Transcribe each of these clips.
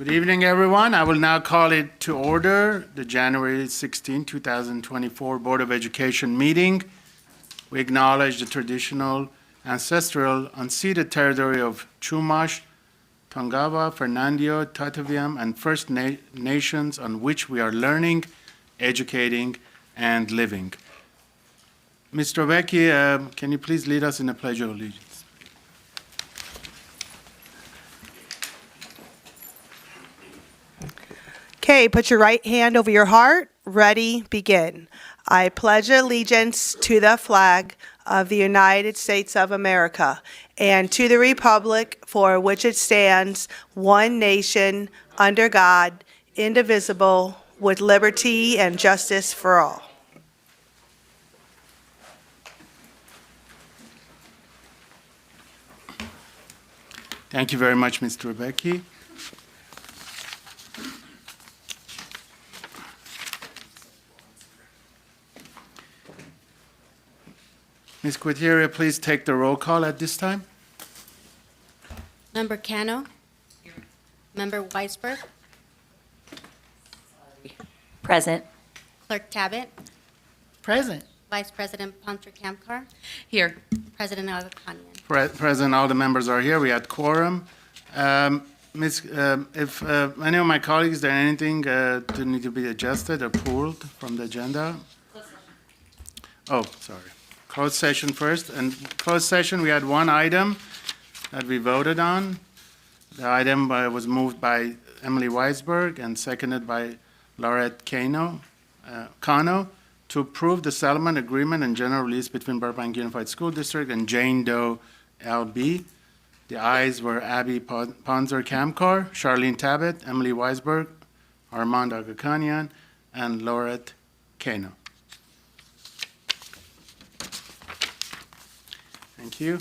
Good evening, everyone. I will now call it to order, the January 16, 2024 Board of Education meeting. We acknowledge the traditional, ancestral, unceded territory of Chumash, Tongawa, Fernandina, Tataviam, and First Nations on which we are learning, educating, and living. Mr. Vecchi, can you please lead us in the Pledge of Allegiance? Okay, put your right hand over your heart. Ready, begin. I pledge allegiance to the flag of the United States of America and to the republic for which it stands, one nation, under God, indivisible, with liberty and justice for all. Thank you very much, Mr. Vecchi. Ms. Quiteria, please take the roll call at this time. Member Cano? Here. Member Weisberg? Present. Clerk Tabbitt? Present. Vice President Ponter-Kamkar? Here. President Agakanian? Present, all the members are here. We had quorum. If any of my colleagues, there anything to need to be adjusted or pulled from the agenda? Oh, sorry. Closed session first. And closed session, we had one item that we voted on. The item was moved by Emily Weisberg and seconded by Laurette Cano to approve the settlement agreement and general release between Burbank Unified School District and Jane Doe LB. The ayes were Abby Ponzer-Kamkar, Charlene Tabbitt, Emily Weisberg, Armand Agakanian, and Laurette Cano. Thank you.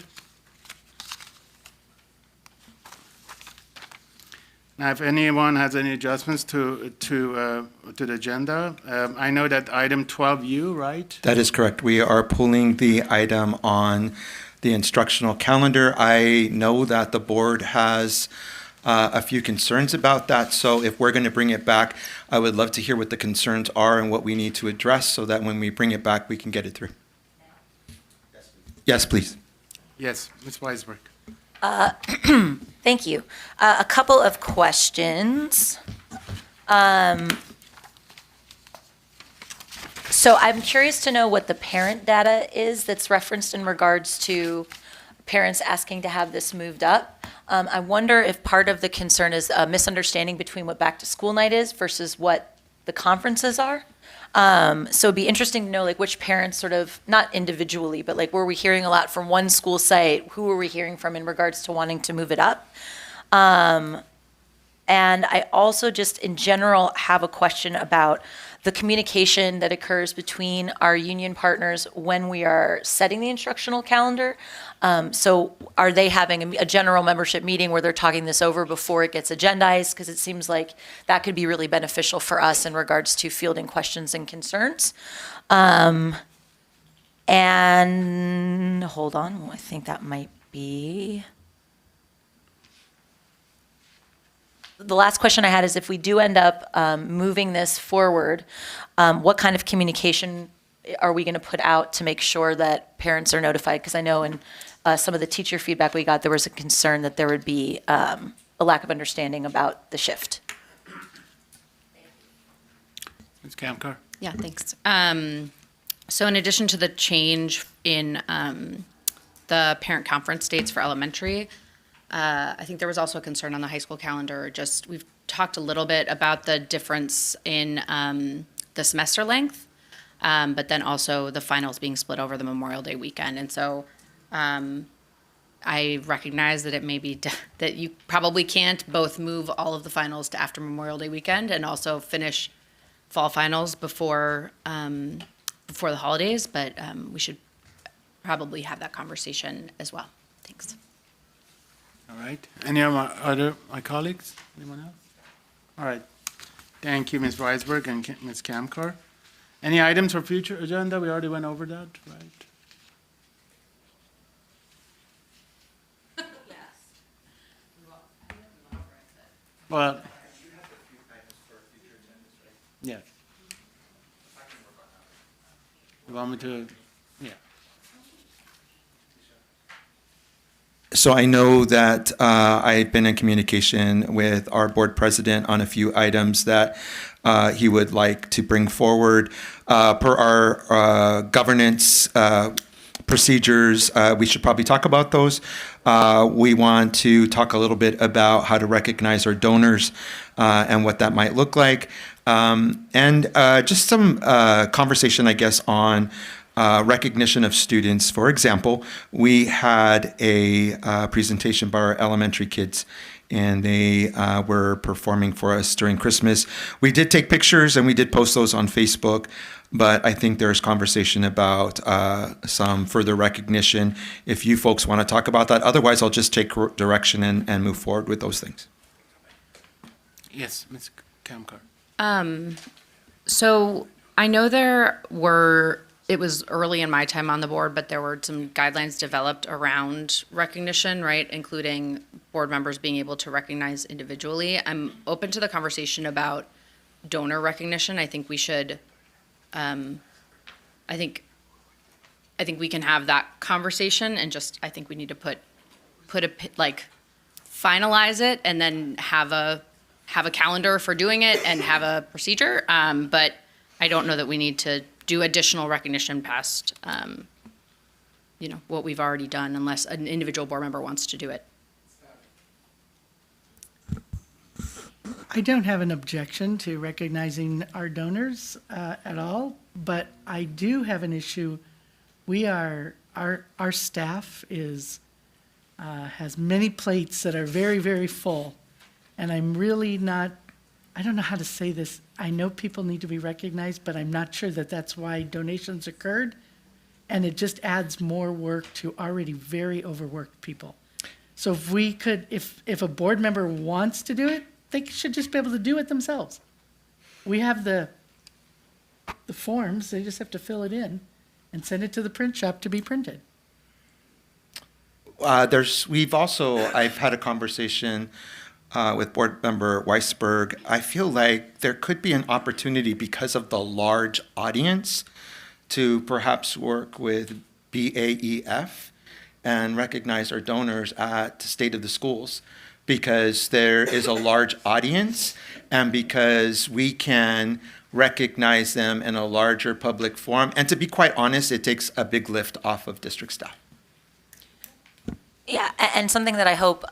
Now, if anyone has any adjustments to the agenda, I know that item 12U, right? That is correct. We are pulling the item on the instructional calendar. I know that the board has a few concerns about that, so if we're going to bring it back, I would love to hear what the concerns are and what we need to address so that when we bring it back, we can get it through. Yes, please. Yes, Ms. Weisberg. Thank you. A couple of questions. So I'm curious to know what the parent data is that's referenced in regards to parents asking to have this moved up. I wonder if part of the concern is a misunderstanding between what back to school night is versus what the conferences are. So it'd be interesting to know like which parents sort of, not individually, but like were we hearing a lot from one school site? Who were we hearing from in regards to wanting to move it up? And I also just in general have a question about the communication that occurs between our union partners when we are setting the instructional calendar. So are they having a general membership meeting where they're talking this over before it gets agendized? Because it seems like that could be really beneficial for us in regards to fielding questions and concerns. And hold on, I think that might be. The last question I had is if we do end up moving this forward, what kind of communication are we going to put out to make sure that parents are notified? Because I know in some of the teacher feedback we got, there was a concern that there would be a lack of understanding about the shift. Ms. Kamkar. Yeah, thanks. So in addition to the change in the parent conference dates for elementary, I think there was also a concern on the high school calendar. Just we've talked a little bit about the difference in the semester length, but then also the finals being split over the Memorial Day weekend. And so I recognize that it may be that you probably can't both move all of the finals to after Memorial Day weekend and also finish fall finals before the holidays, but we should probably have that conversation as well. Thanks. All right. Any of my colleagues? Anyone else? All right. Thank you, Ms. Weisberg and Ms. Kamkar. Any items for future agenda? We already went over that, right? Yes. Well, Yeah. You want me to, yeah. So I know that I've been in communication with our board president on a few items that he would like to bring forward. Per our governance procedures, we should probably talk about those. We want to talk a little bit about how to recognize our donors and what that might look like. And just some conversation, I guess, on recognition of students. For example, we had a presentation by our elementary kids, and they were performing for us during Christmas. We did take pictures and we did post those on Facebook, but I think there's conversation about some further recognition if you folks want to talk about that. Otherwise, I'll just take direction and move forward with those things. Yes, Ms. Kamkar. So I know it was early in my time on the board, but there were some guidelines developed around recognition, right? Including board members being able to recognize individually. I'm open to the conversation about donor recognition. I think we should, I think we can have that conversation and just, I think we need to finalize it and then have a calendar for doing it and have a procedure. But I don't know that we need to do additional recognition past, what we've already done unless an individual board member wants to do it. I don't have an objection to recognizing our donors at all, but I do have an issue. Our staff has many plates that are very, very full, and I'm really not, I don't know how to say this. I know people need to be recognized, but I'm not sure that that's why donations occurred, and it just adds more work to already very overworked people. So if we could, if a board member wants to do it, they should just be able to do it themselves. We have the forms, they just have to fill it in and send it to the print shop to be printed. I've had a conversation with board member Weisberg. I feel like there could be an opportunity because of the large audience to perhaps work with BAEF and recognize our donors at State of the Schools, because there is a large audience and because we can recognize them in a larger public forum. And to be quite honest, it takes a big lift off of district staff. Yeah, and something that I hope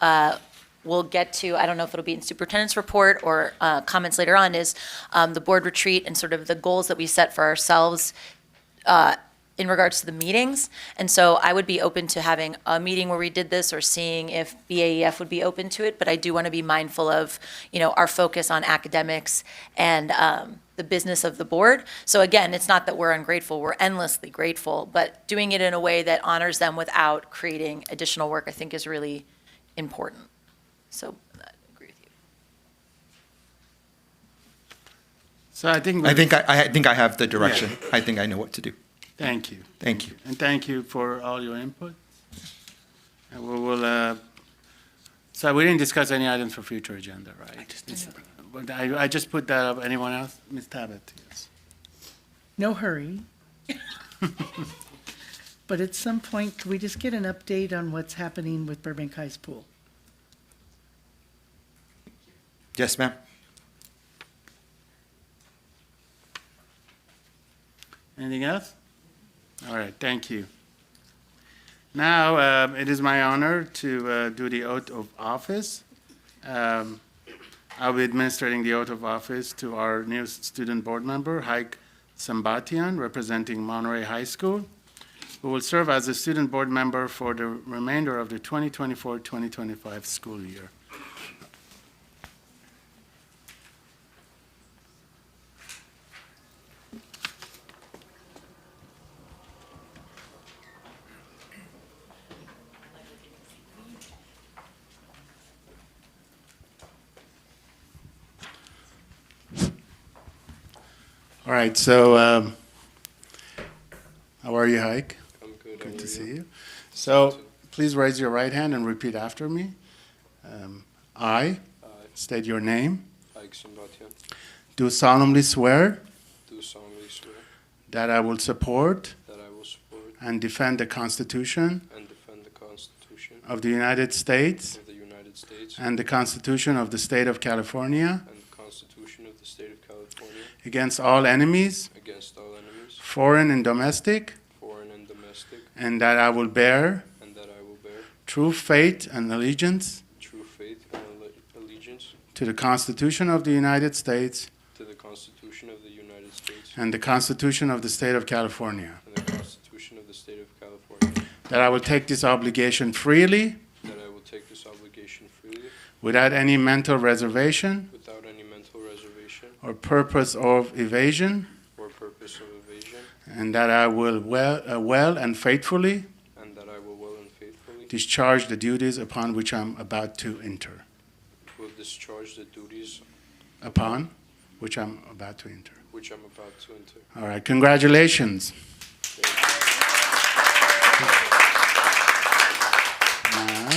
we'll get to, I don't know if it'll be in superintendent's report or comments later on, is the board retreat and sort of the goals that we set for ourselves in regards to the meetings. And so I would be open to having a meeting where we did this or seeing if BAEF would be open to it. But I do want to be mindful of, our focus on academics and the business of the board. So again, it's not that we're ungrateful, we're endlessly grateful, but doing it in a way that honors them without creating additional work, I think is really important. So I agree with you. So I think I have the direction. Yeah. I think I know what to do. Thank you. Thank you. And thank you for all your input. And we will, so we didn't discuss any items for future agenda, right? But I just put that up. Anyone else? Ms. Tabbitt, yes. No hurry. But at some point, can we just get an update on what's happening with Burbank High's pool? Yes, ma'am. Anything else? All right, thank you. Now, it is my honor to do the oath of office. I'll be administering the oath of office to our new student board member, Haik Sambatian, representing Monterey High School, who will serve as a student board member for the remainder of the 2024-2025 school year. All right, so how are you, Haik? I'm good. Good to see you. So please raise your right hand and repeat after me. I state your name. Haik Sambatian, do solemnly swear do solemnly swear that I will support that I will support and defend the Constitution and defend the Constitution of the United States of the United States and the Constitution of the State of California and the Constitution of the State of California against all enemies, against all enemies, foreign and domestic, foreign and domestic, and that I will bear and that I will bear true faith and allegiance true faith and allegiance to the Constitution of the United States to the Constitution of the United States and the Constitution of the State of California. and the Constitution of the State of California, That I will take this obligation freely, that I will take this obligation freely without any mental reservation without any mental reservation or purpose of evasion, or purpose of evasion, and that I will well and faithfully and that I will well and faithfully discharge the duties upon which I'm about to enter. will discharge the duties Upon which I'm about to enter. which I'm about to enter. All right, congratulations. Now,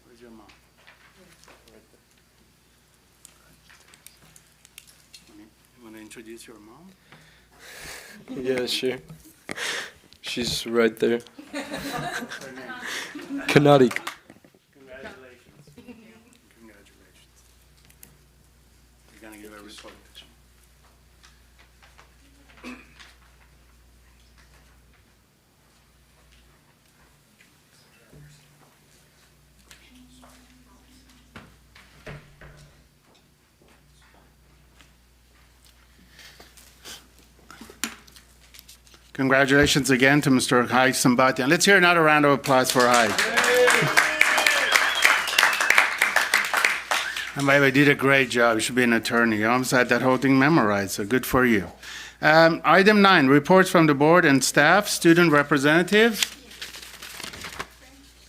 where's your mom? Want to introduce your mom? Yeah, sure. She's right there. Her name? Kanadi. Congratulations. Congratulations. You're gonna give a report. Congratulations again to Mr. Haig Sambatian. Let's hear another round of applause for Haig. And by the way, did a great job. You should be an attorney. You almost had that whole thing memorized, so good for you. Item 9, reports from the board and staff, student representative.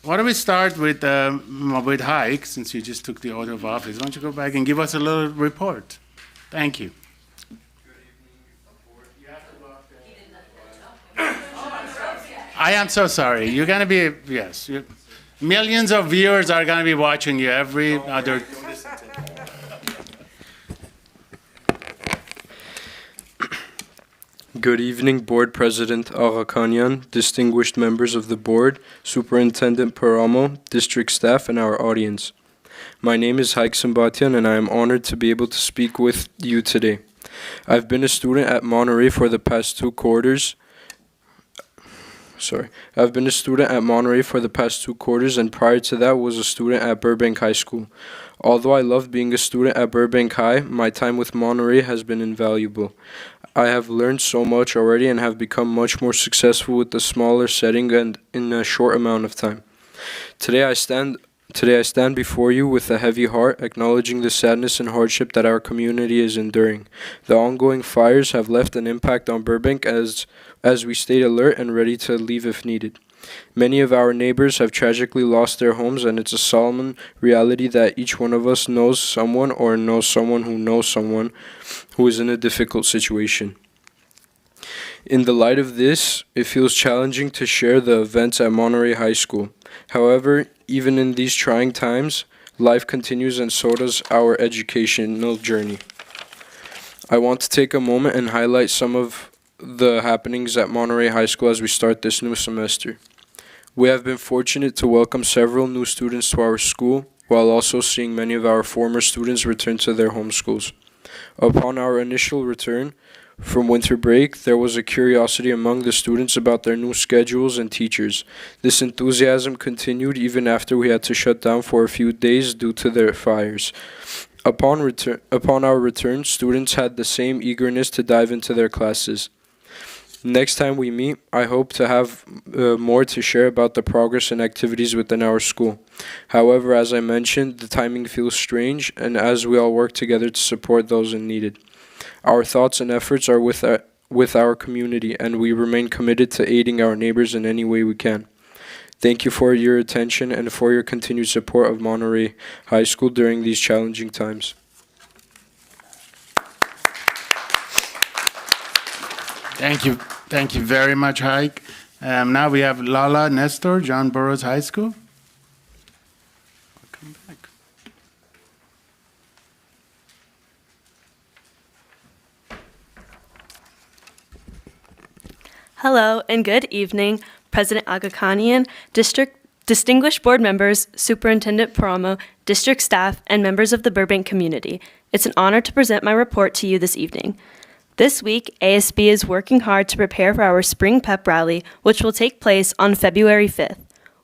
Why don't we start with Haig, since you just took the oath of office. Why don't you go back and give us a little report? Thank you. I am so sorry. You're going to be, yes. Millions of viewers are going to be watching you every other. Good evening, Board President Arakanian, distinguished members of the Board, Superintendent Paramo, district staff, and our audience. My name is Haig Sambatian, and I am honored to be able to speak with you today. I've been a student at Monterey for the past 2 quarters. I've been a student at Monterey for the past 2 quarters, and prior to that was a student at Burbank High School. Although I loved being a student at Burbank High, my time with Monterey has been invaluable. I have learned so much already and have become much more successful with the smaller setting and in a short amount of time. Today I stand before you with a heavy heart, acknowledging the sadness and hardship that our community is enduring. The ongoing fires have left an impact on Burbank as we stayed alert and ready to leave if needed. Many of our neighbors have tragically lost their homes, and it's a solemn reality that each one of us knows someone or knows someone who is in a difficult situation. In the light of this, it feels challenging to share the events at Monterey High School. However, even in these trying times, life continues, and so does our educational journey. I want to take a moment and highlight some of the happenings at Monterey High School as we start this new semester. We have been fortunate to welcome several new students to our school, while also seeing many of our former students return to their home schools. Upon our initial return from winter break, there was a curiosity among the students about their new schedules and teachers. This enthusiasm continued even after we had to shut down for a few days due to the fires. Upon our return, students had the same eagerness to dive into their classes. Next time we meet, I hope to have more to share about the progress and activities within our school. However, as I mentioned, the timing feels strange, and as we all work together to support those in need. Our thoughts and efforts are with our community, and we remain committed to aiding our neighbors in any way we can. Thank you for your attention and for your continued support of Monterey High School during these challenging times. Thank you. Thank you very much, Hike. Now we have Lala Nestor, John Burroughs High School. Welcome back. Hello and good evening, President Agakanian, distinguished board members, Superintendent Paramo, district staff, and members of the Burbank community. It's an honor to present my report to you this evening. This week, ASB is working hard to prepare for our Spring Pep Rally, which will take place on February 5th.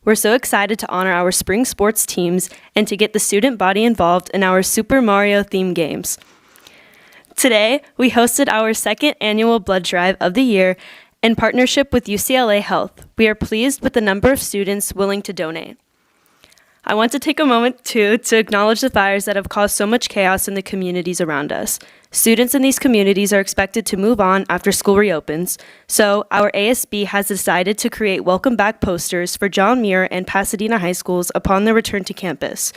We're so excited to honor our spring sports teams and to get the student body involved in our Super Mario themed games. Today, we hosted our second annual blood drive of the year in partnership with UCLA Health. We are pleased with the number of students willing to donate. I want to take a moment, too, to acknowledge the fires that have caused so much chaos in the communities around us. Students in these communities are expected to move on after school reopens, so our ASB has decided to create welcome back posters for John Muir and Pasadena high schools upon their return to campus.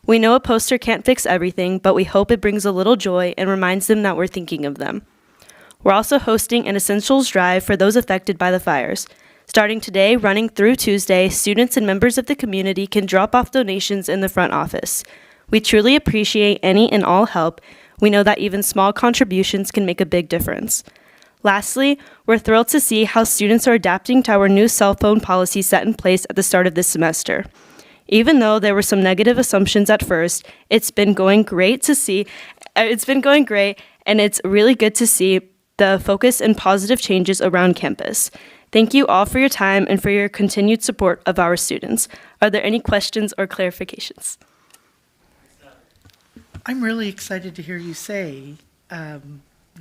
We know a poster can't fix everything, but we hope it brings a little joy and reminds them that we're thinking of them. We're also hosting an essentials drive for those affected by the fires. Starting today, running through Tuesday, students and members of the community can drop off donations in the front office. We truly appreciate any and all help. We know that even small contributions can make a big difference. Lastly, we're thrilled to see how students are adapting to our new cell phone policy set in place at the start of this semester. Even though there were some negative assumptions at first, it's been going great, and it's really good to see the focus and positive changes around campus. Thank you all for your time and for your continued support of our students. Are there any questions or clarifications? I'm really excited to hear you say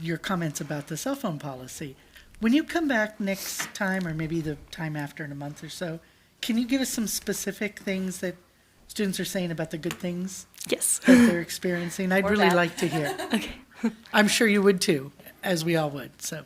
your comments about the cell phone policy. When you come back next time, or maybe the time after in a month or so, can you give us some specific things that students are saying about the good things Yes. that they're experiencing? I'd Or really bad. like to hear. Okay. I'm sure you would too, as we all would, so.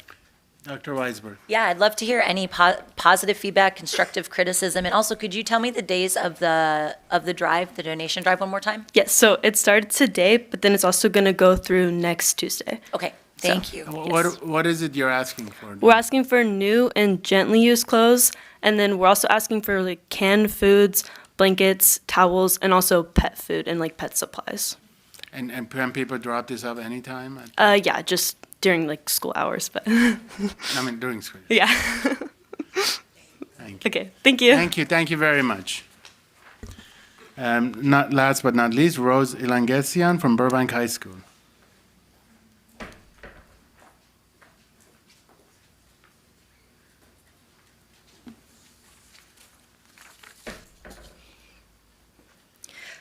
Dr. Weisberg. Yeah, I'd love to hear any positive feedback, constructive criticism, and also could you tell me the days of the drive, the donation drive, one more time? Yes, so it started today, but then it's also going to go through next Tuesday. Okay, thank you. What is it you're asking for? We're asking for new and gently used clothes, and then we're also asking for like canned foods, blankets, towels, and also pet food and like pet supplies. And can people drop this off anytime? Yeah, just during like school hours, but I mean, during school. yeah. Thank you. Okay, thank you. Thank you very much. Not last but not least, Rose Ilangesian from Burbank High School.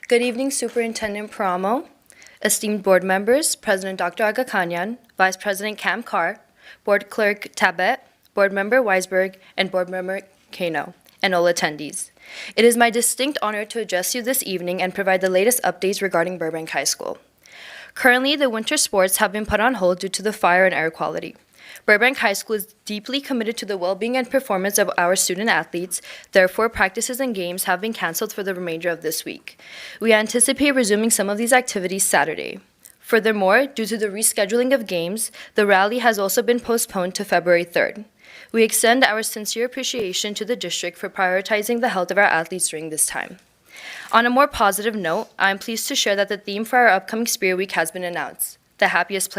Good evening, Superintendent Paramo, esteemed board members, President Dr. Agakanyan, Vice President Cam Carr, Board Clerk Tabet, Board Member Weisberg, and Board Member Kano, and all attendees. It is my distinct honor to address you this evening and provide the latest updates regarding Burbank High School. Currently, the winter sports have been put on hold due to the fire and air quality. Burbank High School is deeply committed to the well-being and performance of our student athletes. Therefore, practices and games have been canceled for the remainder of this week. We anticipate resuming some of these activities Saturday. Furthermore, due to the rescheduling of games, the rally has also been postponed to February 3rd. We extend our sincere appreciation to the district for prioritizing the health of our athletes during this time. On a more positive note, I am pleased to share that the theme for our upcoming Spirit Week has been announced. The happiest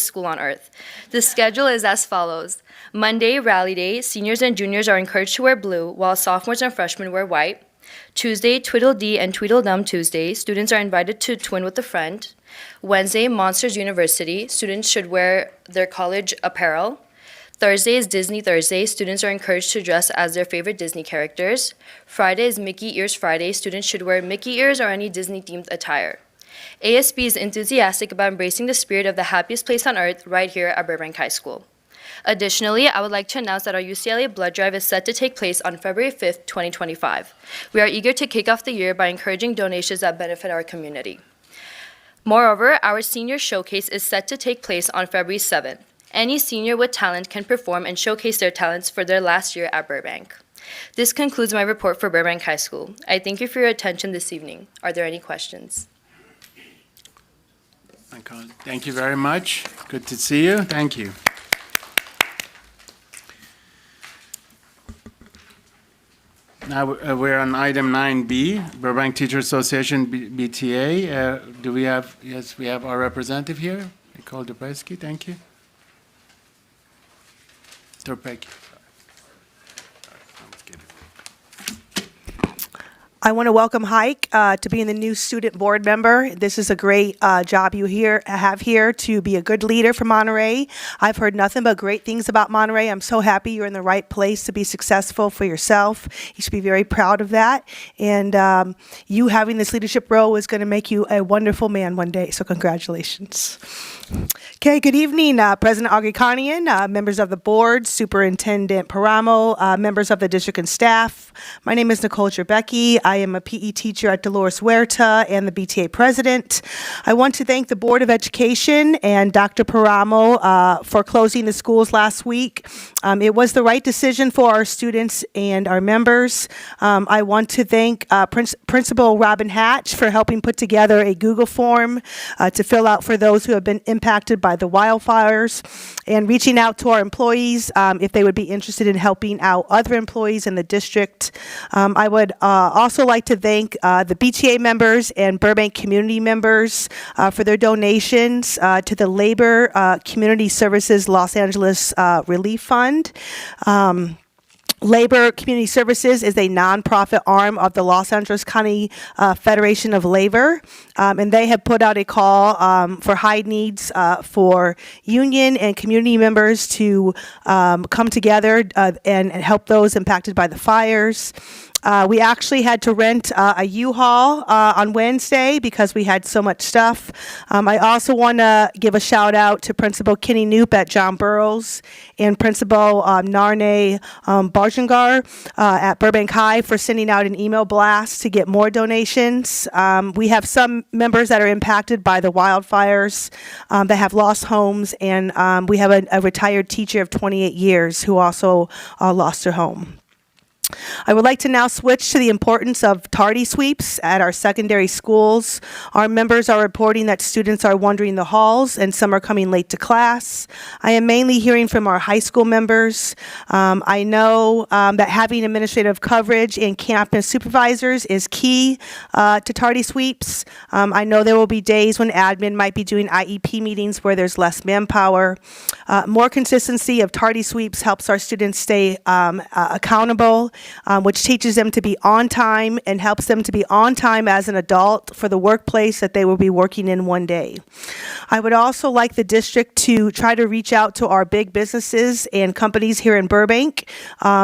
school on earth. The schedule is as follows. Monday, Rally Day, seniors and juniors are encouraged to wear blue, while sophomores and freshmen wear white. Tuesday, Tweedledee and Tweedledum Tuesday, students are invited to twin with a friend. Wednesday, Monsters University, students should wear their college apparel. Thursday is Disney Thursday, students are encouraged to dress as their favorite Disney characters. Friday is Mickey Ears Friday, students should wear Mickey ears or any Disney-themed attire. ASB is enthusiastic about embracing the spirit of the happiest place on earth right here at Burbank High School. Additionally, I would like to announce that our UCLA blood drive is set to take place on February 5th, 2025. We are eager to kick off the year by encouraging donations that benefit our community. Moreover, our senior showcase is set to take place on February 7th. Any senior with talent can perform and showcase their talents for their last year at Burbank. This concludes my report for Burbank High School. I thank you for your attention this evening. Are there any questions? Thank you very much. Good to see you. Thank you. Now, we're on item 9B, Burbank Teacher Association, BTA. Do we have, yes, we have our representative here, Nicole Dubretsky, thank you. Durpeki. I want to welcome Hike to being the new student board member. This is a great job you have here to be a good leader for Monterey. I've heard nothing but great things about Monterey. I'm so happy you're in the right place to be successful for yourself. You should be very proud of that. And you having this leadership role is going to make you a wonderful man one day. So congratulations. Okay, good evening, President Agakanian, members of the board, Superintendent Paramo, members of the district and staff. My name is Nicole Trebecki. I am a PE teacher at Dolores Huerta and the BTA president. I want to thank the Board of Education and Dr. Paramo for closing the schools last week. It was the right decision for our students and our members. I want to thank Principal Robin Hatch for helping put together a Google form to fill out for those who have been impacted by the wildfires, and reaching out to our employees if they would be interested in helping out other employees in the district. I would also like to thank the BTA members and Burbank community members for their donations to the Labor Community Services Los Angeles Relief Fund. Labor Community Services is a nonprofit arm of the Los Angeles County Federation of Labor, and they have put out a call for high needs for union and community members to come together and help those impacted by the fires. We actually had to rent a U-Haul on Wednesday because we had so much stuff. I also want to give a shout out to Principal Kenny Knoop at John Burroughs and Principal Narne Barjangar at Burbank High for sending out an email blast to get more donations. We have some members that are impacted by the wildfires that have lost homes, and we have a retired teacher of 28 years who also lost her home. I would like to now switch to the importance of tardy sweeps at our secondary schools. Our members are reporting that students are wandering the halls and some are coming late to class. I am mainly hearing from our high school members. I know that having administrative coverage and campus supervisors is key to tardy sweeps. I know there will be days when admin might be doing IEP meetings where there's less manpower. More consistency of tardy sweeps helps our students stay accountable, which teaches them to be on time and helps them to be on time as an adult for the workplace that they will be working in one day. I would also like the district to try to reach out to our big businesses and companies here in Burbank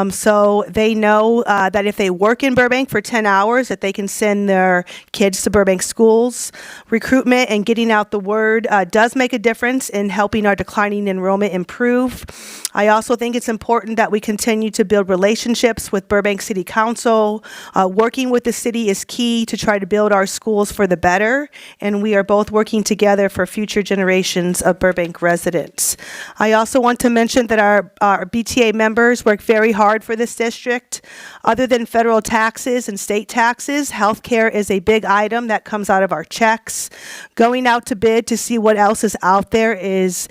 so they know that if they work in Burbank for 10 hours that they can send their kids to Burbank schools. Recruitment and getting out the word does make a difference in helping our declining enrollment improve. I also think it's important that we continue to build relationships with Burbank City Council. Working with the city is key to try to build our schools for the better, and we are both working together for future generations of Burbank residents. I also want to mention that our BTA members work very hard for this district. Other than federal taxes and state taxes, healthcare is a big item that comes out of our checks. Going out to bid to see what else is out there is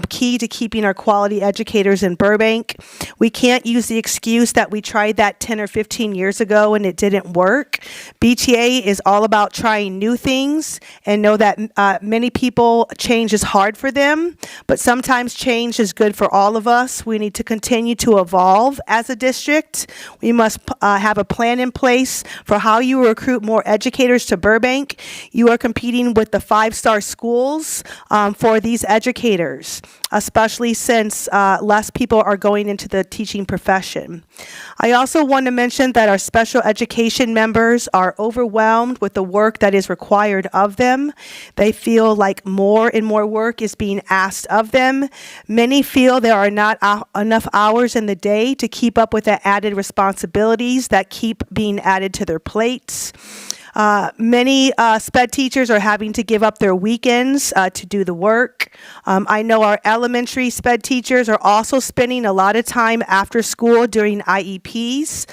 key to keeping our quality educators in Burbank. We can't use the excuse that we tried that 10 or 15 years ago and it didn't work. BTA is all about trying new things and know that many people, change is hard for them, but sometimes change is good for all of us. We need to continue to evolve as a district. We must have a plan in place for how you recruit more educators to Burbank. You are competing with the five-star schools for these educators, especially since less people are going into the teaching profession. I also want to mention that our special education members are overwhelmed with the work that is required of them. They feel like more and more work is being asked of them. Many feel there are not enough hours in the day to keep up with the added responsibilities that keep being added to their plates. Many sped teachers are having to give up their weekends to do the work. I know our elementary sped teachers are also spending a lot of time after school during IEPs.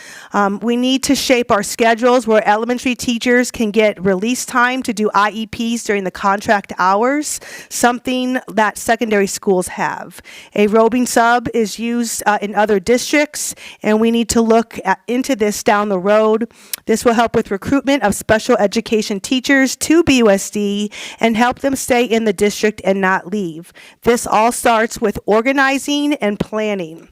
We need to shape our schedules where elementary teachers can get release time to do IEPs during the contract hours, something that secondary schools have. A roving sub is used in other districts, and we need to look into this down the road. This will help with recruitment of special education teachers to BUSD and help them stay in the district and not leave. This all starts with organizing and planning.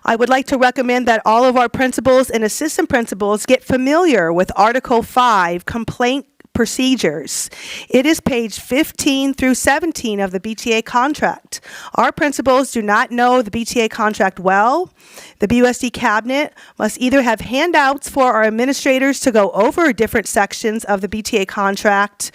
I would like to recommend that all of our principals and assistant principals get familiar with Article 5, complaint procedures. It is page 15 through 17 of the BTA contract. Our principals do not know the BTA contract well. The BUSD cabinet must either have handouts for our administrators to go over different sections of the BTA contract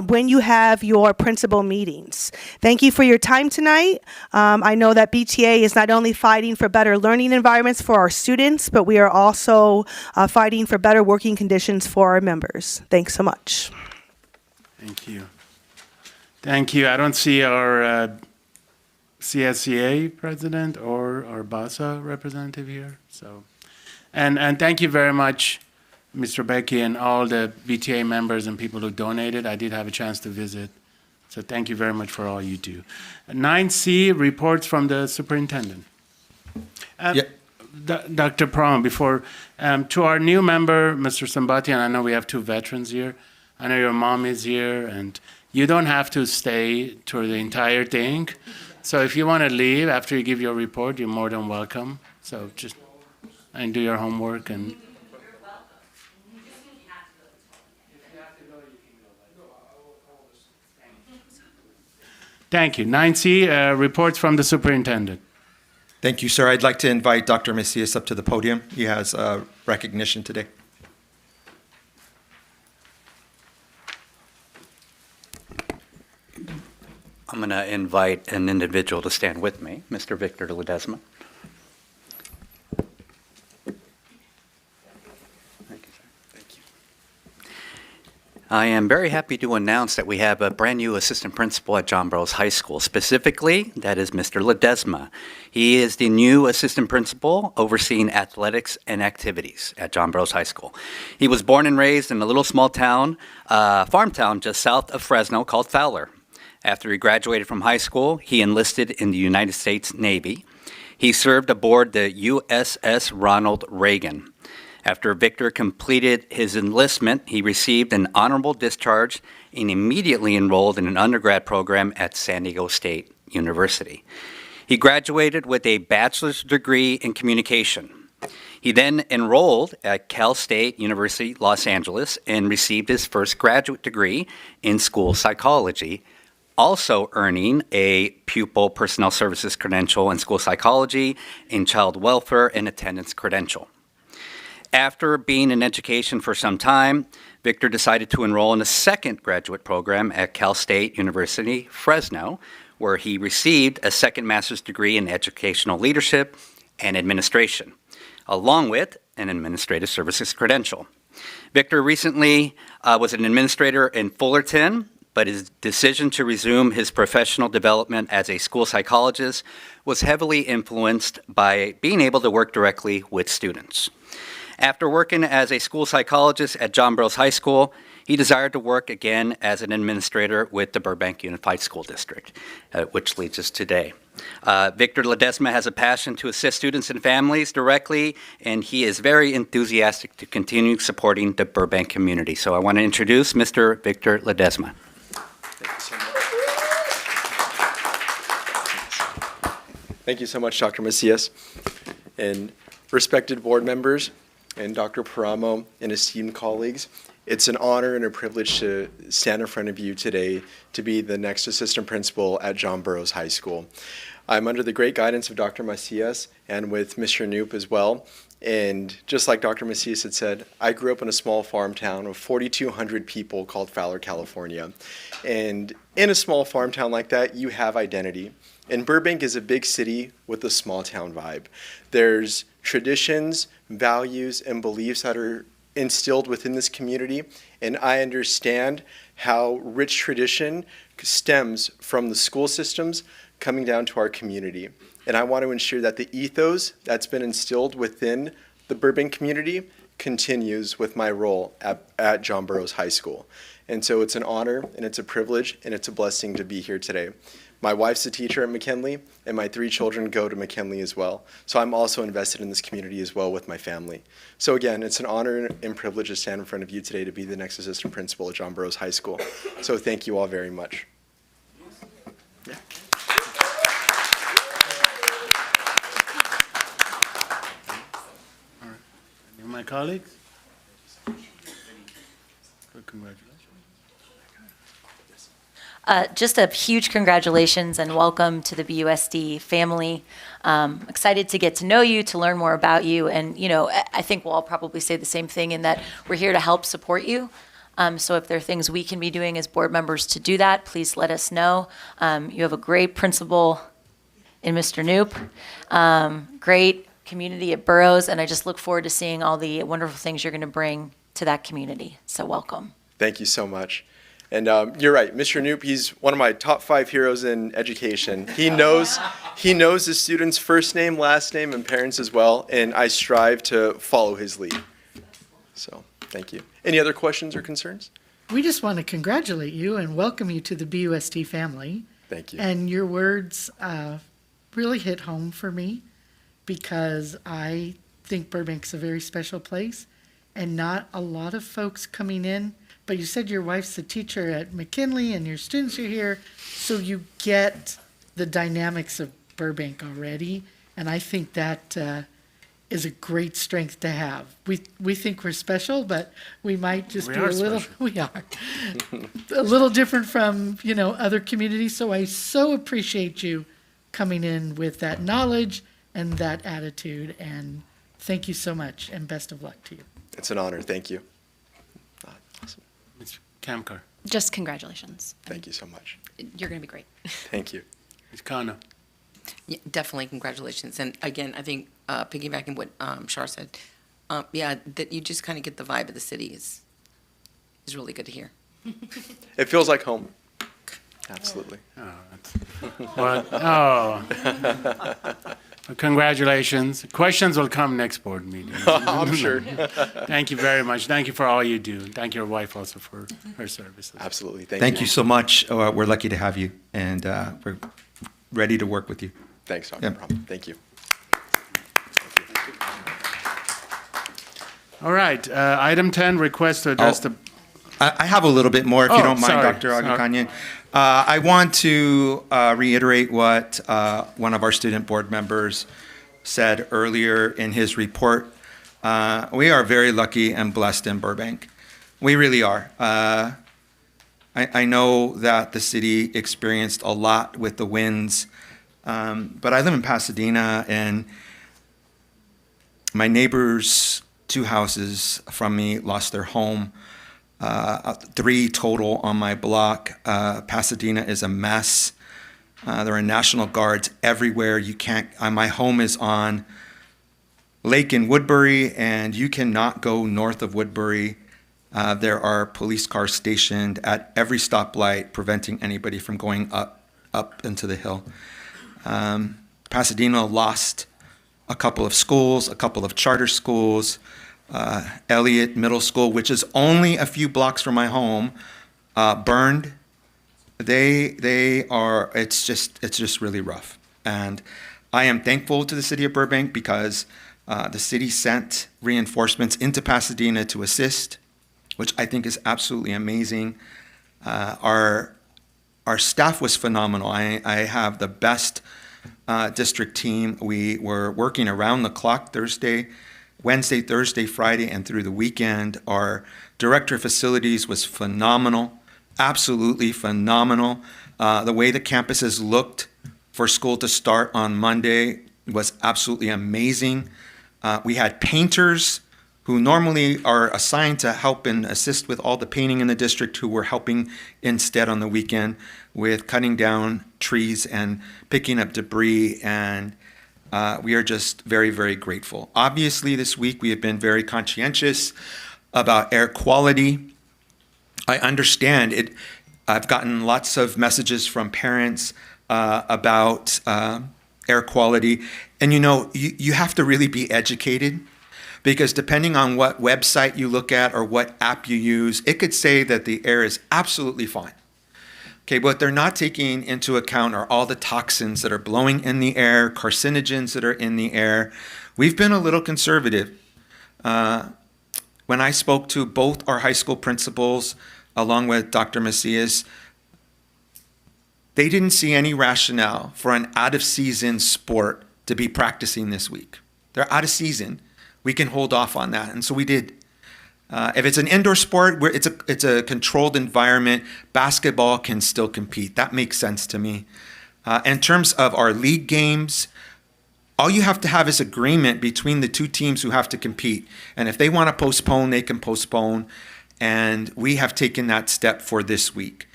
when you have your principal meetings. Thank you for your time tonight. I know that BTA is not only fighting for better learning environments for our students, but we are also fighting for better working conditions for our members. Thanks so much. Thank you. Thank you. I don't see our CSCA president or our BASA representative here. So, and thank you very much, Mr. Becky, and all the BTA members and people who donated. I did have a chance to visit. So thank you very much for all you do. 9C, reports from the superintendent. Dr. Prom, before, to our new member, Mr. Sambatian, I know we have two veterans here. I know your mom is here, and you don't have to stay through the entire thing. So if you want to leave after you give your report, you're more than welcome. So just and do your homework and. Thank you. 9C, reports from the superintendent. Thank you, sir. I'd like to invite Dr. Macias up to the podium. He has recognition today. I'm going to invite an individual to stand with me, Mr. Victor Ledesma. Thank you, sir. Thank you. I am very happy to announce that we have a brand new assistant principal at John Burroughs High School. Specifically, that is Mr. Ledesma. He is the new assistant principal overseeing athletics and activities at John Burroughs High School. He was born and raised in a little small town, farm town just south of Fresno called Fowler. After he graduated from high school, he enlisted in the United States Navy. He served aboard the USS Ronald Reagan. After Victor completed his enlistment, he received an honorable discharge and immediately enrolled in an undergrad program at San Diego State University. He graduated with a bachelor's degree in communication. He then enrolled at Cal State University, Los Angeles, and received his first graduate degree in school psychology, also earning a pupil personnel services credential in school psychology, in child welfare, and attendance credential. After being in education for some time, Victor decided to enroll in a second graduate program at Cal State University, Fresno, where he received a second master's degree in educational leadership and administration, along with an administrative services credential. Victor recently was an administrator in Fullerton, but his decision to resume his professional development as a school psychologist was heavily influenced by being able to work directly with students. After working as a school psychologist at John Burroughs High School, he desired to work again as an administrator with the Burbank Unified School District, which leads us today. Victor Ledesma has a passion to assist students and families directly, and he is very enthusiastic to continue supporting the Burbank community. So I want to introduce Mr. Victor Ledesma. Thank you so much, Dr. Macias, and respected board members, and Dr. Paramo, and esteemed colleagues. It's an honor and a privilege to stand in front of you today to be the next assistant principal at John Burroughs High School. I'm under the great guidance of Dr. Macias and with Mr. Knoop as well. And just like Dr. Macias had said, I grew up in a small farm town of 4,200 people called Fowler, California. And in a small farm town like that, you have identity. And Burbank is a big city with a small town vibe. There's traditions, values, and beliefs that are instilled within this community, and I understand how rich tradition stems from the school systems coming down to our community. And I want to ensure that the ethos that's been instilled within the Burbank community continues with my role at John Burroughs High School. And so it's an honor, and it's a privilege, and it's a blessing to be here today. My wife's a teacher at McKinley, and my 3 children go to McKinley as well. So I'm also invested in this community as well with my family. So again, it's an honor and privilege to stand in front of you today to be the next assistant principal at John Burroughs High School. So thank you all very much. Any of my colleagues? Congratulations. Just a huge congratulations and welcome to the BUSD family. Excited to get to know you, to learn more about you, and I think we'll all probably say the same thing in that we're here to help support you. So if there are things we can be doing as board members to do that, please let us know. You have a great principal in Mr. Knoop, great community at Burroughs, and I just look forward to seeing all the wonderful things you're going to bring to that community. So welcome. Thank you so much. And you're right, Mr. Knoop, he's one of my top 5 heroes in education. He knows his students' first name, last name, and parents as well, and I strive to follow his lead. So, thank you. Any other questions or concerns? We just want to congratulate you and welcome you to the BUSD family. Thank you. And your words really hit home for me because I think Burbank's a very special place and not a lot of folks coming in. But you said your wife's a teacher at McKinley and your students are here, so you get the dynamics of Burbank already. And I think that is a great strength to have. We think we're special, but we might just be a little, we are, a little different from, other communities. So I so appreciate you coming in with that knowledge and that attitude. And thank you so much and best of luck to you. It's an honor. Thank you. Awesome. Mr. Kamkar. Just congratulations. Thank you so much. You're going to be great. Thank you. Ms. Kano. Yeah, definitely congratulations. And again, I think piggybacking what Shar said, that you just kind of get the vibe of the city is really good to hear. It feels like home. Absolutely. Congratulations. Questions will come next board meeting. I'm sure. Thank you very much. Thank you for all you do. Thank your wife also for her services. Absolutely. Thank you so much. We're lucky to have you, and we're ready to work with you. Thanks, Dr. Yep. Brahma. Thank you. All right. Item 10, request to address the. I have a little bit more, if you don't mind, sorry. Dr. Agakanyan. I want to reiterate what one of our student board members said earlier in his report. We are very lucky and blessed in Burbank. We really are. I know that the city experienced a lot with the winds, but I live in Pasadena, and my neighbors 2 houses from me lost their home. 3 total on my block. Pasadena is a mess. There are National Guards everywhere. You can't. My home is on Lake in Woodbury, and you cannot go north of Woodbury. There are police cars stationed at every stoplight, preventing anybody from going up into the hill. Pasadena lost a couple of schools, a couple of charter schools. Elliott Middle School, which is only a few blocks from my home, burned. They are. It's just really rough. And I am thankful to the city of Burbank because the city sent reinforcements into Pasadena to assist, which I think is absolutely amazing. Our staff was phenomenal. I have the best district team. We were working around the clock Wednesday, Thursday, Friday, and through the weekend. Our director of facilities was phenomenal, absolutely phenomenal. The way the campuses looked for school to start on Monday was absolutely amazing. We had painters who normally are assigned to help and assist with all the painting in the district who were helping instead on the weekend with cutting down trees and picking up debris, and we are just very, very grateful. Obviously, this week we have been very conscientious about air quality. I understand it. I've gotten lots of messages from parents about air quality. And you have to really be educated, because depending on what website you look at or what app you use, it could say that the air is absolutely fine. Okay, what they're not taking into account are all the toxins that are blowing in the air, carcinogens that are in the air. We've been a little conservative. When I spoke to both our high school principals, along with Dr. Macias, they didn't see any rationale for an out-of-season sport to be practicing this week. They're out of season. We can hold off on that, and so we did. If it's an indoor sport where it's a controlled environment, basketball can still compete. That makes sense to me. In terms of our league games, all you have to have is agreement between the two teams who have to compete. And if they want to postpone, they can postpone. And we have taken that step for this week.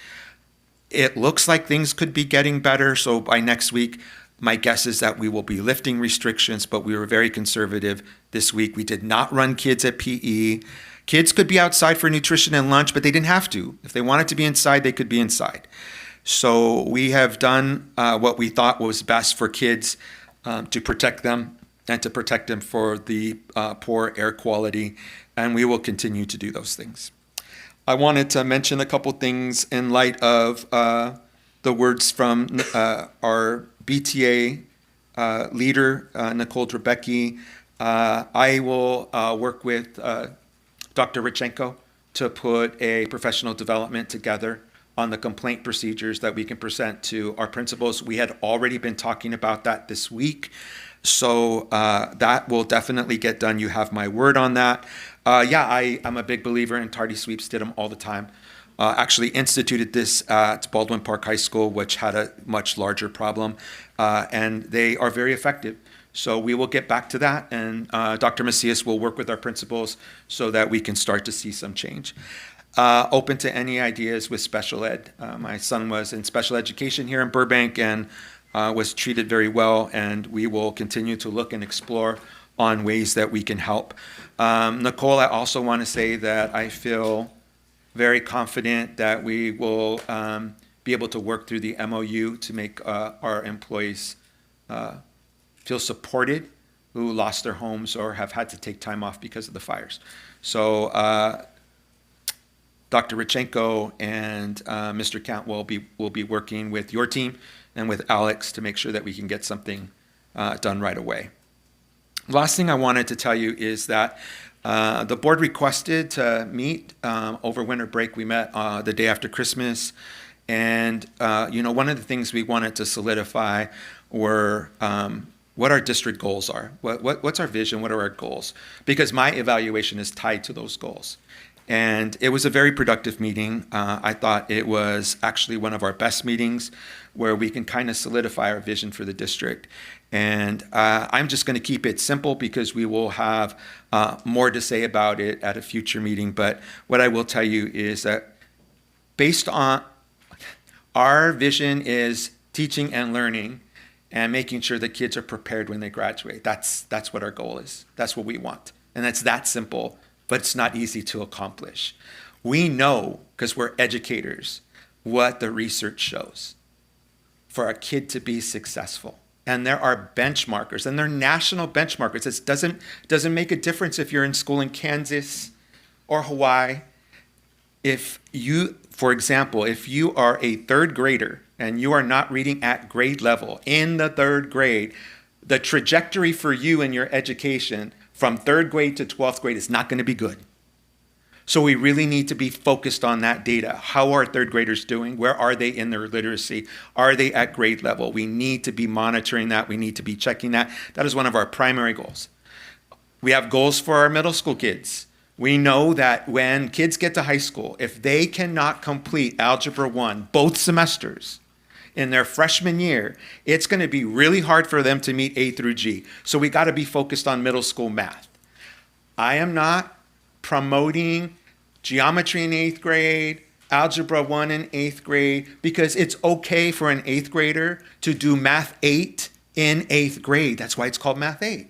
It looks like things could be getting better. So by next week, my guess is that we will be lifting restrictions, but we were very conservative this week. We did not run kids at PE. Kids could be outside for nutrition and lunch, but they didn't have to. If they wanted to be inside, they could be inside. So we have done what we thought was best for kids to protect them and to protect them for the poor air quality, and we will continue to do those things. I wanted to mention a couple things in light of the words from our BTA leader, Nicole Trebecki. I will work with Dr. Richenko to put a professional development together on the complaint procedures that we can present to our principals. We had already been talking about that this week, so that will definitely get done. You have my word on that. I'm a big believer in tardy sweeps, did them all the time. Actually instituted this at Baldwin Park High School, which had a much larger problem, and they are very effective. So we will get back to that, and Dr. Macias will work with our principals so that we can start to see some change. Open to any ideas with special ed. My son was in special education here in Burbank and was treated very well, and we will continue to look and explore on ways that we can help. Nicole, I also want to say that I feel very confident that we will be able to work through the MOU to make our employees feel supported who lost their homes or have had to take time off because of the fires. So Dr. Richenko and Mr. Count will be working with your team and with Alex to make sure that we can get something done right away. Last thing I wanted to tell you is that the board requested to meet over winter break. We met the day after Christmas, and one of the things we wanted to solidify were what our district goals are. What's our vision? What are our goals? Because my evaluation is tied to those goals. And it was a very productive meeting. I thought it was actually one of our best meetings where we can kind of solidify our vision for the district. And I'm just going to keep it simple because we will have more to say about it at a future meeting. But what I will tell you is that based on our vision is teaching and learning and making sure that kids are prepared when they graduate. That's what our goal is. That's what we want. And it's that simple, but it's not easy to accomplish. We know, because we're educators, what the research shows for a kid to be successful. And there are benchmarkers, and they're national benchmarkers. It doesn't make a difference if you're in school in Kansas or Hawaii. For example, if you are a third grader and you are not reading at grade level in the third grade, the trajectory for you in your education from third grade to 12th grade is not going to be good. So we really need to be focused on that data. How are third graders doing? Where are they in their literacy? Are they at grade level? We need to be monitoring that. We need to be checking that. That is one of our primary goals. We have goals for our middle school kids. We know that when kids get to high school, if they cannot complete Algebra 1 both semesters in their freshman year, it's going to be really hard for them to meet A through G. So we got to be focused on middle school math. I am not promoting geometry in 8th grade, Algebra 1 in 8th grade, because it's okay for an 8th grader to do Math 8 in 8th grade. That's why it's called Math 8.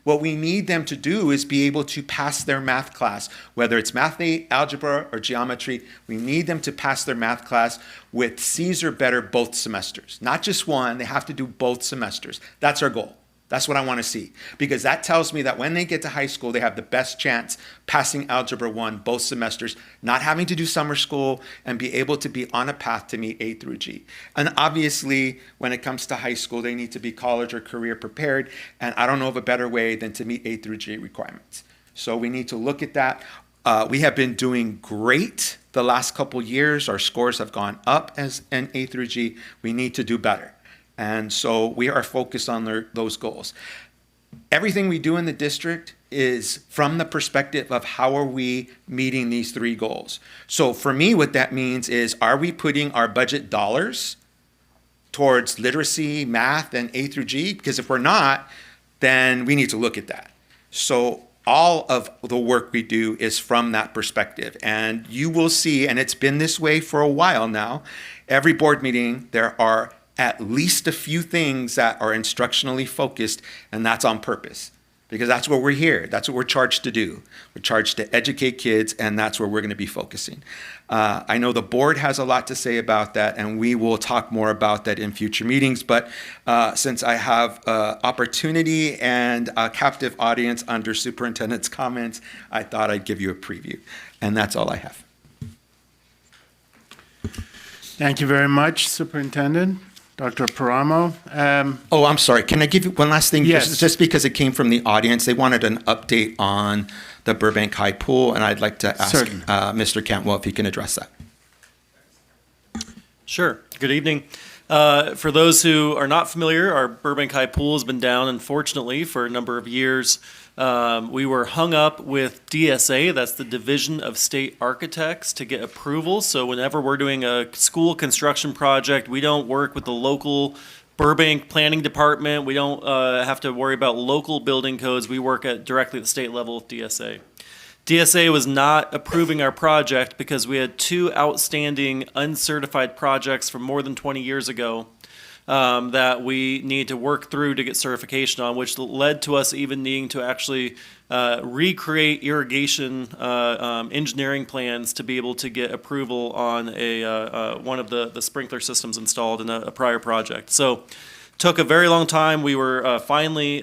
What we need them to do is be able to pass their math class, whether it's Math 8, algebra, or geometry. We need them to pass their math class with C's or better both semesters. Not just one, they have to do both semesters. That's our goal. That's what I want to see, because that tells me that when they get to high school, they have the best chance passing Algebra 1 both semesters, not having to do summer school, and be able to be on a path to meet A through G. And obviously, when it comes to high school, they need to be college or career prepared, and I don't know of a better way than to meet A through G requirements. So we need to look at that. We have been doing great the last couple years. Our scores have gone up as in A through G. We need to do better. And so we are focused on those goals. Everything we do in the district is from the perspective of how are we meeting these three goals. So for me, what that means is, are we putting our budget dollars towards literacy, math, and A through G? Because if we're not, then we need to look at that. So all of the work we do is from that perspective. And you will see, and it's been this way for a while now, every board meeting, there are at least a few things that are instructionally focused, and that's on purpose. Because that's what we're here. That's what we're charged to do. We're charged to educate kids, and that's where we're going to be focusing. I know the board has a lot to say about that, and we will talk more about that in future meetings. But since I have opportunity and a captive audience under superintendent's comments, I thought I'd give you a preview. And that's all I have. Thank you very much, Superintendent. Dr. Paramo. Oh, I'm sorry. Can I give you one last thing? Yes. Just because it came from the audience, they wanted an update on the Burbank High Pool, and I'd like to ask Certainly. Mr. Cantwell if he can address that. Sure. Good evening. For those who are not familiar, our Burbank High Pool has been down, unfortunately, for a number of years. We were hung up with DSA, that's the Division of State Architects, to get approval. So whenever we're doing a school construction project, we don't work with the local Burbank Planning Department. We don't have to worry about local building codes. We work directly at the state level with DSA. DSA was not approving our project because we had two outstanding uncertified projects from more than 20 years ago that we need to work through to get certification on, which led to us even needing to actually recreate irrigation engineering plans to be able to get approval on one of the sprinkler systems installed in a prior project. So took a very long time. We were finally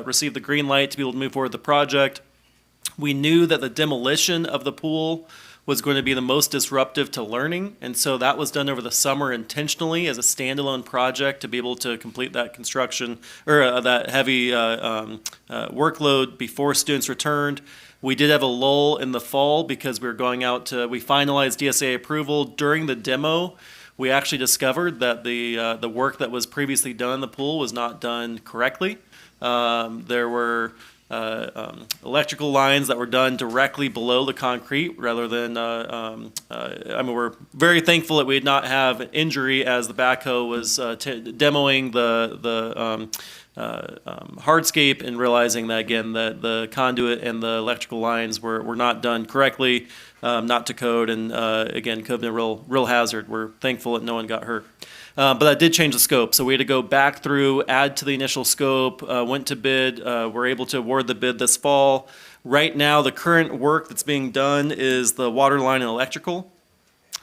received the green light to be able to move forward with the project. We knew that the demolition of the pool was going to be the most disruptive to learning, and so that was done over the summer intentionally as a standalone project to be able to complete that construction or that heavy workload before students returned. We did have a lull in the fall because we finalized DSA approval. During the demo, we actually discovered that the work that was previously done in the pool was not done correctly. There were electrical lines that were done directly below the concrete rather than, we're very thankful that we did not have injury as the backhoe was demoing the hardscape and realizing that, again, that the conduit and the electrical lines were not done correctly, not to code, and again, could have been a real hazard. We're thankful that no one got hurt. But that did change the scope. So we had to go back through, add to the initial scope, went to bid. We're able to award the bid this fall. Right now, the current work that's being done is the water line and electrical.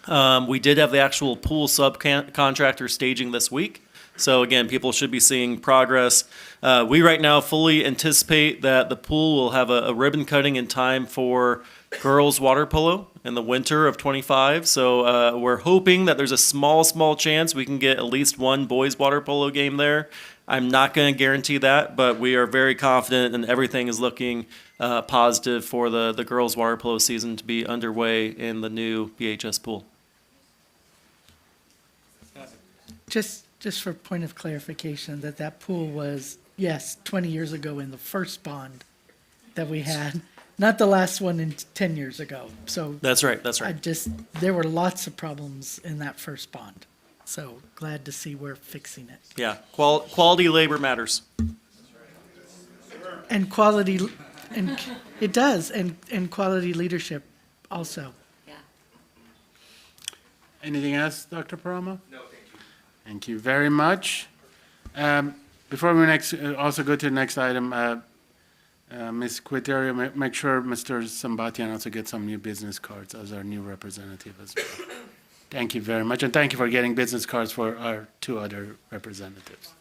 We did have the actual pool subcontractor staging this week. So again, people should be seeing progress. We right now fully anticipate that the pool will have a ribbon cutting in time for girls water polo in the winter of 25. So we're hoping that there's a small chance we can get at least one boys water polo game there. I'm not going to guarantee that, but we are very confident and everything is looking positive for the girls water polo season to be underway in the new BHS pool. Just for point of clarification, that pool was, yes, 20 years ago in the first bond that we had, not the last one in 10 years ago. So That's right. there were lots of problems in that first bond. So glad to see we're fixing it. Yeah, quality labor matters. And quality, and it does, and quality leadership also. Anything else, Dr. Paramo? No, thank you. Thank you very much. Before we also go to the next item, Ms. Quiterio, make sure Mr. Sambatian also gets some new business cards as our new representative as well. Thank you very much, and thank you for getting business cards for our 2 other representatives.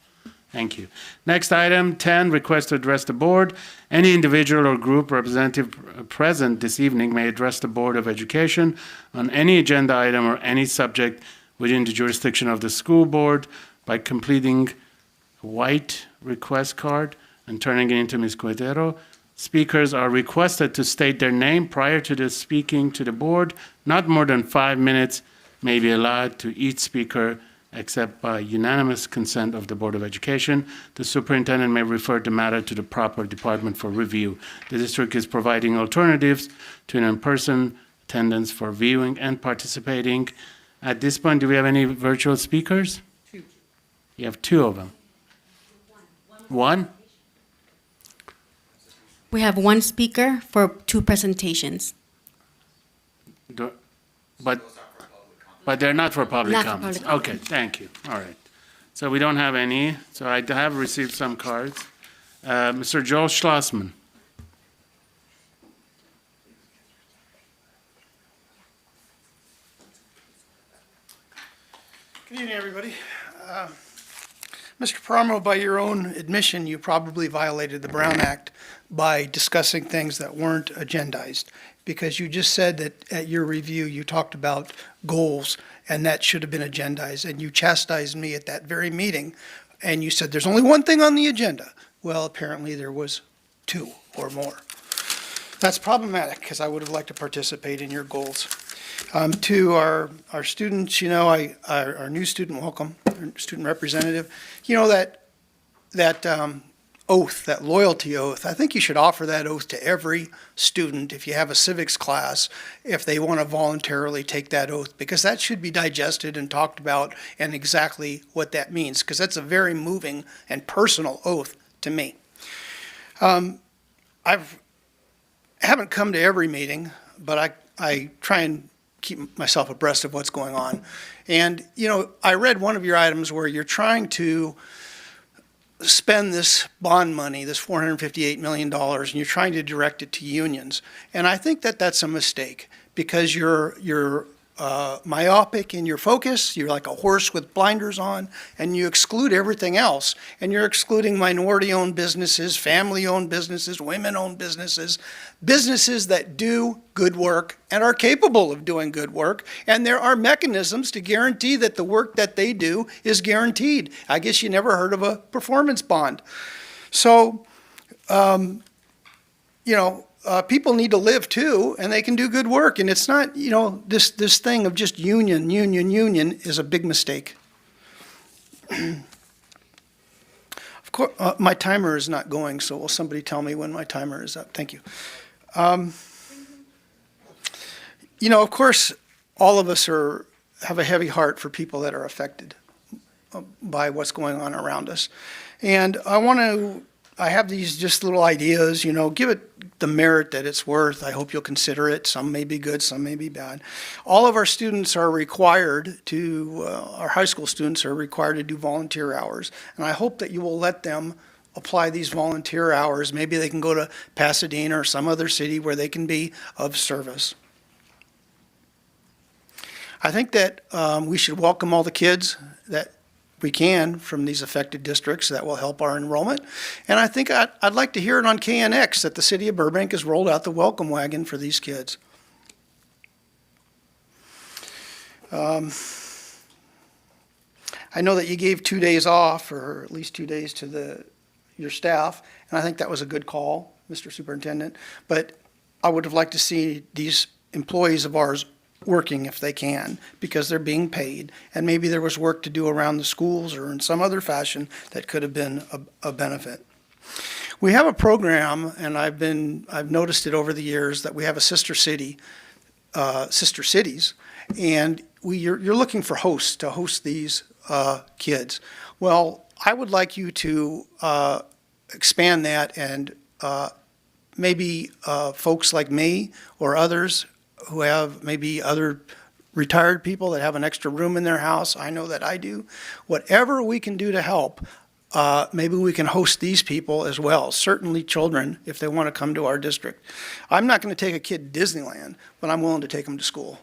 Thank you. Next item, 10, request to address the board. Any individual or group representative present this evening may address the Board of Education on any agenda item or any subject within the jurisdiction of the school board by completing a white request card and turning it into Ms. Cuetero. Speakers are requested to state their name prior to the speaking to the board. Not more than 5 minutes may be allowed to each speaker except by unanimous consent of the Board of Education. The superintendent may refer the matter to the proper department for review. The district is providing alternatives to an in-person attendance for viewing and participating. At this point, do we have any virtual speakers? 2. You have 2 of them. One? We have 1 speaker for 2 presentations. But they're not for public Not for comments. public Okay, thank you. All right. So we don't have any. So I have received some cards. Mr. Joel Schlossman. Good evening, everybody. Mr. Paramo, by your own admission, you probably violated the Brown Act by discussing things that weren't agendized, because you just said that at your review, you talked about goals, and that should have been agendized, and you chastised me at that very meeting, and you said, there's only one thing on the agenda. Well, apparently there was 2 or more. That's problematic, because I would have liked to participate in your goals. To our students, our new student welcome, our student representative, that oath, that loyalty oath, I think you should offer that oath to every student if you have a civics class, if they want to voluntarily take that oath, because that should be digested and talked about and exactly what that means, because that's a very moving and personal oath to me. I haven't come to every meeting, but I try and keep myself abreast of what's going on. And, I read one of your items where you're trying to spend this bond money, this $458 million, and you're trying to direct it to unions. And I think that that's a mistake, because you're myopic in your focus. You're like a horse with blinders on, and you exclude everything else. And you're excluding minority-owned businesses, family-owned businesses, women-owned businesses, businesses that do good work and are capable of doing good work. And there are mechanisms to guarantee that the work that they do is guaranteed. I guess you never heard of a performance bond. So, people need to live too, and they can do good work. And it's not, this thing of just union is a big mistake. Of course, my timer is not going, so will somebody tell me when my timer is up? Thank you. Of course, all of us have a heavy heart for people that are affected by what's going on around us. And I have these just little ideas, give it the merit that it's worth. I hope you'll consider it. Some may be good, some may be bad. All of our students are required our high school students are required to do volunteer hours. And I hope that you will let them apply these volunteer hours. Maybe they can go to Pasadena or some other city where they can be of service. I think that we should welcome all the kids that we can from these affected districts. That will help our enrollment. And I think I'd like to hear it on KNX that the city of Burbank has rolled out the welcome wagon for these kids. I know that you gave 2 days off, or at least 2 days to your staff, and I think that was a good call, Mr. Superintendent. But I would have liked to see these employees of ours working if they can, because they're being paid, and maybe there was work to do around the schools or in some other fashion that could have been a benefit. We have a program, and I've noticed it over the years, that we have a sister cities, and you're looking for hosts to host these kids. Well, I would like you to expand that, and maybe folks like me or others who have maybe other retired people that have an extra room in their house. I know that I do. Whatever we can do to help, maybe we can host these people as well, certainly children, if they want to come to our district. I'm not going to take a kid to Disneyland, but I'm willing to take them to school.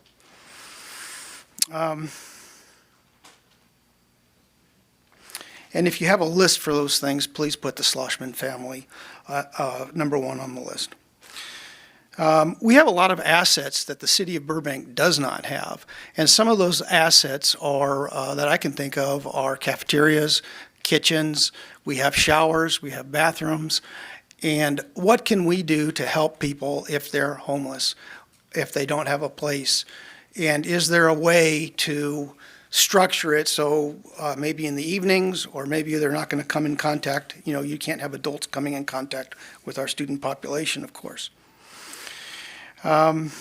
And if you have a list for those things, please put the Schlossman family number one on the list. We have a lot of assets that the city of Burbank does not have. And some of those assets are, that I can think of, are cafeterias, kitchens, we have showers, we have bathrooms. And what can we do to help people if they're homeless, if they don't have a place? And is there a way to structure it so maybe in the evenings, or maybe they're not going to come in contact, you can't have adults coming in contact with our student population, of course. And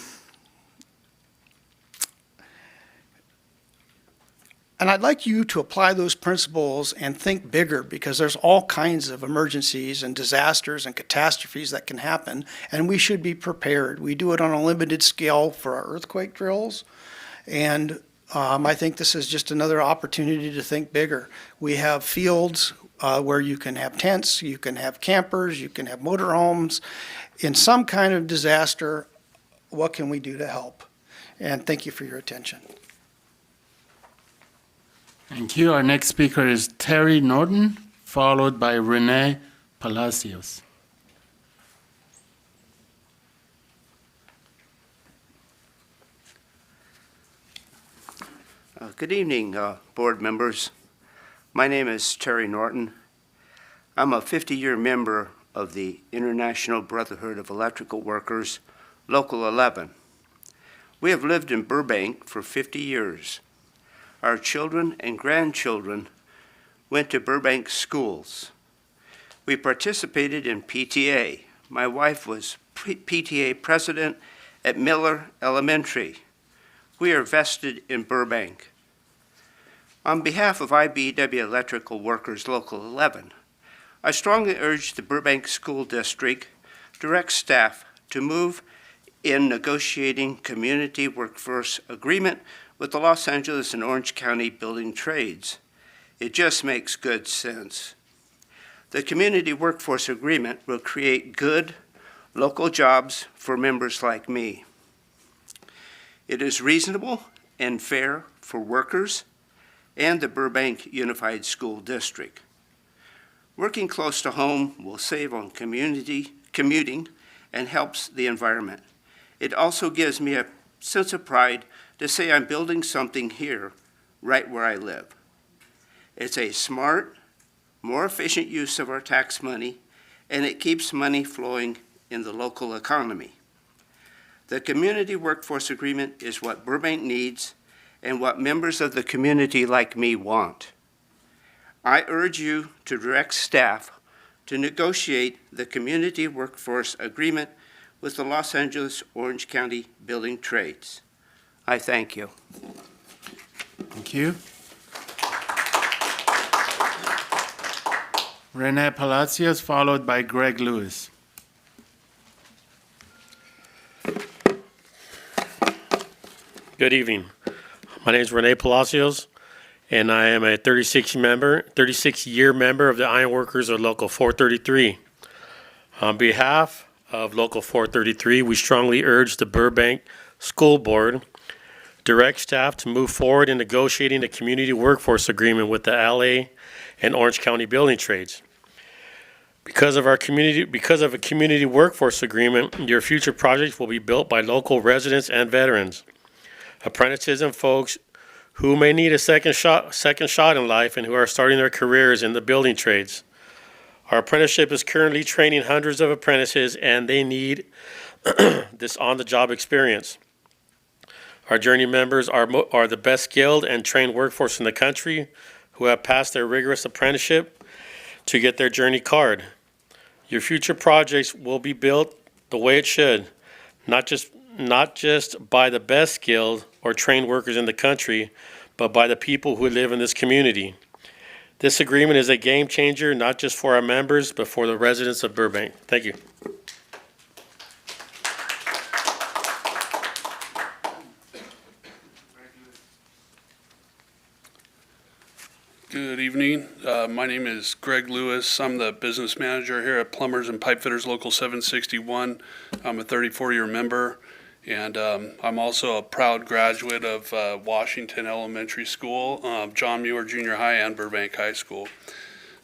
I'd like you to apply those principles and think bigger, because there's all kinds of emergencies and disasters and catastrophes that can happen, and we should be prepared. We do it on a limited scale for our earthquake drills, and I think this is just another opportunity to think bigger. We have fields where you can have tents, you can have campers, you can have motorhomes. In some kind of disaster, what can we do to help? And thank you for your attention. Thank you. Our next speaker is Terry Norton, followed by Renee Palacios. Good evening, board members. My name is Terry Norton. I'm a 50-year member of the International Brotherhood of Electrical Workers, Local 11. We have lived in Burbank for 50 years. Our children and grandchildren went to Burbank schools. We participated in PTA. My wife was PTA president at Miller Elementary. We are vested in Burbank. On behalf of IBEW Electrical Workers Local 11, I strongly urge the Burbank School District direct staff to move in negotiating community workforce agreement with the Los Angeles and Orange County building trades. It just makes good sense. The community workforce agreement will create good local jobs for members like me. It is reasonable and fair for workers and the Burbank Unified School District. Working close to home will save on commuting and helps the environment. It also gives me a sense of pride to say I'm building something here, right where I live. It's a smart, more efficient use of our tax money, and it keeps money flowing in the local economy. The community workforce agreement is what Burbank needs and what members of the community like me want. I urge you to direct staff to negotiate the community workforce agreement with the Los Angeles Orange County building trades. I thank you. Thank you. Renee Palacios, followed by Greg Lewis. Good evening. My name is Renee Palacios, and I am a 36-year member of the Ironworkers of Local 433. On behalf of Local 433, we strongly urge the Burbank School Board direct staff to move forward in negotiating a community workforce agreement with the LA and Orange County building trades. Because of a community workforce agreement, your future projects will be built by local residents and veterans, apprentices and folks who may need a second shot in life and who are starting their careers in the building trades. Our apprenticeship is currently training hundreds of apprentices, and they need this on-the-job experience. Our journey members are the best skilled and trained workforce in the country who have passed their rigorous apprenticeship to get their journey card. Your future projects will be built the way it should, not just by the best skilled or trained workers in the country, but by the people who live in this community. This agreement is a game changer, not just for our members, but for the residents of Burbank. Thank you. Good evening. My name is Greg Lewis. I'm the business manager here at Plumbers and Pipefitters Local 761. I'm a 34-year member, and I'm also a proud graduate of Washington Elementary School, John Muir Junior High, and Burbank High School.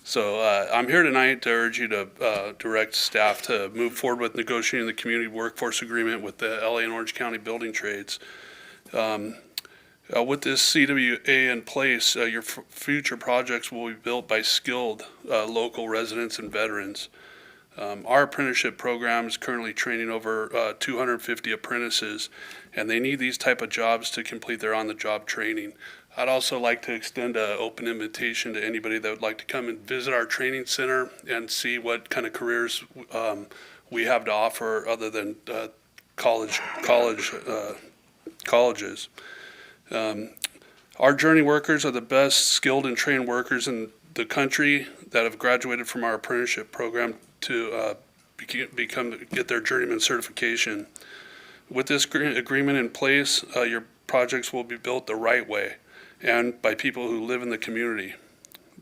So I'm here tonight to urge you to direct staff to move forward with negotiating the community workforce agreement with the LA and Orange County building trades. With this CWA in place, your future projects will be built by skilled local residents and veterans. Our apprenticeship program is currently training over 250 apprentices, and they need these type of jobs to complete their on-the-job training. I'd also like to extend an open invitation to anybody that would like to come and visit our training center and see what kind of careers we have to offer other than colleges. Our journey workers are the best skilled and trained workers in the country that have graduated from our apprenticeship program to get their journeyman certification. With this agreement in place, your projects will be built the right way and by people who live in the community.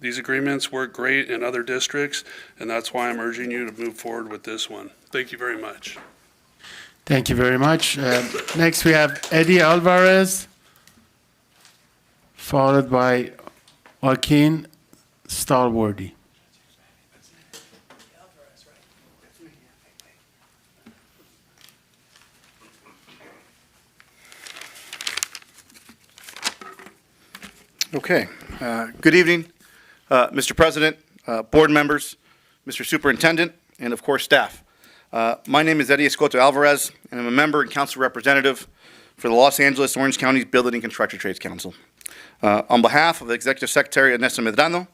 These agreements work great in other districts, and that's why I'm urging you to move forward with this one. Thank you very much. Thank you very much. Next, we have Eddie Alvarez, followed by Joaquin Stallworthy. Okay. Good evening, Mr. President, board members, Mr. Superintendent, and of course, staff. My name is Eddie Escoto Alvarez, and I'm a member and council representative for the Los Angeles Orange County Building and Construction Trades Council. On behalf of Executive Secretary Ernesto Medrano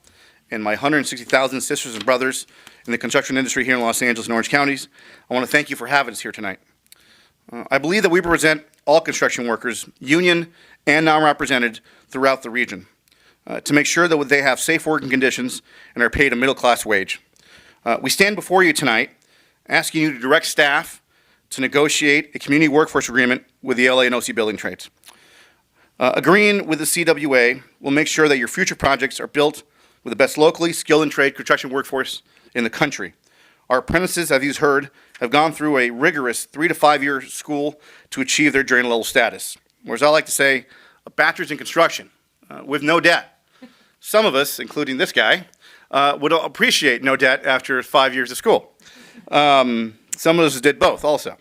and my 160,000 sisters and brothers in the construction industry here in Los Angeles and Orange Counties, I want to thank you for having us here tonight. I believe that we represent all construction workers, union and non-represented, throughout the region to make sure that they have safe working conditions and are paid a middle-class wage. We stand before you tonight asking you to direct staff to negotiate a community workforce agreement with the LA and OC building trades. Agreeing with the CWA will make sure that your future projects are built with the best locally skilled and trade construction workforce in the country. Our apprentices, as you've heard, have gone through a rigorous 3 to 5 year school to achieve their journeyman level status, or as I like to say, a bachelor's in construction with no debt. Some of us, including this guy, would appreciate no debt after 5 years of school. Some of us did both also.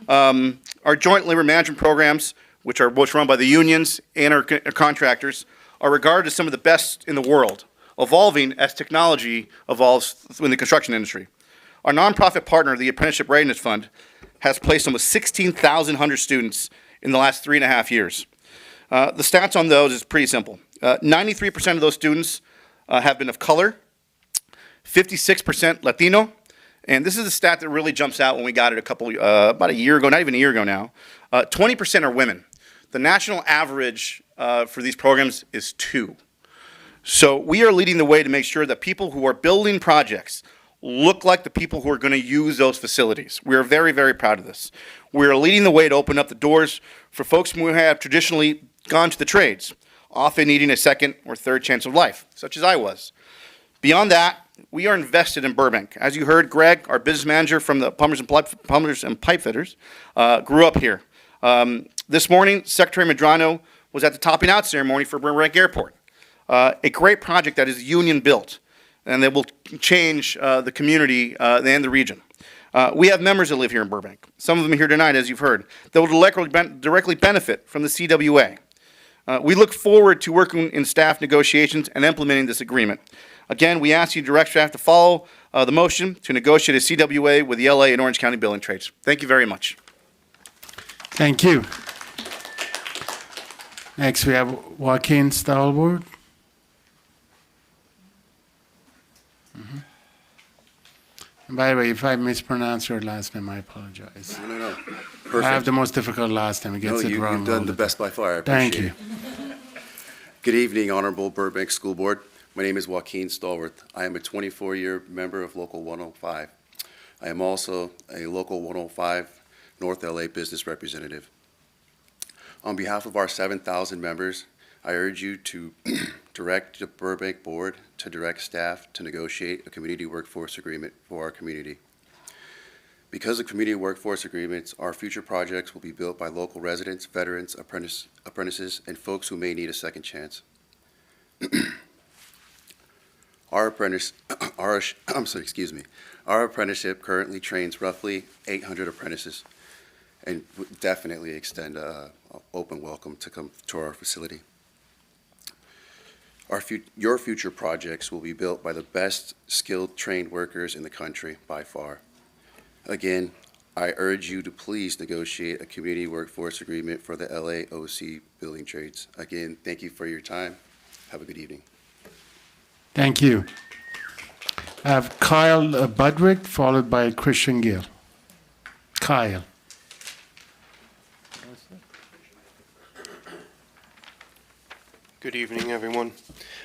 Our joint labor management programs, which are both run by the unions and our contractors, are regarded as some of the best in the world, evolving as technology evolves in the construction industry. Our nonprofit partner, the Apprenticeship Readiness Fund, has placed almost 16,100 students in the last 3.5 years. The stats on those is pretty simple. 93% of those students have been of color, 56% Latino, and this is a stat that really jumps out when we got it about a year ago, not even a year ago now. 20% are women. The national average for these programs is 2. So we are leading the way to make sure that people who are building projects look like the people who are going to use those facilities. We are very, very proud of this. We are leading the way to open up the doors for folks who have traditionally gone to the trades, often needing a second or third chance of life, such as I was. Beyond that, we are invested in Burbank. As you heard, Greg, our business manager from the Plumbers and Pipe Fitters, grew up here. This morning, Secretary Medrano was at the topping out ceremony for Burbank Airport, a great project that is union built, and that will change the community and the region. We have members that live here in Burbank. Some of them are here tonight, as you've heard, that will directly benefit from the CWA. We look forward to working in staff negotiations and implementing this agreement. Again, we ask you to direct staff to follow the motion to negotiate a CWA with the LA and Orange County building trades. Thank you very much. Thank you. Next, we have Joaquin Stallworthy. And by the way, if I mispronounce your last name, I apologize. No. Perfect. I have the most difficult last name. It gets it wrong. You've done the best by far. I appreciate Thank you. it. Good evening, Honorable Burbank School Board. My name is Joaquin Stallworthy. I am a 24-year member of Local 105. I am also a Local 105 North LA business representative. On behalf of our 7,000 members, I urge you to direct the Burbank Board to direct staff to negotiate a community workforce agreement for our community. Because of community workforce agreements, our future projects will be built by local residents, veterans, apprentices, and folks who may need a second chance. Our apprenticeship currently trains roughly 800 apprentices and would definitely extend an open welcome to come to our facility. Your future projects will be built by the best skilled trained workers in the country by far. Again, I urge you to please negotiate a community workforce agreement for the LAOC building trades. Again, thank you for your time. Have a good evening. Thank you. I have Kyle Budrick, followed by Christian Gill. Kyle. Good evening, everyone.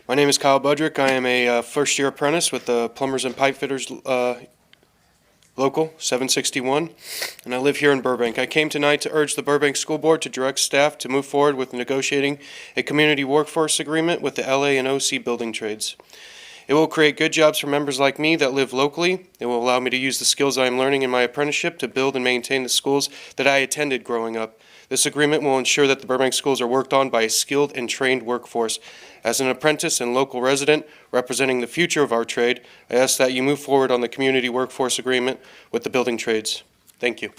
My name is Kyle Budrick. I am a first-year apprentice with the Plumbers and Pipe Fitters Local 761, and I live here in Burbank. I came tonight to urge the Burbank School Board to direct staff to move forward with negotiating a community workforce agreement with the LA and OC building trades. It will create good jobs for members like me that live locally. It will allow me to use the skills I am learning in my apprenticeship to build and maintain the schools that I attended growing up. This agreement will ensure that the Burbank schools are worked on by a skilled and trained workforce. As an apprentice and local resident representing the future of our trade, I ask that you move forward on the community workforce agreement with the building trades. Thank you.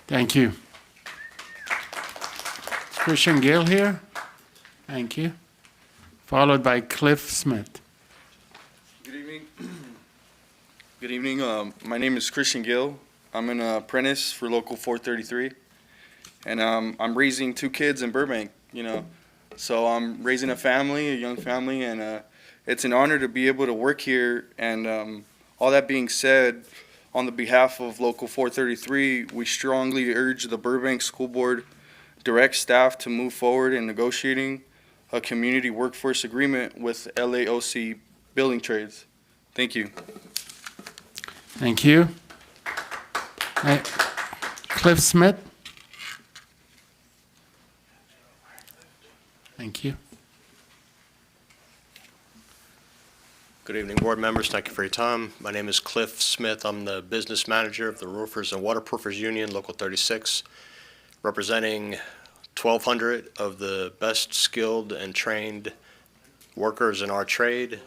Thank you. Christian Gill here. Thank you. Followed by Cliff Smith. Good evening. Good evening. My name is Christian Gill. I'm an apprentice for Local 433, and I'm raising 2 kids in Burbank. So I'm raising a family, a young family, and it's an honor to be able to work here. And all that being said, on the behalf of Local 433, we strongly urge the Burbank School Board direct staff to move forward in negotiating a community workforce agreement with LAOC building trades. Thank you. Thank you. Cliff Smith. Thank you. Good evening, board members. Thank you for your time. My name is Cliff Smith. I'm the business manager of the Roofers and Waterproofers Union, Local 36, representing 1,200 of the best skilled and trained workers in our trade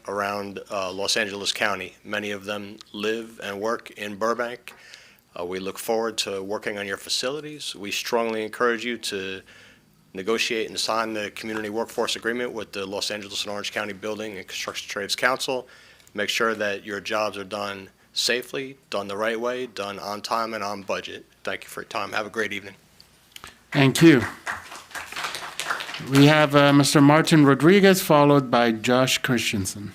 around Los Angeles County. Many of them live and work in Burbank. We look forward to working on your facilities. We strongly encourage you to negotiate and sign the community workforce agreement with the Los Angeles and Orange County Building and Construction Trades Council. Make sure that your jobs are done safely, done the right way, done on time and on budget. Thank you for your time. Have a great evening. Thank you. We have Mr. Martin Rodriguez, followed by Josh Christensen.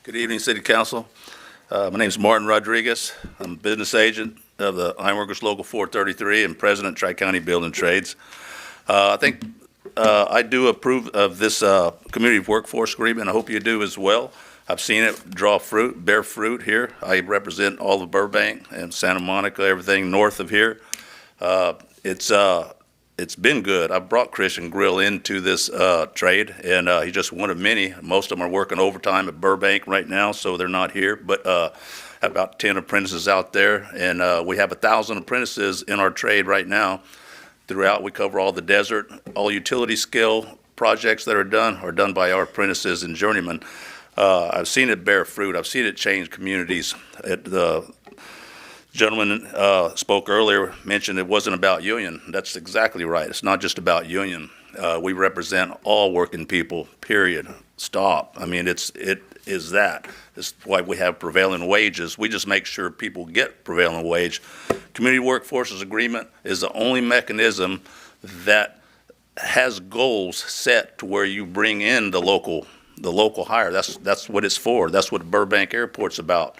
Good evening, City Council. My name is Martin Rodriguez. I'm a business agent of the Ironworkers Local 433 and President Tri-County Building Trades. I think I do approve of this community workforce agreement. I hope you do as well. I've seen it bear fruit here. I represent all of Burbank and Santa Monica, everything north of here. It's been good. I brought Christian Grill into this trade, and he's just one of many. Most of them are working overtime at Burbank right now, so they're not here. But about 10 apprentices out there, and we have 1,000 apprentices in our trade right now. Throughout, we cover all the desert, all utility scale projects that are done by our apprentices and journeymen. I've seen it bear fruit. I've seen it change communities. The gentleman spoke earlier, mentioned it wasn't about union. That's exactly right. It's not just about union. We represent all working people, period. Stop. I mean, it is that. It's why we have prevailing wages. We just make sure people get prevailing wage. Community Workforces Agreement is the only mechanism that has goals set to where you bring in the local hire. That's what it's for. That's what Burbank Airport's about.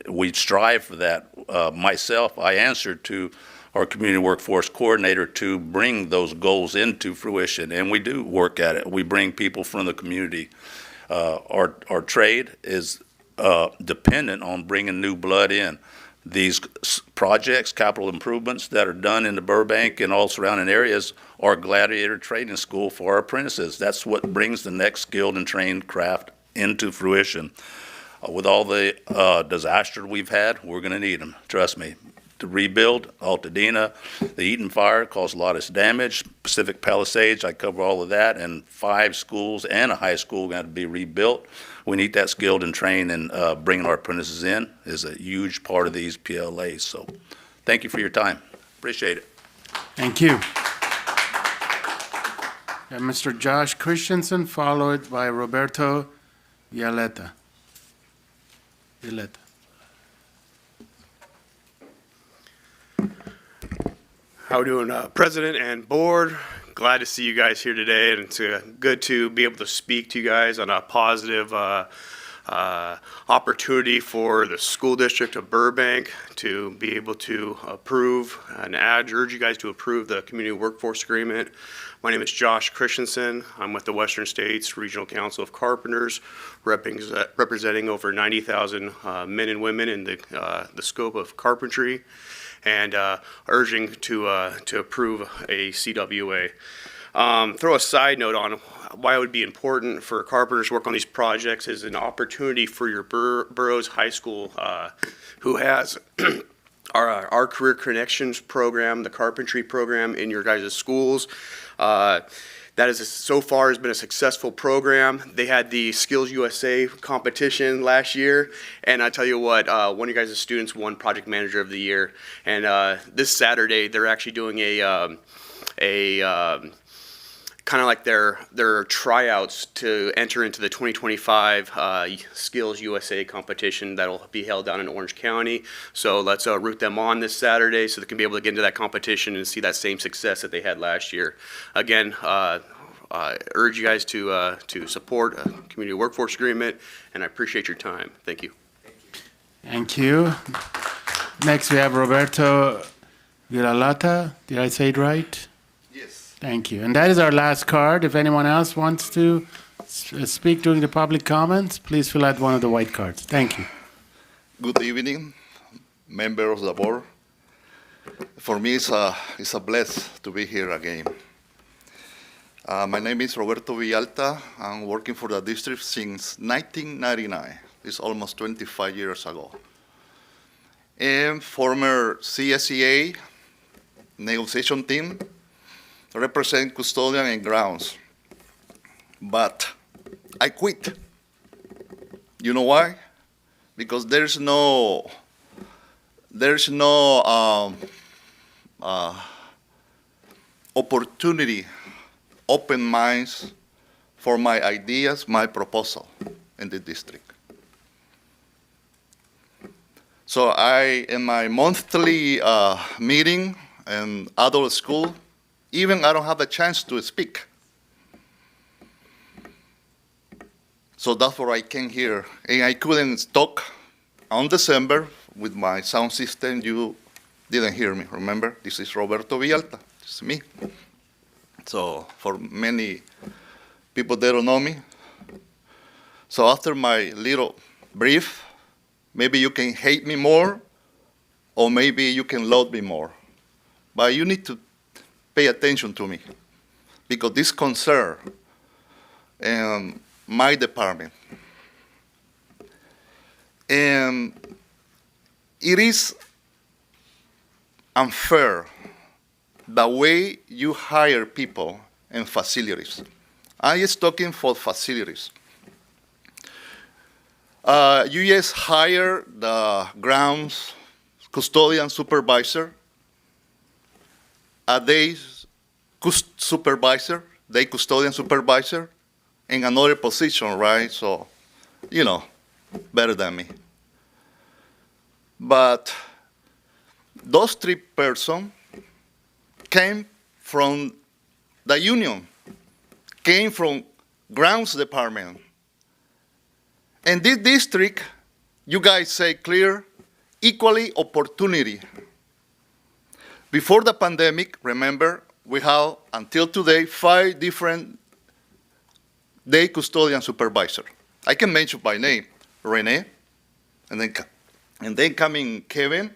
We strive for that. Myself, I answer to our community workforce coordinator to bring those goals into fruition, and we do work at it. We bring people from the community. Our trade is dependent on bringing new blood in. These projects, capital improvements that are done in the Burbank and all surrounding areas are gladiator training school for our apprentices. That's what brings the next skilled and trained craft into fruition. With all the disaster we've had, we're going to need them, trust me. To rebuild Altadena, the Eaton fire caused a lot of damage. Pacific Palisades, I cover all of that, and 5 schools and a high school got to be rebuilt. We need that skilled and trained, and bringing our apprentices in is a huge part of these PLAs. So thank you for your time. Appreciate it. Thank you. And Mr. Josh Christensen, followed by Roberto Violeta. How we doing, President and Board? Glad to see you guys here today, and it's good to be able to speak to you guys on a positive opportunity for the school district of Burbank to be able to approve and urge you guys to approve the community workforce agreement. My name is Josh Christensen. I'm with the Western States Regional Council of Carpenters, representing over 90,000 men and women in the scope of carpentry, and urging to approve a CWA. Throw a side note on why it would be important for carpenters to work on these projects is an opportunity for your Burroughs High School, who has our Career Connections program, the carpentry program in your guys' schools. That is so far has been a successful program. They had the Skills USA competition last year, and I tell you what, one of you guys' students won Project Manager of the Year. And this Saturday, they're actually doing a kind of like their tryouts to enter into the 2025 Skills USA competition that'll be held down in Orange County. So let's root them on this Saturday so they can be able to get into that competition and see that same success that they had last year. Again, urge you guys to support a community workforce agreement, and I appreciate your time. Thank you. Thank you. Next, we have Roberto Violeta. Did I say it right? Yes. Thank you. And that is our last card. If anyone else wants to speak during the public comments, please fill out one of the white cards. Thank you. Good evening, members of the board. For me, it's a bless to be here again. My name is Roberto Villalta. I'm working for the district since 1999. It's almost 25 years ago. And former CSEA negotiation team, represent custodian and grounds. But I quit. You know why? Because there's no opportunity, open minds for my ideas, my proposal in the district. So in my monthly meeting in adult school, even I don't have a chance to speak. So that's why I came here. And I couldn't talk on December with my sound system. You didn't hear me, remember? This is Roberto Villalta, this is me. So for many people, they don't know me. So after my little brief, maybe you can hate me more, or maybe you can love me more. But you need to pay attention to me, because this concern my department. And it is unfair the way you hire people in facilities. I is talking for facilities. You just hire the grounds custodian supervisor, a day supervisor, day custodian supervisor, in another position, right? So, you know, better than me. But those 3 persons came from the union, came from grounds department. And this district, you guys say clear, equally opportunity. Before the pandemic, remember, we have, until today, 5 different day custodian supervisor. I can mention by name: Rene, and then coming Kevin,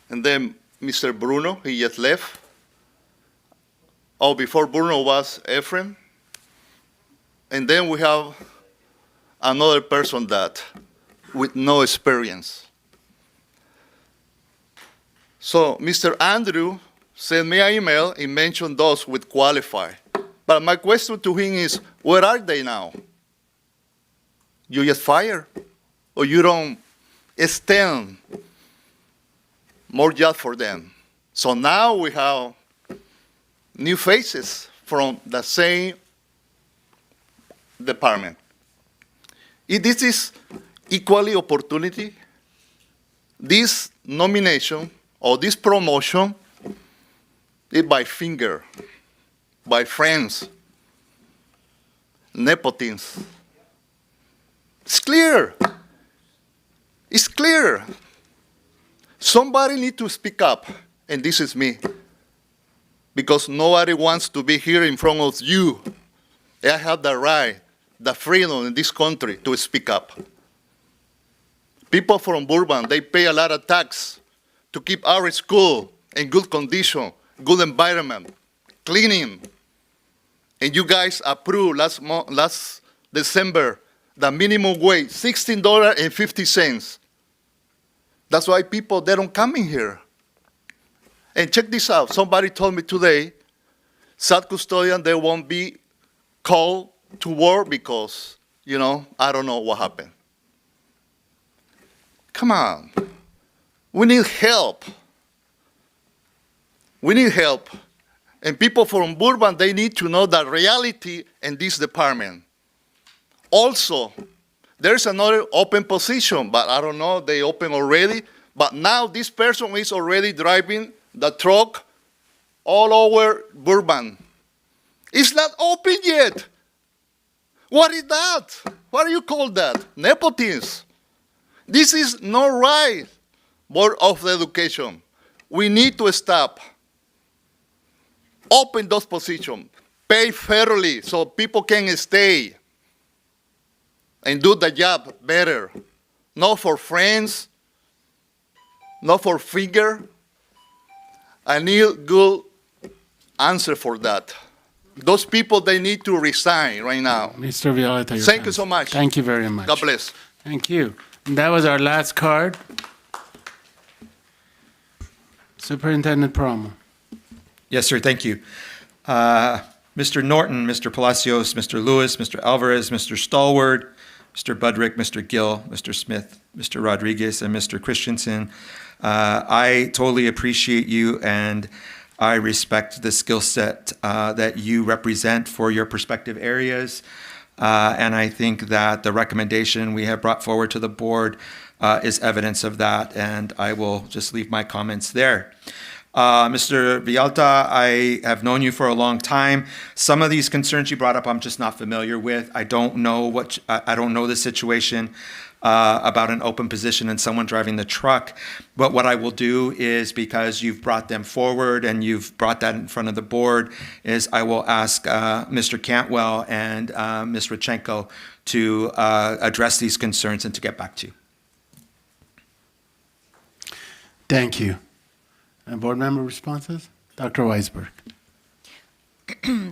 and then Mr. Bruno, he just left. Oh, before Bruno was Ephraim. And then we have another person that with no experience. So Mr. Andrew sent me an email and mentioned those with qualify. But my question to him is, where are they now? You just fire, or you don't extend more jobs for them. So now we have new faces from the same department. If this is equally opportunity, this nomination or this promotion is by finger, by friends, nepotins. It's clear. It's clear. Somebody needs to speak up, and this is me. Because nobody wants to be here in front of you. I have the right, the freedom in this country to speak up. People from Burbank, they pay a lot of tax to keep our school in good condition, good environment, cleaning. And you guys approved last December the minimum wage, $16.50. That's why people, they don't come in here. And check this out. Somebody told me today, SAT custodian, they won't be called to work because, I don't know what happened. Come on. We need help. We need help. And people from Burbank, they need to know the reality in this department. Also, there's another open position, but I don't know, they open already. But now this person is already driving the truck all over Burbank. It's not open yet. What is that? What do you call that? Nepotism. This is not right, Board of Education. We need to stop. Open those positions. Pay fairly so people can stay and do the job better. Not for friends, not for finger. I need good answer for that. Those people, they need to resign right now. Mr. Violeta, Thank you so much. Thank you very much. God bless. Thank you. And that was our last card. Superintendent Promo. Yes, sir, thank you. Mr. Norton, Mr. Palacios, Mr. Lewis, Mr. Alvarez, Mr. Stallward, Mr. Budrick, Mr. Gill, Mr. Smith, Mr. Rodriguez, and Mr. Christensen. I totally appreciate you, and I respect the skill set that you represent for your respective areas. And I think that the recommendation we have brought forward to the board is evidence of that, and I will just leave my comments there. Mr. Villalta, I have known you for a long time. Some of these concerns you brought up, I'm just not familiar with. I don't know the situation about an open position and someone driving the truck. But what I will do is, because you've brought them forward and you've brought that in front of the board, is I will ask Mr. Cantwell and Ms. Rodchenko to address these concerns and to get back to you. Thank you. Board member responses? Dr. Weisberg.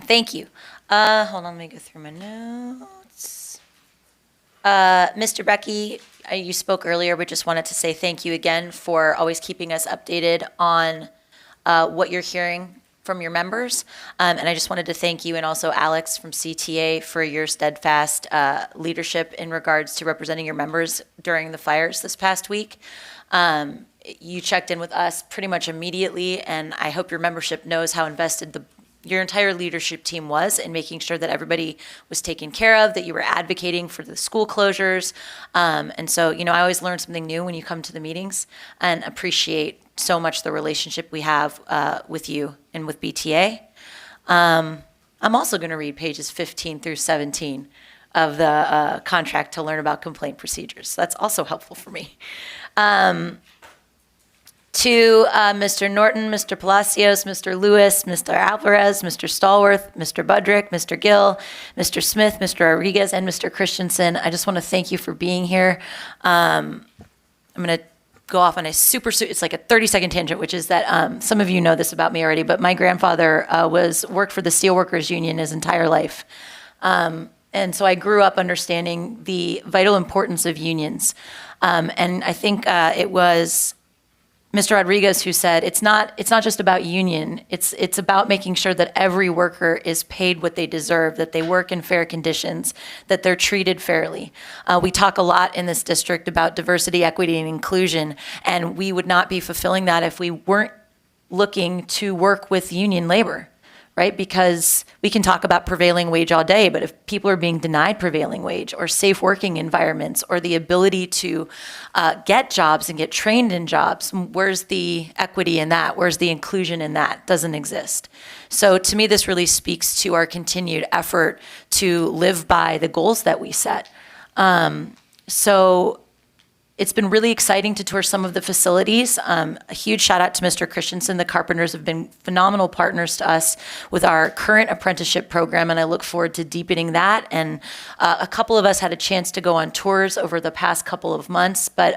Thank you. Hold on, let me go through my notes. Mr. Becky, you spoke earlier, but just wanted to say thank you again for always keeping us updated on what you're hearing from your members. And I just wanted to thank you, and also Alex from CTA, for your steadfast leadership in regards to representing your members during the fires this past week. You checked in with us pretty much immediately, and I hope your membership knows how invested your entire leadership team was in making sure that everybody was taken care of, that you were advocating for the school closures. And so, I always learn something new when you come to the meetings, and appreciate so much the relationship we have with you and with BTA. I'm also going to read pages 15 through 17 of the contract to learn about complaint procedures. That's also helpful for me. to Mr. Norton, Mr. Palacios, Mr. Lewis, Mr. Alvarez, Mr. Stallworth, Mr. Budrick, Mr. Gill, Mr. Smith, Mr. Rodriguez, and Mr. Christensen, I just want to thank you for being here. I'm going to go off on a it's like a 30-second tangent, which is that some of you know this about me already, but my grandfather worked for the Steelworkers Union his entire life. And so I grew up understanding the vital importance of unions. And I think it was Mr. Rodriguez who said, it's not just about union, it's about making sure that every worker is paid what they deserve, that they work in fair conditions, that they're treated fairly. We talk a lot in this district about diversity, equity, and inclusion, and we would not be fulfilling that if we weren't looking to work with union labor, right? Because we can talk about prevailing wage all day, but if people are being denied prevailing wage or safe working environments or the ability to get jobs and get trained in jobs, where's the equity in that? Where's the inclusion in that? Doesn't exist. So to me, this really speaks to our continued effort to live by the goals that we set. So it's been really exciting to tour some of the facilities. A huge shout out to Mr. Christensen. The Carpenters have been phenomenal partners to us with our current apprenticeship program, and I look forward to deepening that. And a couple of us had a chance to go on tours over the past couple of months, but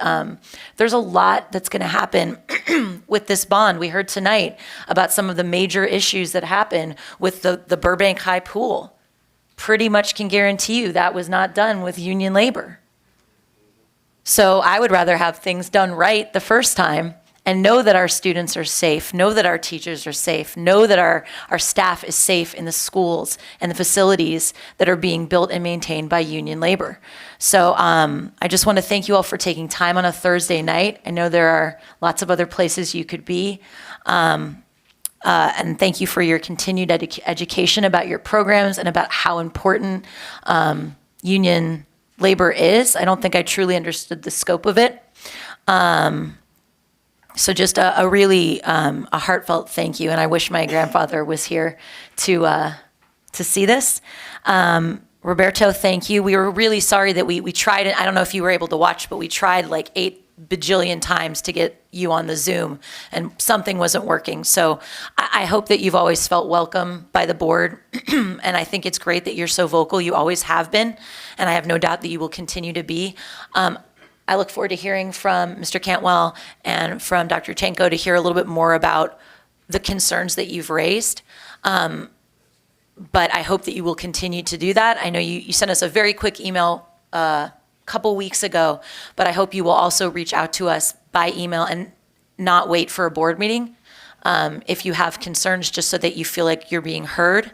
there's a lot that's going to happen with this bond. We heard tonight about some of the major issues that happen with the Burbank High Pool. Pretty much can guarantee you that was not done with union labor. So I would rather have things done right the first time and know that our students are safe, know that our teachers are safe, know that our staff is safe in the schools and the facilities that are being built and maintained by union labor. So I just want to thank you all for taking time on a Thursday night. I know there are lots of other places you could be. And thank you for your continued education about your programs and about how important union labor is. I don't think I truly understood the scope of it. So just a really a heartfelt thank you, and I wish my grandfather was here to see this. Roberto, thank you. We were really sorry that we tried it. I don't know if you were able to watch, but we tried like 8 bajillion times to get you on the Zoom, and something wasn't working. So I hope that you've always felt welcome by the board, and I think it's great that you're so vocal. You always have been, and I have no doubt that you will continue to be. I look forward to hearing from Mr. Cantwell and from Dr. Tenko to hear a little bit more about the concerns that you've raised. But I hope that you will continue to do that. I know you sent us a very quick email couple weeks ago, but I hope you will also reach out to us by email and not wait for a board meeting if you have concerns, just so that you feel like you're being heard.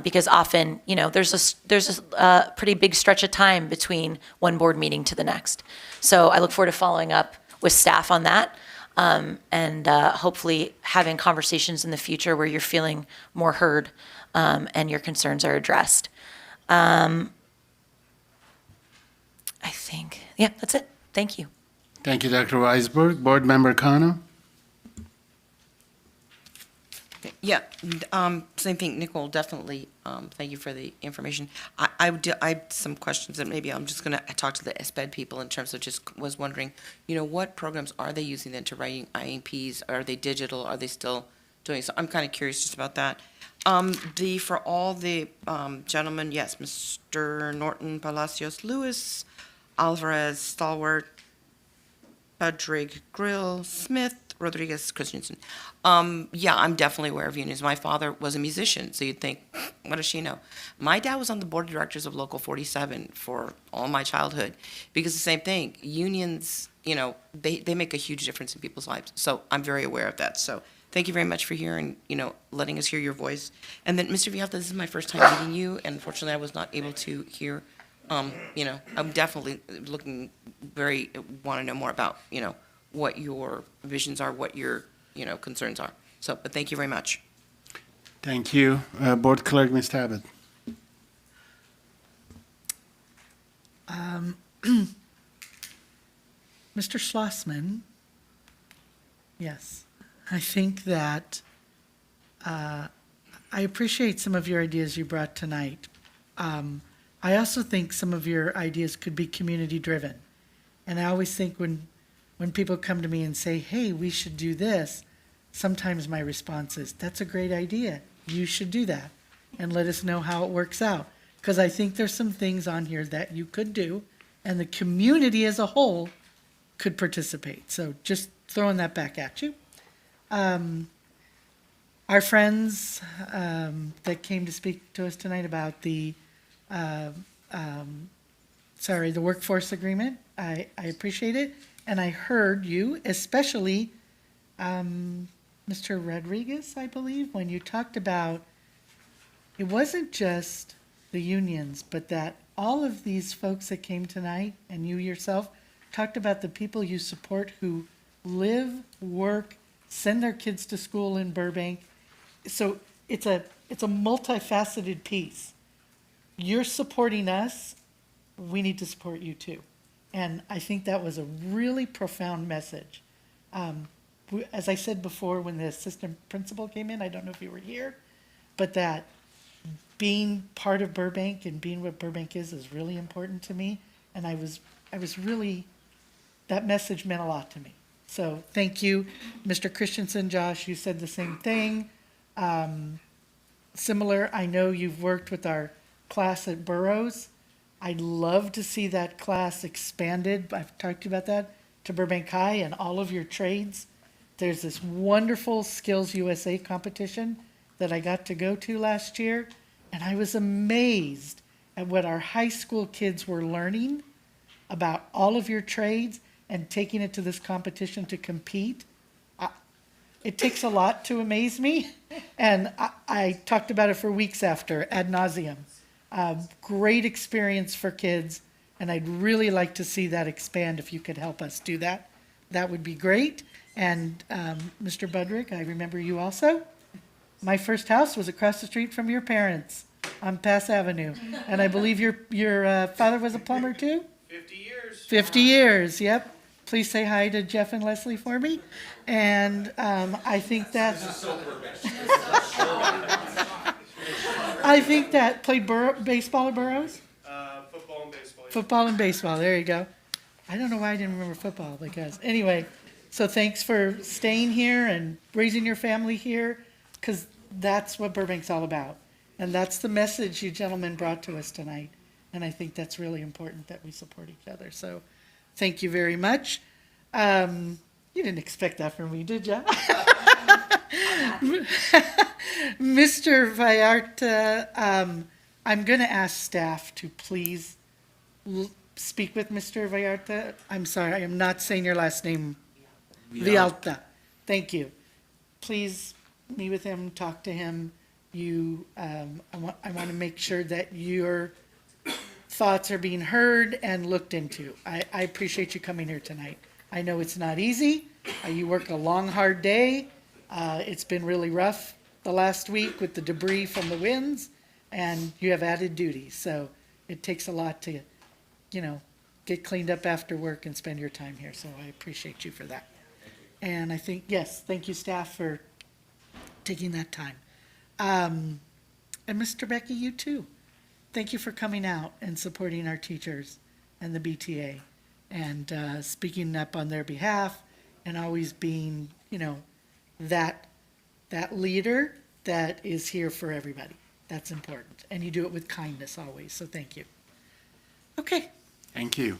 Because often, there's a pretty big stretch of time between one board meeting to the next. So I look forward to following up with staff on that, and hopefully having conversations in the future where you're feeling more heard and your concerns are addressed. I think, yeah, that's it. Thank you. Thank you, Dr. Weisberg. Board Member Kano? Yeah, same thing, Nicole, definitely, thank you for the information. I have some questions, and maybe I'm just gonna talk to the SPED people in terms of just was wondering, what programs are they using then to writing IEPs? Are they digital? Are they still doing so? I'm kind of curious just about that. For all the gentlemen, yes, Mr. Norton, Palacios, Lewis, Alvarez, Stallworth, Budrig, Grill, Smith, Rodriguez, Christensen. Yeah, I'm definitely aware of unions. My father was a musician, so you'd think, what does she know? My dad was on the board of directors of Local 47 for all my childhood, because the same thing, unions, they make a huge difference in people's lives. So I'm very aware of that. So thank you very much for hearing, letting us hear your voice. And then, Mr. Villalta, this is my first time meeting you, and unfortunately I was not able to hear, I'm definitely want to know more about, what your visions are, what your, concerns are. So, but thank you very much. Thank you. Board Clerk, Ms. Tabbitt. Mr. Schlossman, yes, I think that I appreciate some of your ideas you brought tonight. I also think some of your ideas could be community-driven. And I always think when when people come to me and say, hey, we should do this, sometimes my response is, that's a great idea. You should do that. And let us know how it works out. Because I think there's some things on here that you could do, and the community as a whole could participate. So just throwing that back at you. Our friends that came to speak to us tonight about the workforce agreement, I appreciate it. And I heard you, especially Mr. Rodriguez, I believe, when you talked about it wasn't just the unions, but that all of these folks that came tonight, and you yourself, talked about the people you support who live, work, send their kids to school in Burbank. So it's a multifaceted piece. You're supporting us, we need to support you too. And I think that was a really profound message. As I said before, when the assistant principal came in, I don't know if you were here, but that being part of Burbank and being what Burbank is really important to me. And I was really, that message meant a lot to me. So thank you. Mr. Christensen, Josh, you said the same thing. Similar, I know you've worked with our class at Burroughs. I'd love to see that class expanded. I've talked to you about that, to Burbank High and all of your trades. There's this wonderful Skills USA competition that I got to go to last year, and I was amazed at what our high school kids were learning about all of your trades and taking it to this competition to compete. It takes a lot to amaze me, and I talked about it for weeks after, ad nauseum. Great experience for kids, and I'd really like to see that expand. If you could help us do that, that would be great. And Mr. Budrick, I remember you also. My first house was across the street from your parents on Pass Avenue, and I believe your father was a plumber too? 50 years. 50 years, yep. Please say hi to Jeff and Leslie for me. And I think that I think that played baseball at Burroughs? Football and baseball. Yeah. Football and baseball, there you go. I don't know why I didn't remember football, because anyway, so thanks for staying here and raising your family here, because that's what Burbank's all about. And that's the message you gentlemen brought to us tonight. And I think that's really important that we support each other. So thank you very much. You didn't expect that from me, did you? Mr. Vallarta, I'm going to ask staff to please speak with Mr. Vallarta. I'm sorry, I am not saying your last name. Villalta. Thank you. Please meet with him, talk to him. I want to make sure that your thoughts are being heard and looked into. I appreciate you coming here tonight. I know it's not easy. You work a long, hard day. It's been really rough the last week with the debris from the winds, and you have added duties. So it takes a lot to, get cleaned up after work and spend your time here. So I appreciate you for that. And I think, yes, thank you, staff, for taking that time. And Mr. Becky, you too. Thank you for coming out and supporting our teachers and the BTA and speaking up on their behalf and always being, that leader that is here for everybody. That's important. And you do it with kindness always. So thank you. Okay. Thank you.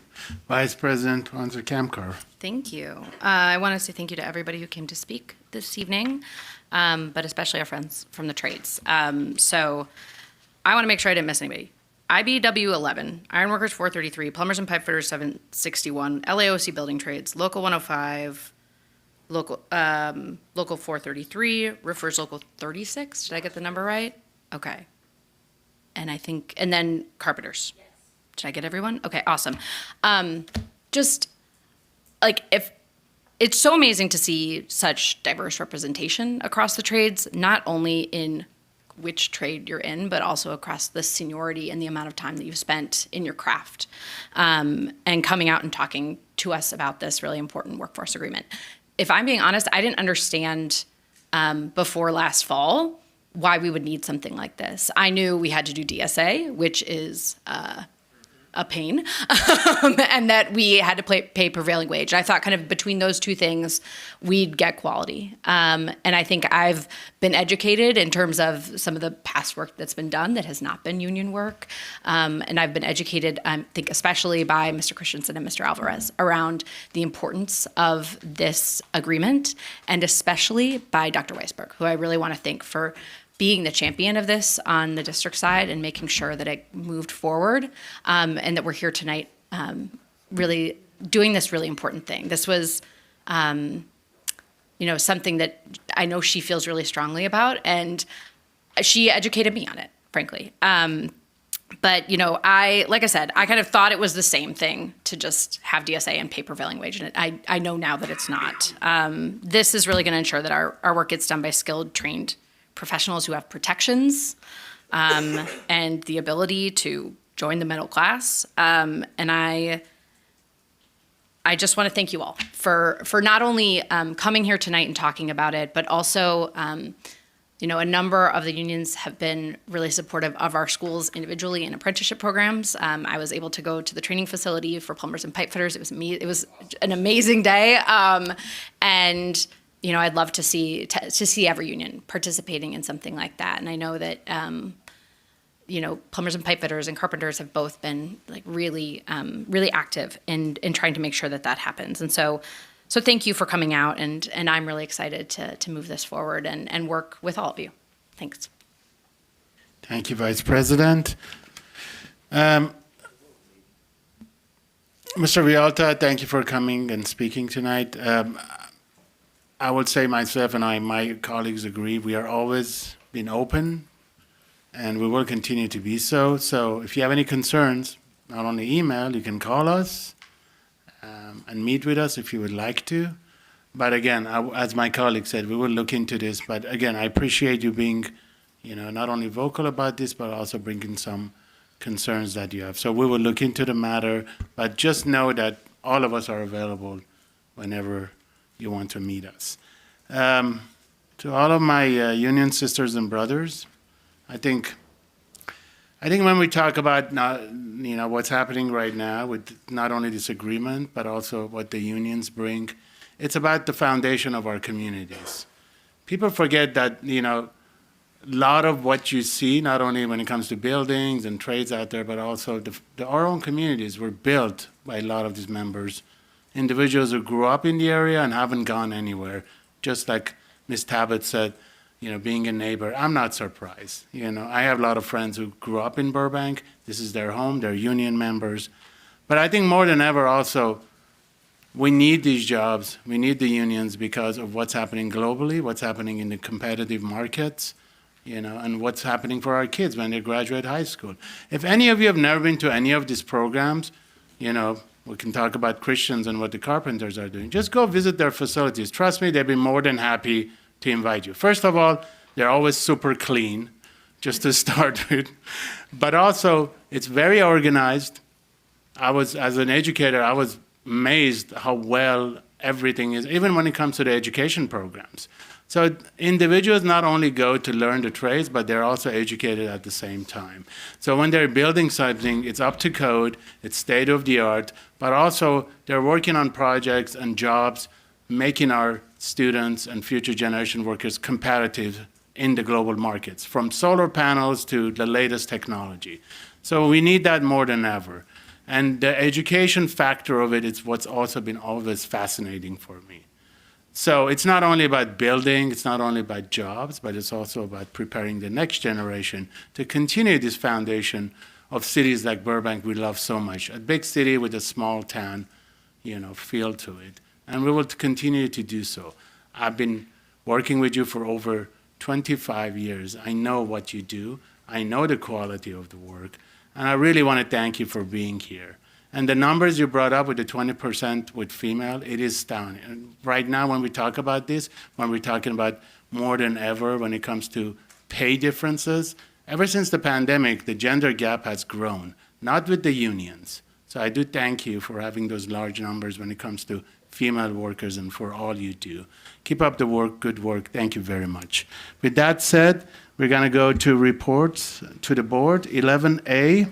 Vice President Wanzer Kamkar. Thank you. I want to say thank you to everybody who came to speak this evening, but especially our friends from the trades. So I want to make sure I didn't miss anybody. IBW 11, Ironworkers 433, Plumbers and Pipefitters 761, LAOC Building Trades, Local 105, Local 433, Roofers Local 36. Did I get the number right? Okay. And then Carpenters. Yes. Did I get everyone? Okay, awesome. Just like if it's so amazing to see such diverse representation across the trades, not only in which trade you're in, but also across the seniority and the amount of time that you've spent in your craft, and coming out and talking to us about this really important workforce agreement. If I'm being honest, I didn't understand before last fall why we would need something like this. I knew we had to do DSA, which is a pain, and that we had to pay prevailing wage. I thought kind of between those two things, we'd get quality. And I think I've been educated in terms of some of the past work that's been done that has not been union work. And I've been educated, I think, especially by Mr. Christensen and Mr. Alvarez around the importance of this agreement, and especially by Dr. Weisberg, who I really want to thank for being the champion of this on the district side and making sure that it moved forward, and that we're here tonight really doing this really important thing. This was, something that I know she feels really strongly about, and she educated me on it, frankly. But, like I said, I kind of thought it was the same thing to just have DSA and pay prevailing wage. And I know now that it's not. This is really going to ensure that our work gets done by skilled, trained professionals who have protections and the ability to join the middle class. And I just want to thank you all for not only coming here tonight and talking about it, but also, a number of the unions have been really supportive of our schools individually in apprenticeship programs. I was able to go to the training facility for plumbers and pipe fitters. It was an amazing day. And I'd love to see every union participating in something like that. And I know that, plumbers and pipe fitters and carpenters have both been really active in trying to make sure that happens. And so thank you for coming out, and I'm really excited to move this forward and work with all of you. Thanks. Thank you, Vice President. Mr. Vialta, thank you for coming and speaking tonight. I would say myself and my colleagues agree, we are always been open, and we will continue to be so. So if you have any concerns, not only email, you can call us and meet with us if you would like to. But again, as my colleague said, we will look into this. But again, I appreciate you being, not only vocal about this, but also bringing some concerns that you have. So we will look into the matter, but just know that all of us are available whenever you want to meet us. To all of my union sisters and brothers, I think when we talk about what's happening right now with not only this agreement, but also what the unions bring, it's about the foundation of our communities. People forget that, a lot of what you see, not only when it comes to buildings and trades out there, but also our own communities were built by a lot of these members, individuals who grew up in the area and haven't gone anywhere. Just like Ms. Tabbitt said, being a neighbor, I'm not surprised. I have a lot of friends who grew up in Burbank. This is their home, they're union members. But I think more than ever also, we need these jobs, we need the unions because of what's happening globally, what's happening in the competitive markets, and what's happening for our kids when they graduate high school. If any of you have never been to any of these programs, we can talk about Christians and what the carpenters are doing. Just go visit their facilities. Trust me, they'd be more than happy to invite you. First of all, they're always super clean, just to start with. But also, it's very organized. As an educator, I was amazed how well everything is, even when it comes to the education programs. So individuals not only go to learn the trades, but they're also educated at the same time. So when they're building something, it's up to code, it's state of the art, but also they're working on projects and jobs, making our students and future generation workers competitive in the global markets, from solar panels to the latest technology. So we need that more than ever. And the education factor of it is what's also been always fascinating for me. So it's not only about building, it's not only about jobs, but it's also about preparing the next generation to continue this foundation of cities like Burbank we love so much. A big city with a small town, feel to it. And we will continue to do so. I've been working with you for over 25 years. I know what you do. I know the quality of the work. And I really want to thank you for being here. And the numbers you brought up with the 20% with female, it is astounding. And right now, when we talk about this, when we're talking about more than ever when it comes to pay differences, ever since the pandemic, the gender gap has grown, not with the unions. So I do thank you for having those large numbers when it comes to female workers and for all you do. Keep up the work, good work. Thank you very much. With that said, we're going to go to reports to the board. 11A.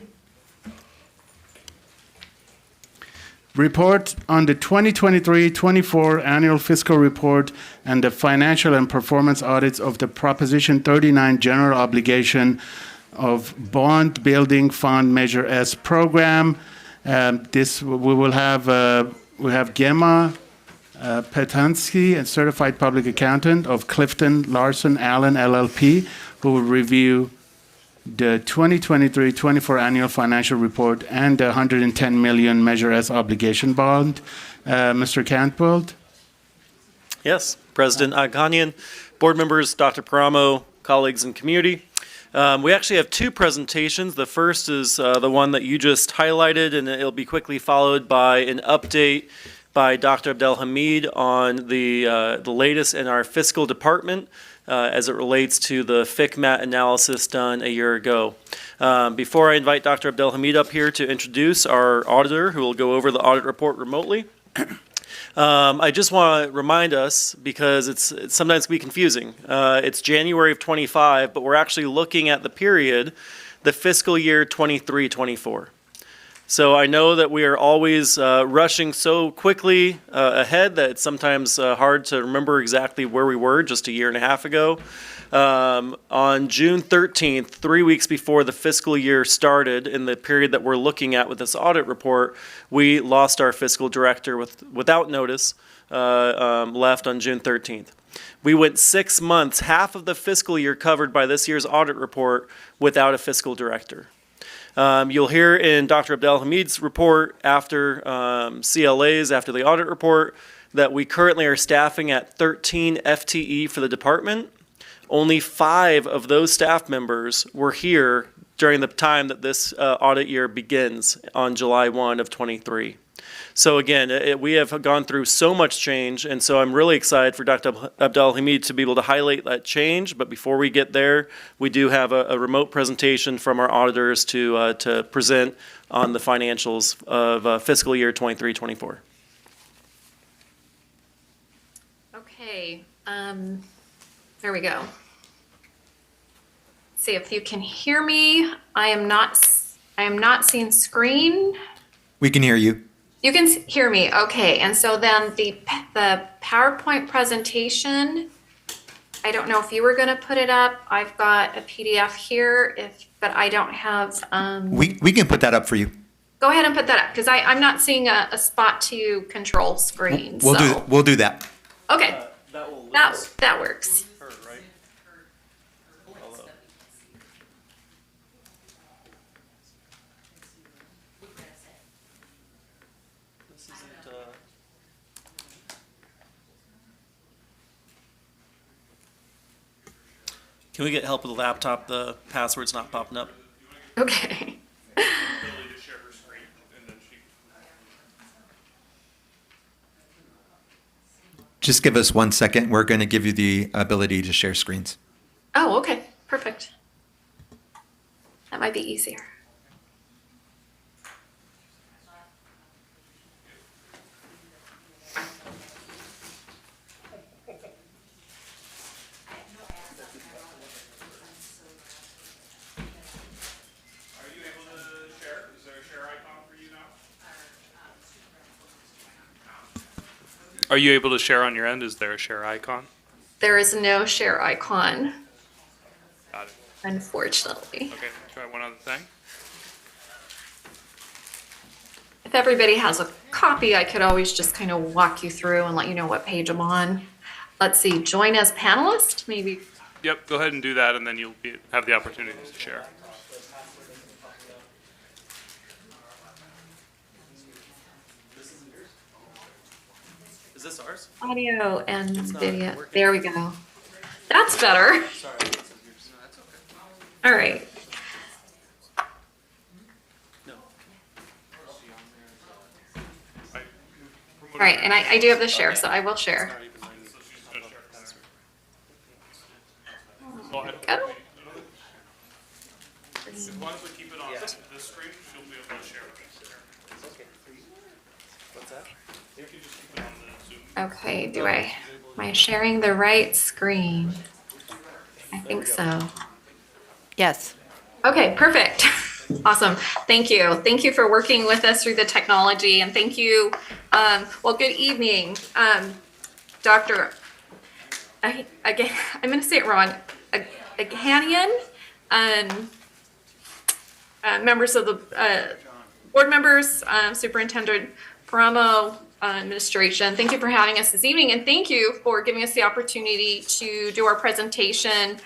Report on the 2023-24 annual fiscal report and the financial and performance audits of the Proposition 39 general obligation of Bond Building Fund Measure S program. This we have Gemma Petansky, a certified public accountant of Clifton Larson Allen LLP, who will review the 2023-24 annual financial report and the 110 million Measure S obligation bond. Mr. Cantwell? Yes, President Aghanyan, board members, Dr. Paramo, colleagues and community. We actually have two presentations. The first is the one that you just highlighted, and it'll be quickly followed by an update by Dr. Abdelhamid on the latest in our fiscal department as it relates to the FICMAT analysis done a year ago. Before I invite Dr. Abdelhamid up here to introduce our auditor, who will go over the audit report remotely, I just want to remind us, because it's sometimes can be confusing. It's January of 25, but we're actually looking at the period, the fiscal year 23-24. So I know that we are always rushing so quickly ahead that it's sometimes hard to remember exactly where we were just a year and a half ago. On June 13th, 3 weeks before the fiscal year started, in the period that we're looking at with this audit report, we lost our fiscal director without notice, left on June 13th. We went 6 months, half of the fiscal year covered by this year's audit report, without a fiscal director. You'll hear in Dr. Abdelhamid's report after CLAs, after the audit report, that we currently are staffing at 13 FTE for the department. Only 5 of those staff members were here during the time that this audit year begins on July 1 of 23. So again, we have gone through so much change, and so I'm really excited for Dr. Abdelhamid to be able to highlight that change. But before we get there, we do have a remote presentation from our auditors to present on the financials of fiscal year 23-24. Okay, there we go. See if you can hear me. I am not seeing screen. We can hear you. You can hear me, okay. And so then the PowerPoint presentation, I don't know if you were gonna put it up. I've got a PDF here, but I don't have. We can put that up for you. Go ahead and put that up, because I'm not seeing a spot to control screen. We'll do that. Okay, that works. Can we get help with the laptop? The password's not popping up. Okay. Just give us 1 second. We're going to give you the ability to share screens. Oh, okay, perfect. That might be easier. Are you able to share on your end? Is there a share icon? There is no share icon, Got it. unfortunately. Okay, try one other thing. If everybody has a copy, I could always just kind of walk you through and let you know what page I'm on. Let's see, join as panelist, maybe. Yep, go ahead and do that, and then you'll have the opportunity to share. Is this ours? Audio and video. There we go. That's better. All right. All right, and I do have the share, so I will share. Go ahead. Go. As long as we keep it on this screen, she'll be able to share. What's that? You can just keep it on the Zoom. Okay, am I sharing the right screen? I think so. Yes. Okay, perfect. Awesome. Thank you. Thank you for working with us through the technology, and thank you. Well, good evening, Dr. Again, I'm going to say it wrong. Agahanian, members of the board members, Superintendent Paramo, administration. Thank you for having us this evening, and thank you for giving us the opportunity to do our presentation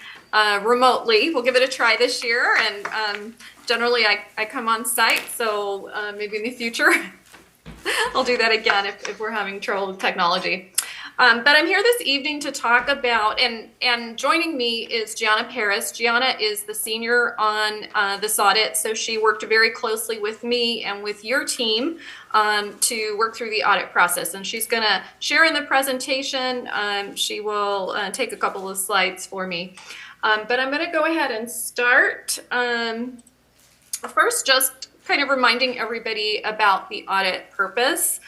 remotely. We'll give it a try this year, and generally I come on site, so maybe in the future I'll do that again if we're having trouble with technology. But I'm here this evening to talk about, and joining me is Gianna Paris. Gianna is the senior on this audit, so she worked very closely with me and with your team to work through the audit process. And she's going to share in the presentation. She will take a couple of slides for me. But I'm going to go ahead and start. First, just kind of reminding everybody about the audit purpose.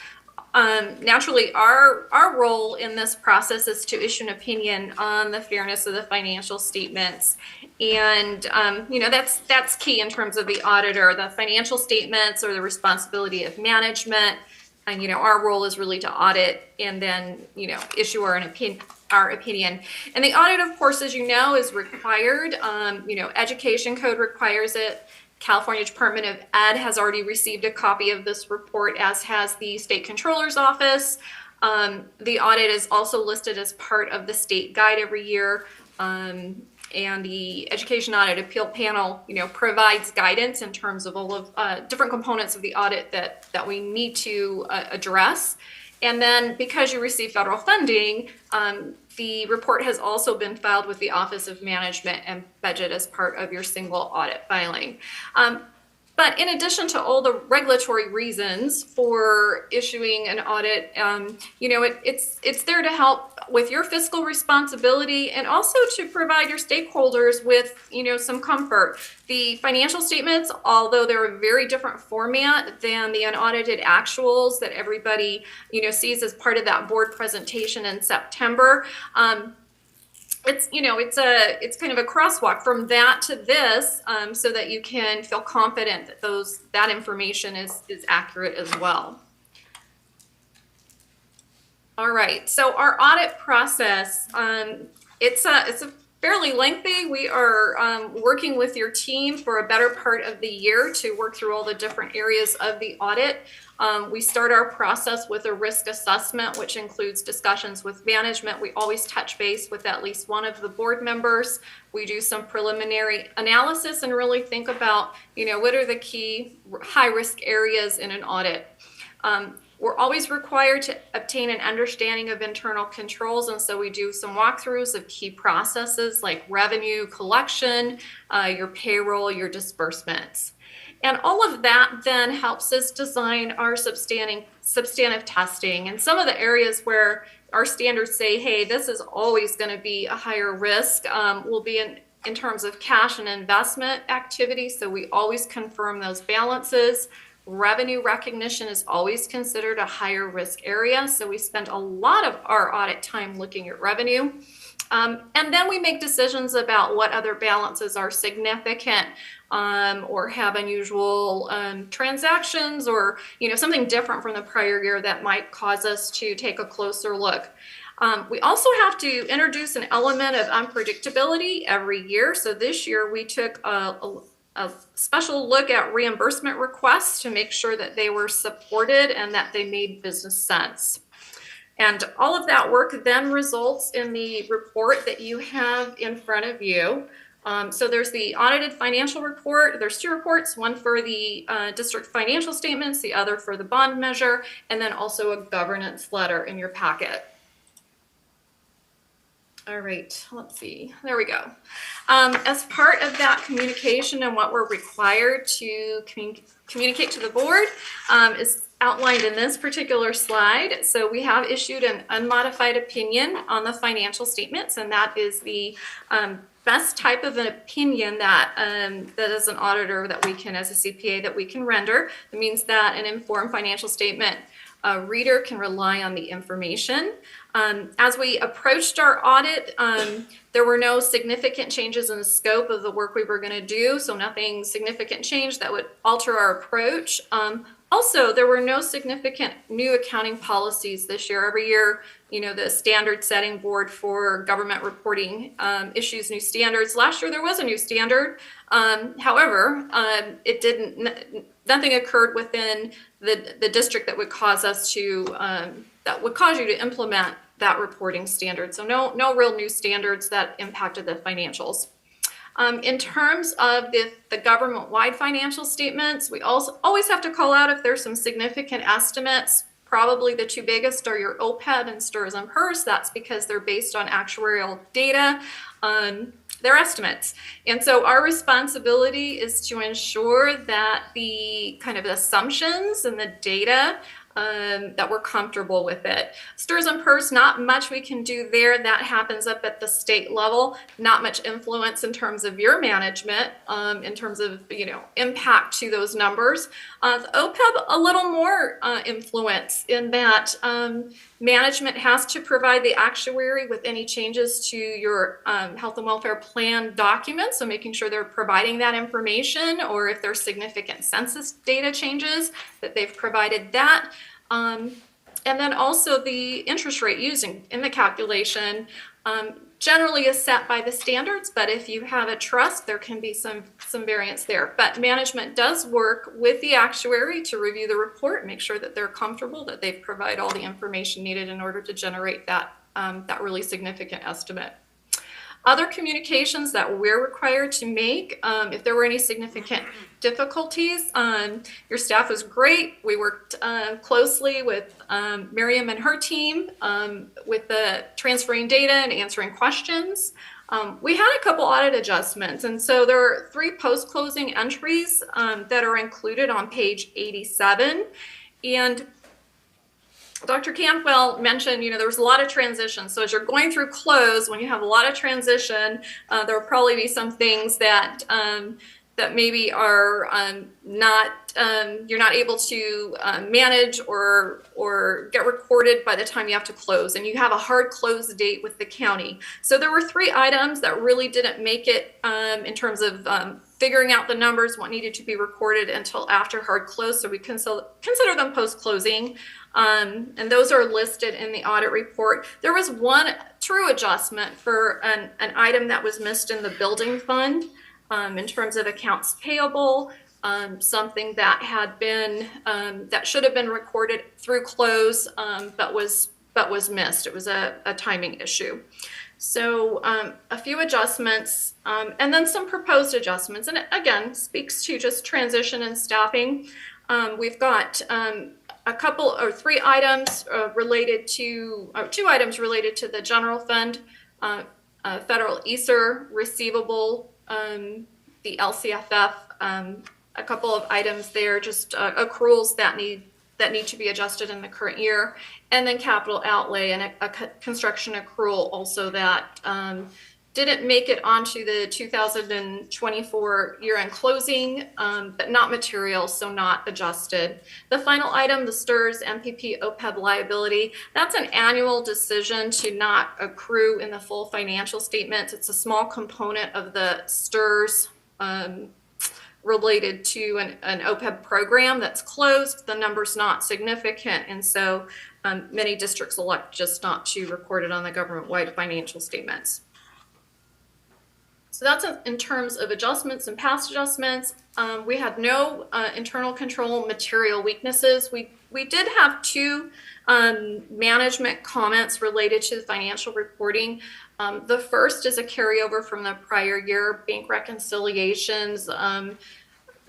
Naturally, our role in this process is to issue an opinion on the fairness of the financial statements. And, that's key in terms of the auditor. The financial statements are the responsibility of management. And, our role is really to audit and then, issue our opinion. And the audit, of course, as you know, is required. Education code requires it. California Department of Ed has already received a copy of this report, as has the State Controller's Office. The audit is also listed as part of the state guide every year. And the Education Audit Appeal Panel, provides guidance in terms of all of different components of the audit that we need to address. And then because you receive federal funding, the report has also been filed with the Office of Management and Budget as part of your single audit filing. But in addition to all the regulatory reasons for issuing an audit, it's there to help with your fiscal responsibility and also to provide your stakeholders with, some comfort. The financial statements, although they're a very different format than the unaudited actuals that everybody, sees as part of that board presentation in September, it's kind of a crosswalk from that to this, so that you can feel confident that that information is accurate as well. All right, so our audit process, it's a fairly lengthy. We are working with your team for a better part of the year to work through all the different areas of the audit. We start our process with a risk assessment, which includes discussions with management. We always touch base with at least one of the board members. We do some preliminary analysis and really think about, what are the key high-risk areas in an audit. We're always required to obtain an understanding of internal controls, and so we do some walkthroughs of key processes like revenue collection, your payroll, your disbursements. And all of that then helps us design our substantive testing. And some of the areas where our standards say, hey, this is always going to be a higher risk, will be in terms of cash and investment activity. So we always confirm those balances. Revenue recognition is always considered a higher risk area. So we spend a lot of our audit time looking at revenue. And then we make decisions about what other balances are significant or have unusual transactions or something different from the prior year that might cause us to take a closer look. We also have to introduce an element of unpredictability every year. So this year we took a special look at reimbursement requests to make sure that they were supported and that they made business sense. And all of that work then results in the report that you have in front of you. So there's the audited financial report. There's two reports, one for the district financial statements, the other for the bond measure, and then also a governance letter in your packet. All right, let's see. There we go. As part of that communication and what we're required to communicate to the board is outlined in this particular slide. So we have issued an unmodified opinion on the financial statements, and that is the best type of an opinion that as an auditor that we can, as a CPA, that we can render. It means that an informed financial statement a reader can rely on the information. As we approached our audit, there were no significant changes in the scope of the work we were going to do, so nothing significant changed that would alter our approach. Also, there were no significant new accounting policies this year. Every year, the standard setting board for government reporting issues new standards. Last year, there was a new standard. However, nothing occurred within the district that would cause you to implement that reporting standard. So no real new standards that impacted the financials. In terms of the government-wide financial statements, we also always have to call out if there's some significant estimates. Probably the two biggest are your OPEB and STRS and PERS. That's because they're based on actuarial data. They're estimates. And so our responsibility is to ensure that the kind of assumptions and the data that we're comfortable with it. STRS and PERS, not much we can do there. That happens up at the state level. Not much influence in terms of your management, in terms of impact to those numbers. The OPEB, a little more influence in that management has to provide the actuary with any changes to your health and welfare plan documents, so making sure they're providing that information, or if there's significant census data changes, that they've provided that. And then also the interest rate used in the calculation generally is set by the standards, but if you have a trust, there can be some variance there. But management does work with the actuary to review the report, make sure that they're comfortable, that they provide all the information needed in order to generate that really significant estimate. Other communications that we're required to make, if there were any significant difficulties, your staff was great. We worked closely with Miriam and her team with the transferring data and answering questions. We had a couple audit adjustments, and so there are 3 post-closing entries that are included on page 87. And Dr. Campbell mentioned, there was a lot of transition. So as you're going through close, when you have a lot of transition, there will probably be some things that maybe are you're not able to manage or get recorded by the time you have to close, and you have a hard close date with the county. So there were 3 items that really didn't make it in terms of figuring out the numbers, what needed to be recorded until after hard close. So we consider them post-closing. And those are listed in the audit report. There was one true adjustment for an item that was missed in the building fund in terms of accounts payable, something that had been that should have been recorded through close, but was missed. It was a timing issue. So a few adjustments, and then some proposed adjustments. And it, again, speaks to just transition and staffing. We've got a couple or 3 items related to, or 2 items related to the general fund, federal ESSER receivable, the LCFF, a couple of items there, just accruals that need to be adjusted in the current year, and then capital outlay and a construction accrual also that didn't make it onto the 2024 year-end closing, but not material, so not adjusted. The final item, the STRS MPP OPEB liability, that's an annual decision to not accrue in the full financial statements. It's a small component of the STRS related to an OPEB program that's closed. The number's not significant, and so many districts elect just not to record it on the government-wide financial statements. So that's in terms of adjustments and past adjustments. We had no internal control material weaknesses. We did have 2 management comments related to the financial reporting. The first is a carryover from the prior year. Bank reconciliations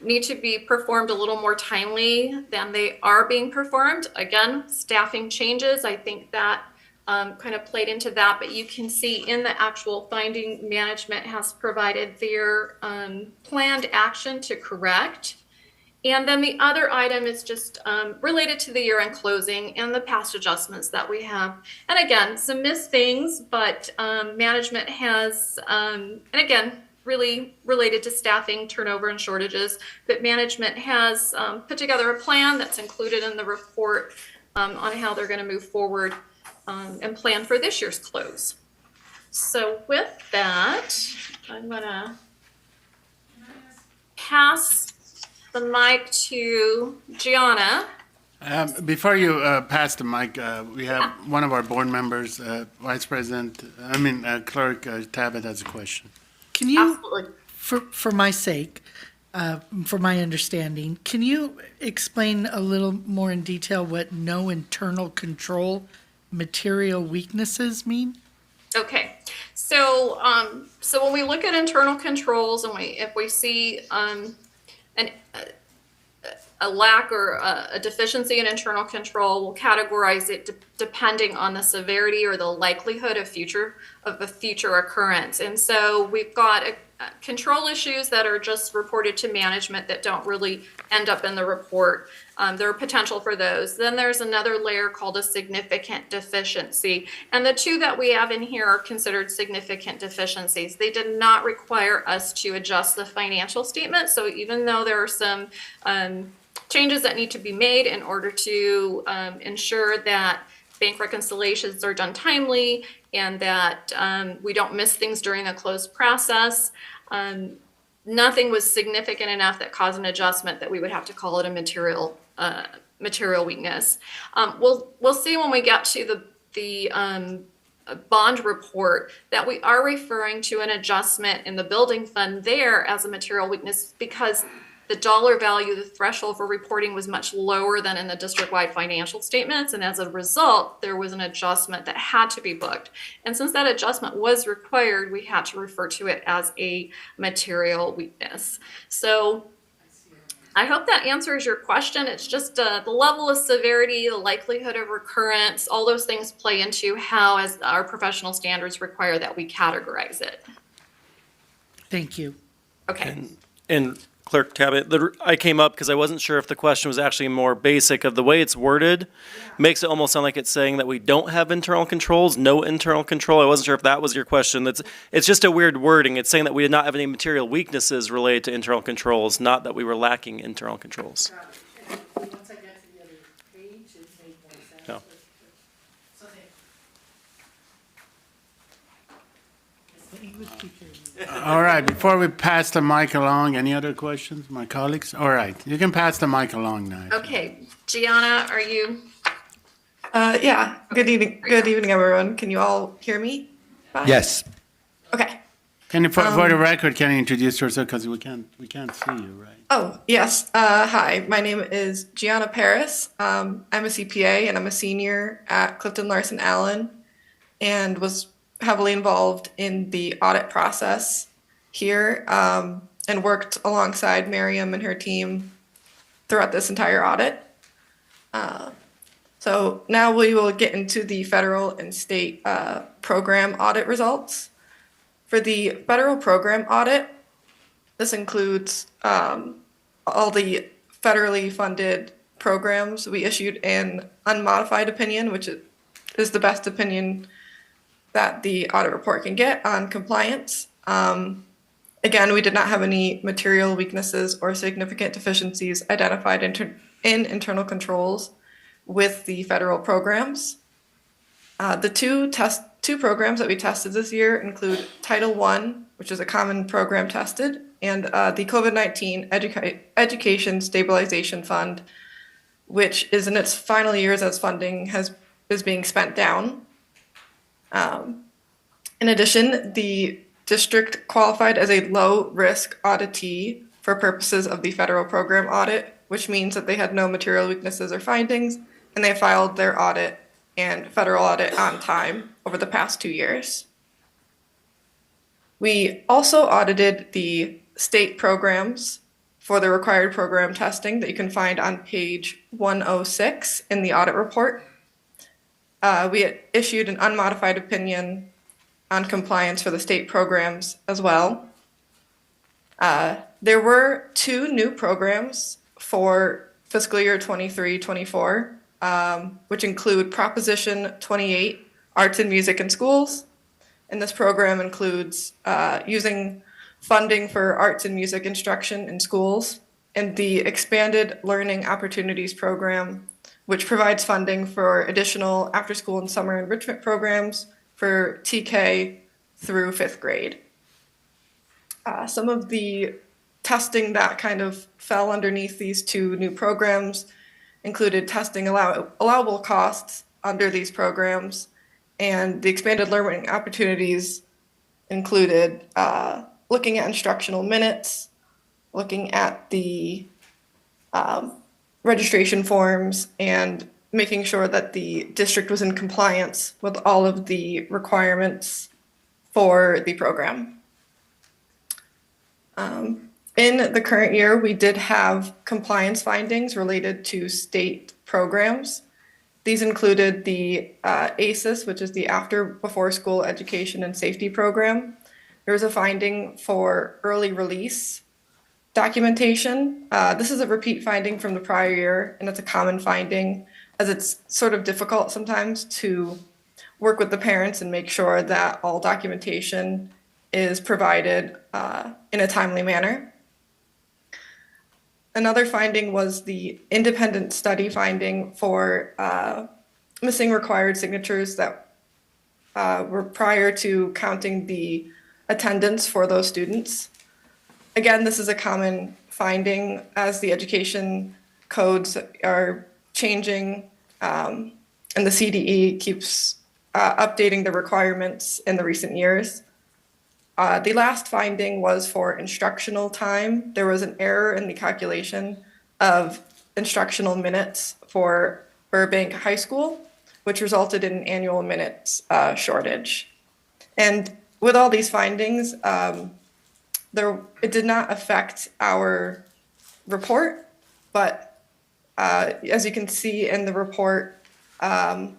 need to be performed a little more timely than they are being performed. Again, staffing changes. I think that kind of played into that, but you can see in the actual finding, management has provided their planned action to correct. And then the other item is just related to the year-end closing and the past adjustments that we have. And again, some missed things, but management has, and again, really related to staffing, turnover, and shortages, but management has put together a plan that's included in the report on how they're going to move forward and plan for this year's close. So with that, I'm going to pass the mic to Gianna. Before you pass the mic, we have one of our board members, Clerk Tabbitt has a question. Can you, Absolutely. for my sake, for my understanding, can you explain a little more in detail what no internal control material weaknesses mean? Okay, so so when we look at internal controls and if we see a lack or a deficiency in internal control, we'll categorize it depending on the severity or the likelihood of a future occurrence. And so we've got control issues that are just reported to management that don't really end up in the report. There are potential for those. Then there's another layer called a significant deficiency. And the two that we have in here are considered significant deficiencies. They did not require us to adjust the financial statement. So even though there are some changes that need to be made in order to ensure that bank reconciliations are done timely and that we don't miss things during the close process, nothing was significant enough that caused an adjustment that we would have to call it a material weakness. We'll see when we get to the bond report that we are referring to an adjustment in the building fund there as a material weakness because the dollar value, the threshold for reporting was much lower than in the district-wide financial statements. And as a result, there was an adjustment that had to be booked. And since that adjustment was required, we had to refer to it as a material weakness. So I hope that answers your question. It's just the level of severity, the likelihood of recurrence, all those things play into how, as our professional standards require, that we categorize it. Thank you. Okay. And Clerk Tabbitt, I came up because I wasn't sure if the question was actually more basic of the way it's worded. Makes it almost sound like it's saying that we don't have internal controls, no internal control. I wasn't sure if that was your question. It's just a weird wording. It's saying that we did not have any material weaknesses related to internal controls, not that we were lacking internal controls. Once I get to the other page, it made more sense. No. All right, before we pass the mic along, any other questions, my colleagues? All right, you can pass the mic along now. Okay, Gianna, are you? Yeah, good evening, everyone. Can you all hear me? Fine? Yes. Okay. Can you, for the record, can you introduce yourself, because we can't see you, right? Oh, yes. Hi, my name is Gianna Paris. I'm a CPA and I'm a senior at Clifton Larson Allen and was heavily involved in the audit process here and worked alongside Miriam and her team throughout this entire audit. So now we will get into the federal and state program audit results. For the federal program audit, this includes all the federally funded programs. We issued an unmodified opinion, which is the best opinion that the audit report can get on compliance. Again, we did not have any material weaknesses or significant deficiencies identified in internal controls with the federal programs. The two programs that we tested this year include Title I, which is a common program tested, and the COVID-19 Education Stabilization Fund, which is in its final years as funding is being spent down. In addition, the district qualified as a low-risk auditee for purposes of the federal program audit, which means that they had no material weaknesses or findings, and they filed their audit and federal audit on time over the past 2 years. We also audited the state programs for the required program testing that you can find on page 106 in the audit report. We had issued an unmodified opinion on compliance for the state programs as well. There were 2 new programs for fiscal year 23-24, which include Proposition 28, Arts and Music in Schools. And this program includes using funding for arts and music instruction in schools, and the Expanded Learning Opportunities Program, which provides funding for additional after-school and summer enrichment programs for TK through fifth grade. Some of the testing that kind of fell underneath these two new programs included testing allowable costs under these programs, and the expanded learning opportunities included looking at instructional minutes, looking at the registration forms, and making sure that the district was in compliance with all of the requirements for the program. In the current year, we did have compliance findings related to state programs. These included the ACES, which is the After Before School Education and Safety Program. There was a finding for early release documentation. This is a repeat finding from the prior year, and it's a common finding as it's sort of difficult sometimes to work with the parents and make sure that all documentation is provided in a timely manner. Another finding was the independent study finding for missing required signatures that were prior to counting the attendance for those students. Again, this is a common finding as the education codes are changing and the CDE keeps updating the requirements in the recent years. The last finding was for instructional time. There was an error in the calculation of instructional minutes for Burbank High School, which resulted in an annual minutes shortage. And with all these findings, it did not affect our report, but as you can see in the report, the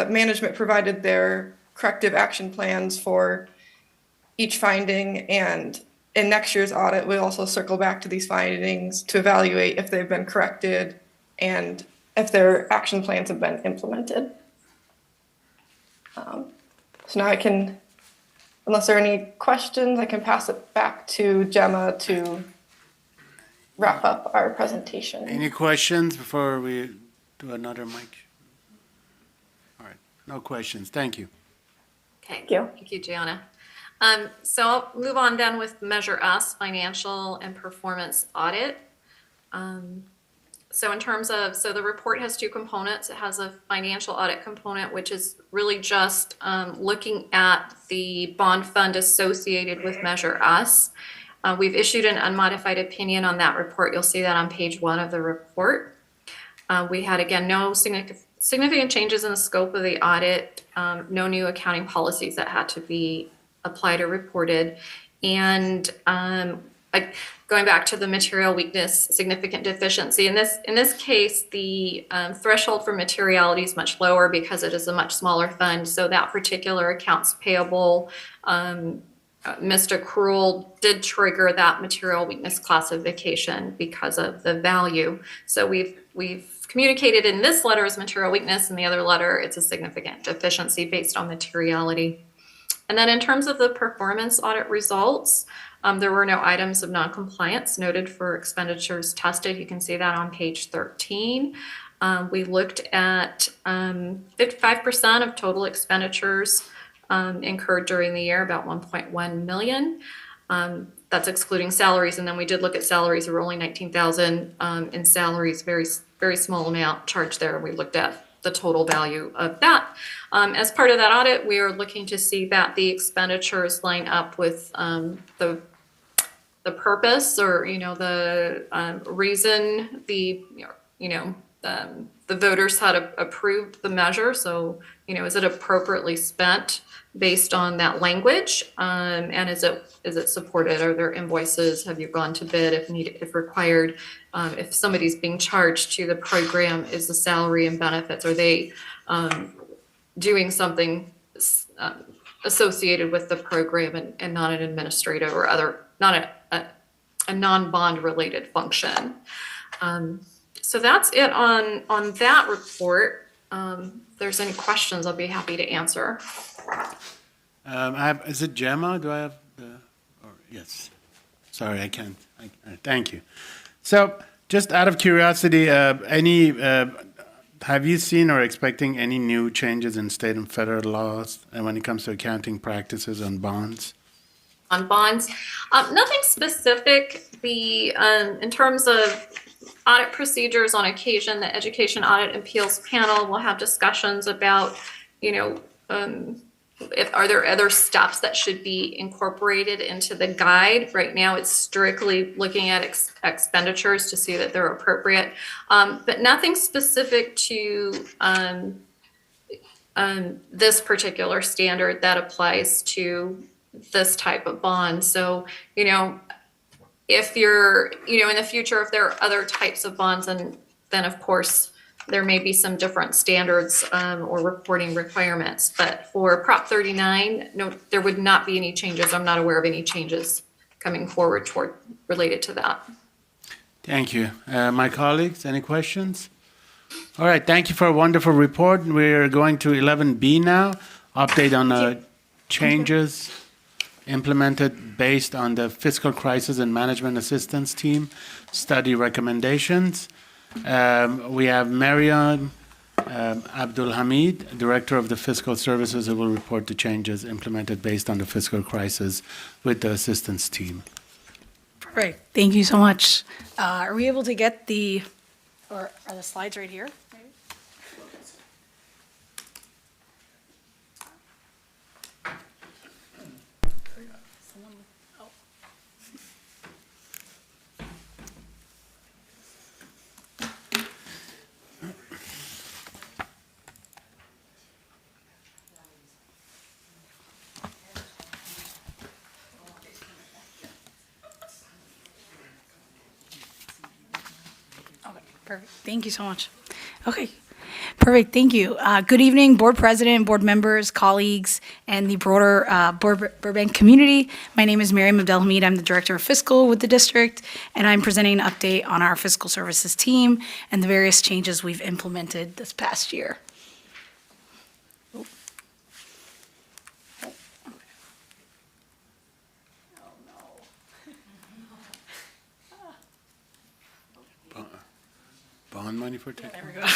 management provided their corrective action plans for each finding, and in next year's audit, we'll also circle back to these findings to evaluate if they've been corrected and if their action plans have been implemented. So now I can, unless there are any questions, I can pass it back to Gemma to wrap up our presentation. Any questions before we do another mic? All right, no questions. Thank you. Okay. Thank you. Thank you, Gianna. So I'll move on then with Measure S, financial and performance audit. So in terms of, so the report has two components. It has a financial audit component, which is really just looking at the bond fund associated with Measure S. We've issued an unmodified opinion on that report. You'll see that on page 1 of the report. We had, again, no significant changes in the scope of the audit, no new accounting policies that had to be applied or reported. And going back to the material weakness, significant deficiency, in this case, the threshold for materiality is much lower because it is a much smaller fund. So that particular accounts payable missed accrual did trigger that material weakness classification because of the value. So we've communicated in this letter as material weakness, and the other letter it's a significant deficiency based on materiality. And then in terms of the performance audit results, there were no items of noncompliance noted for expenditures tested. You can see that on page 13. We looked at 55% of total expenditures incurred during the year, about 1.1 million. That's excluding salaries. And then we did look at salaries. There were only 19,000 in salaries, very small amount charged there. We looked at the total value of that. As part of that audit, we are looking to see that the expenditures line up with the purpose, or the reason the voters had approved the measure. So is it appropriately spent based on that language, and is it supported? Are there invoices? Have you gone to bid if needed, if required? If somebody's being charged to the program, is the salary and benefits, are they doing something associated with the program and not an administrative or other, not a non-bond related function? So that's it on that report. If there's any questions, I'll be happy to answer. Is it Gemma? Do I have yes. Sorry, I can't. Thank you. So just out of curiosity, any have you seen or expecting any new changes in state and federal laws and when it comes to accounting practices on bonds? On bonds, nothing specific. In terms of audit procedures, on occasion, the Education Audit Appeals Panel will have discussions about, are there other steps that should be incorporated into the guide? Right now, it's strictly looking at expenditures to see that they're appropriate, but nothing specific to this particular standard that applies to this type of bond. So, if you're, in the future, if there are other types of bonds, then of course, there may be some different standards or reporting requirements. But for Prop 39, no, there would not be any changes. I'm not aware of any changes coming forward related to that. Thank you. My colleagues, any questions? All right, thank you for a wonderful report. We're going to 11B now, update on changes implemented based on the Fiscal Crisis and Management Assistance Team study recommendations. We have Mariam Abdul Hamid, Director of the Fiscal Services, who will report the changes implemented based on the fiscal crisis with the assistance team. Great, thank you so much. Are we able to get are the slides right here? Perfect. Thank you so much. Okay. Perfect. Thank you. Good evening, board president, board members, colleagues, and the broader Burbank community. My name is Mariam Abdelhamid. I'm the director of fiscal with the district, and I'm presenting an update on our fiscal services team and the various changes we've implemented this past year. Bond money for tech? There we go.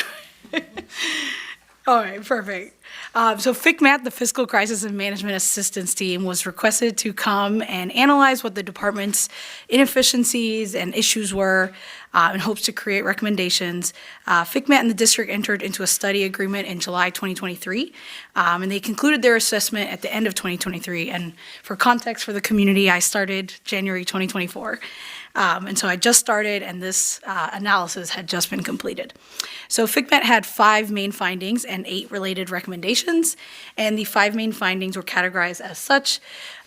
All right, perfect. So FICMAT, the Fiscal Crisis and Management Assistance Team, was requested to come and analyze what the department's inefficiencies and issues were in hopes to create recommendations. FICMAT and the district entered into a study agreement in July 2023, and they concluded their assessment at the end of 2023. And for context for the community, I started January 2024. And so I just started, and this analysis had just been completed. So FICMAT had 5 main findings and 8 related recommendations, and the 5 main findings were categorized as such: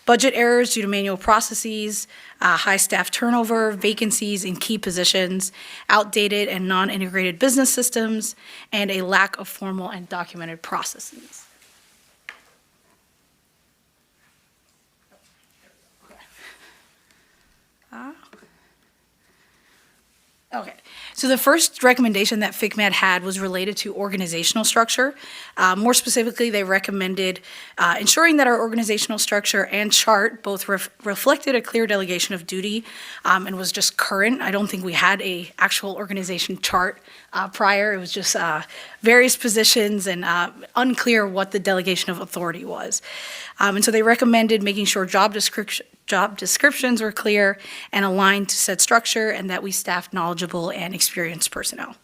budget errors due to manual processes, high staff turnover, vacancies in key positions, outdated and non-integrated business systems, and a lack of formal and documented processes. Okay, so the first recommendation that FICMAT had was related to organizational structure. More specifically, they recommended ensuring that our organizational structure and chart both reflected a clear delegation of duty and was just current. I don't think we had a actual organization chart prior. It was just various positions and unclear what the delegation of authority was. And so they recommended making sure job descriptions were clear and aligned to said structure, and that we staffed knowledgeable and experienced personnel.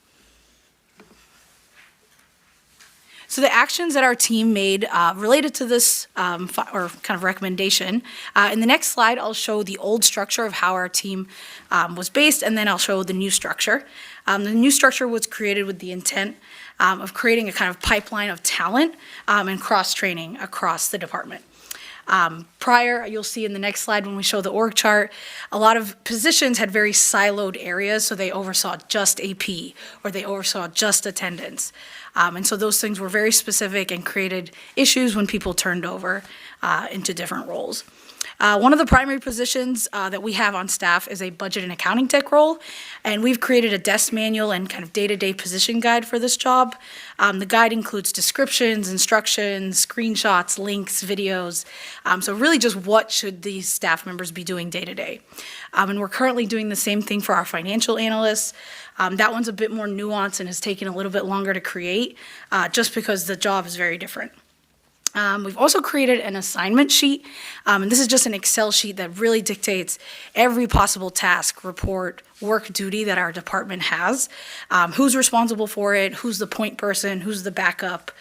So the actions that our team made related to this or kind of recommendation. In the next slide, I'll show the old structure of how our team was based, and then I'll show the new structure. The new structure was created with the intent of creating a kind of pipeline of talent and cross-training across the department. Prior, you'll see in the next slide when we show the org chart, a lot of positions had very siloed areas, so they oversaw just AP or they oversaw just attendance. And so those things were very specific and created issues when people turned over into different roles. One of the primary positions that we have on staff is a budget and accounting tech role, and we've created a desk manual and kind of day-to-day position guide for this job. The guide includes descriptions, instructions, screenshots, links, videos. So really really just what should these staff members be doing day to day. And we're currently doing the same thing for our financial analysts. That one's a bit more nuanced and has taken a little bit longer to create, just because the job is very different. We've also created an assignment sheet, and this is just an Excel sheet that really dictates every possible task, report, work duty that our department has, who's responsible for it, who's the point person, who's the backup,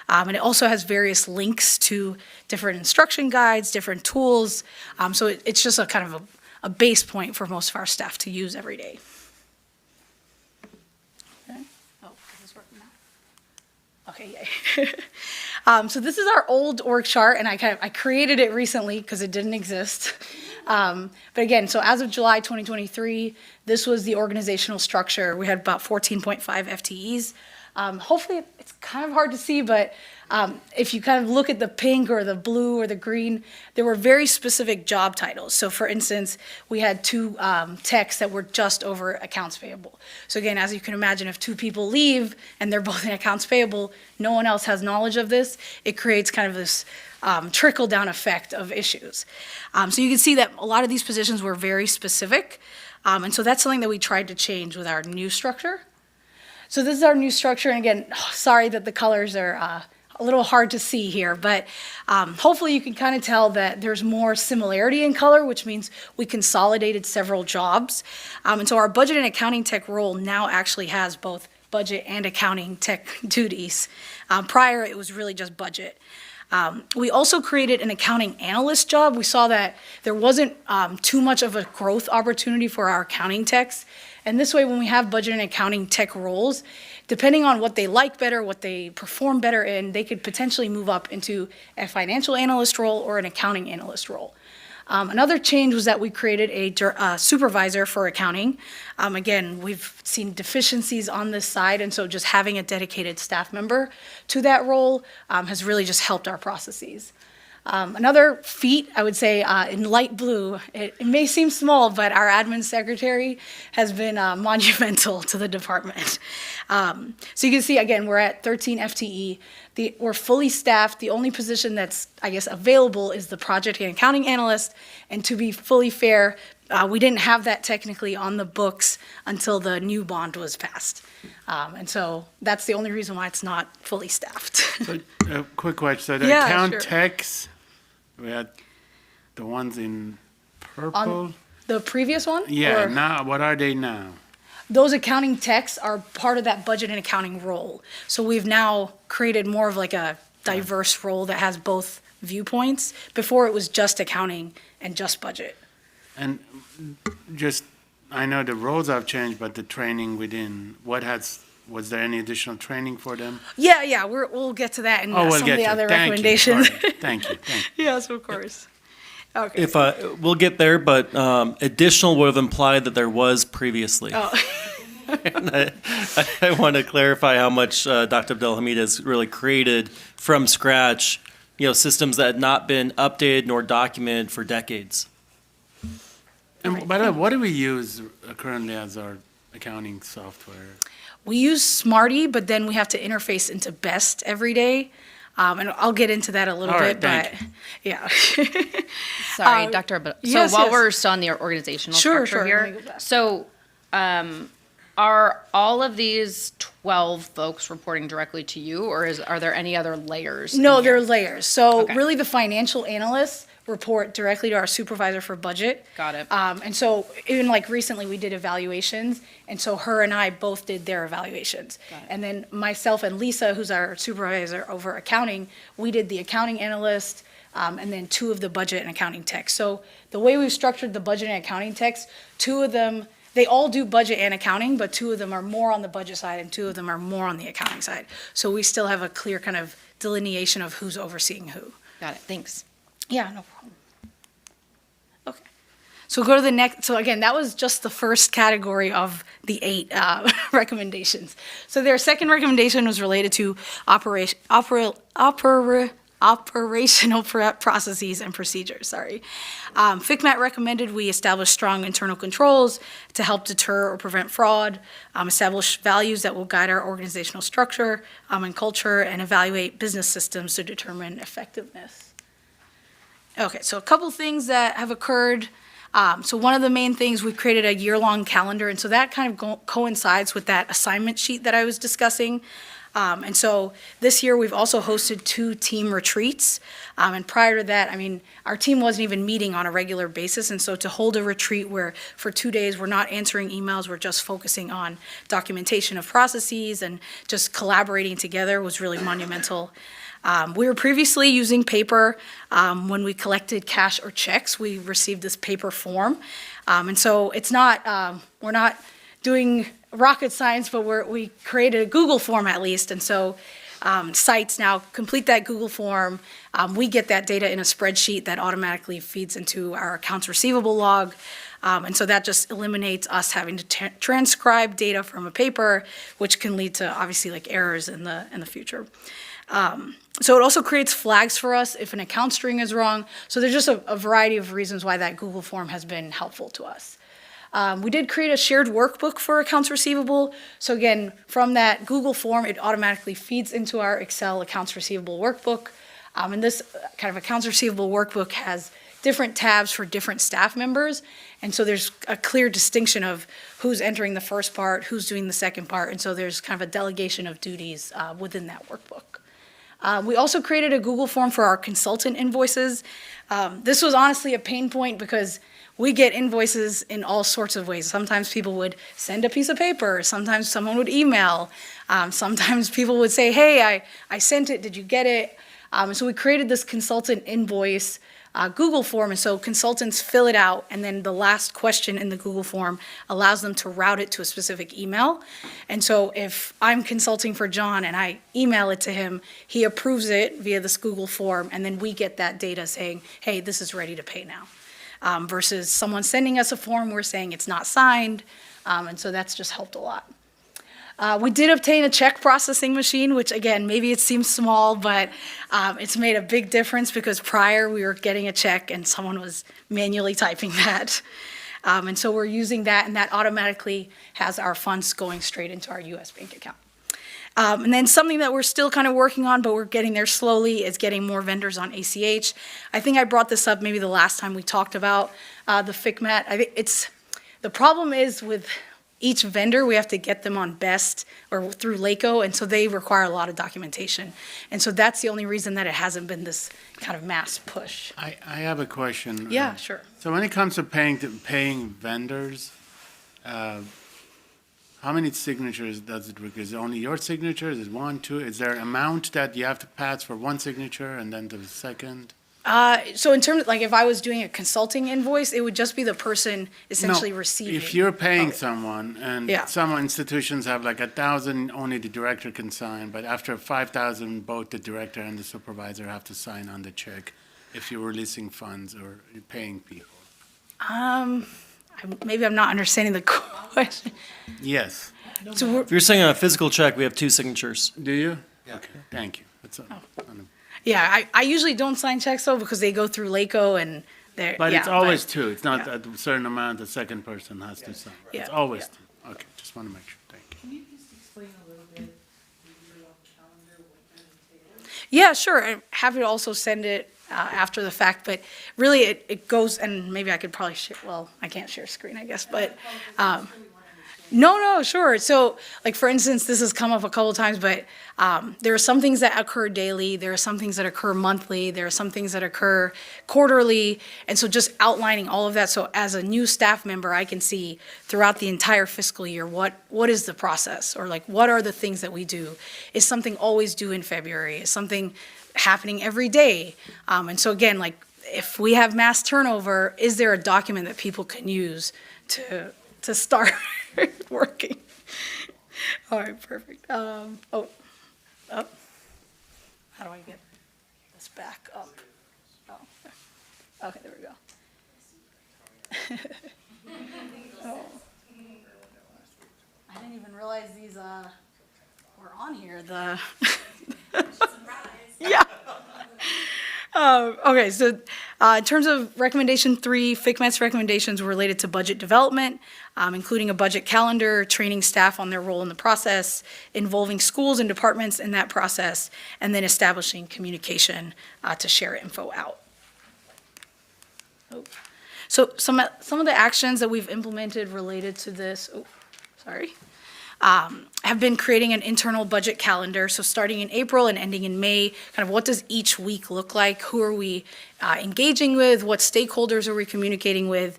and it also has various links to different instruction guides, different tools, so it's just a kind of a base point for most of our staff to use every day. Okay. Oh, is this working now? Okay, yay. So this is our old org chart, and I created it recently because it didn't exist. But again, so as of July 2023, this was the organizational structure. We had about 14.5 FTEs. Hopefully, it's kind of hard to see, but if you kind of look at the pink or the blue or the green, there were very specific job titles. So for instance, we had 2 techs that were just over accounts payable. So again, as you can imagine, if 2 people leave and they're both in accounts payable, no one else has knowledge of this, it creates kind of this trickle-down effect of issues. So you can see that a lot of these positions were very specific, and so that's something that we tried to change with our new structure. So this is our new structure, and again, sorry that the colors are a little hard to see here, but hopefully you can kind of tell that there's more similarity in color, which means we consolidated several jobs. And so our budget and accounting tech role now actually has both budget and accounting tech duties. Prior, it was really just budget. We also created an accounting analyst job. We saw that there wasn't too much of a growth opportunity for our accounting techs. And this way, when we have budget and accounting tech roles, depending on what they like better, what they perform better in, they could potentially move up into a financial analyst role or an accounting analyst role. Another change was that we created a supervisor for accounting. Again, we've seen deficiencies on this side, and so just having a dedicated staff member to that role has really just helped our processes. Another feat, I would say, in light blue, it may seem small, but our admin secretary has been monumental to the department. So you can see, again, we're at 13 FTE. We're fully staffed. The only position that's, I guess, available is the project and accounting analyst. And to be fully fair, we didn't have that technically on the books until the new bond was passed. And so that's the only reason why it's not fully staffed. So, quick question. So the Yeah, account sure. techs, we had the ones in purple. On the previous one? Yeah, Or- now, what are they now? Those accounting techs are part of that budget and accounting role. So we've now created more of like a diverse role that has both viewpoints. Before it was just accounting and just budget. And just, I know the roles have changed, but the training within, was there any additional training for them? Yeah, we'll get to that in Oh, we'll some of get the to it. other Thank you. recommendations. Sorry. Thank you. Yes, of course. Okay. If we'll get there, but additional would have implied that there was previously. Oh. And I want to clarify how much Dr. Abdelhamid has really created from scratch, systems that had not been updated nor documented for decades. And by the way, what do we use currently as our accounting software? We use Smarty, but then we have to interface into Best every day. And I'll get into that a little All bit, right, but yeah. Sorry, Dr. So yes, while yes. we're still on the organizational Sure, structure let me here, go back. so are all of these 12 folks reporting directly to you, or are there any other layers? No, in here? there are layers. So Okay. really the financial analysts report directly to our supervisor for budget. Got it. And so even like recently we did evaluations, and so her and I both did their evaluations. And then myself and Lisa, who's our supervisor over accounting, we did the accounting analyst, and then 2 of the budget and accounting techs. So the way we've structured the budget and accounting techs, 2 of them, they all do budget and accounting, but 2 of them are more on the budget side and 2 of them are more on the accounting side. So we still have a clear kind of delineation of who's overseeing who. Got it, thanks. Yeah, no problem. Okay. So go to the next, so again, that was just the first category of the 8 recommendations. So their second recommendation was related to operational processes and procedures, sorry. FCMAT recommended we establish strong internal controls to help deter or prevent fraud, establish values that will guide our organizational structure and culture, and evaluate business systems to determine effectiveness. Okay, so a couple things that have occurred. So one of the main things, we've created a year-long calendar, and so that kind of coincides with that assignment sheet that I was discussing. And so this year, we've also hosted 2 team retreats. And prior to that, I mean, our team wasn't even meeting on a regular basis. And so to hold a retreat where for 2 days, we're not answering emails, we're just focusing on documentation of processes and just collaborating together was really monumental. We were previously using paper. When we collected cash or checks, we received this paper form. And so it's not, we're not doing rocket science, but we created a Google form at least. And so sites now complete that Google form. We get that data in a spreadsheet that automatically feeds into our accounts receivable log. And so that just eliminates us having to transcribe data from a paper, which can lead to obviously like errors in the future. So it also creates flags for us if an account string is wrong. So there's just a variety of reasons why that Google form has been helpful to us. We did create a shared workbook for accounts receivable. So again, from that Google form, it automatically feeds into our Excel accounts receivable workbook. And this kind of accounts receivable workbook has different tabs for different staff members. And so there's a clear distinction of who's entering the first part, who's doing the second part. And so there's kind of a delegation of duties within that workbook. We also created a Google form for our consultant invoices. This was honestly a pain point because we get invoices in all sorts of ways. Sometimes people would send a piece of paper. Sometimes someone would email. Sometimes people would say, hey, I sent it. Did you get it? So we created this consultant invoice Google form. And so consultants fill it out. And then the last question in the Google form allows them to route it to a specific email. And so if I'm consulting for John and I email it to him, he approves it via this Google form. And then we get that data saying, hey, this is ready to pay now. Versus someone sending us a form, we're saying it's not signed, and so that's just helped a lot. We did obtain a check processing machine, which again, maybe it seems small, but it's made a big difference because prior we were getting a check and someone was manually typing that. And so we're using that, and that automatically has our funds going straight into our US bank account. And then something that we're still kind of working on, but we're getting there slowly, is getting more vendors on ACH. I think I brought this up maybe the last time we talked about the FICMAT. I think the problem is with each vendor, we have to get them on BEST or through LACO, and so they require a lot of documentation. And so that's the only reason that it hasn't been this kind of mass push. I have a question. Yeah, sure. So when it comes to paying vendors, how many signatures does it require? Is it only your signature? Is it 1, 2? Is there an amount that you have to pass for one signature and then the second? So in terms of, like, if I was doing a consulting invoice, it would just be the person essentially receiving. If you're paying someone, and Yeah. some institutions have like 1,000, only the director can sign, but after 5,000, both the director and the supervisor have to sign on the check if you're releasing funds or you're paying people. Maybe I'm not understanding the question. Yes. So If you're saying on a physical check, we have 2 signatures. Do you? Okay, thank you. That's yeah, I usually don't sign checks though because they go through LACO and they're. But yeah, it's always 2. It's not a certain amount the second person has to sign. Yeah. It's always 2. Okay, just want to make sure. Thank you. Can you just explain a little bit, calendar, what that entails? Yeah, sure. I'm happy to also send it after the fact, but really it goes, and maybe I could probably share, well, I can't share screen, I guess, but, no, sure. So, like, for instance, this has come up a couple times, but there are some things that occur daily, there are some things that occur monthly, there are some things that occur quarterly, and so just outlining all of that, so as a new staff member, I can see throughout the entire fiscal year, what is the process, or like, what are the things that we do? Is something always due in February? Is something happening every day? And so again, like, if we have mass turnover, is there a document that people can use to start working? All right, perfect. How do I get this back up? Oh, okay, there we go. Oh. I didn't even realize these were on here. Yeah. Okay, so in terms of recommendation 3, FICMAT's recommendations were related to budget development, including a budget calendar, training staff on their role in the process, involving schools and departments in that process, and then establishing communication to share info out. So some of the actions that we've implemented related to this, have been creating an internal budget calendar. So starting in April and ending in May, kind of what does each week look like? Who are we engaging with? What stakeholders are we communicating with?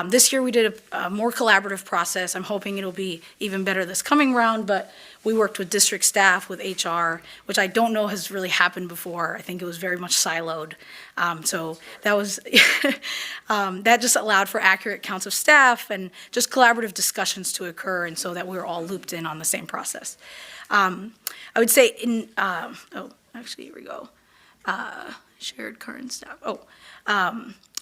This year we did a more collaborative process. I'm hoping it'll be even better this coming round, but we worked with district staff, with HR, which I don't know has really happened before. I think it was very much siloed. So that was, that just allowed for accurate counts of staff and just collaborative discussions to occur, and so that we were all looped in on the same process. I would say here we go. Shared current staff.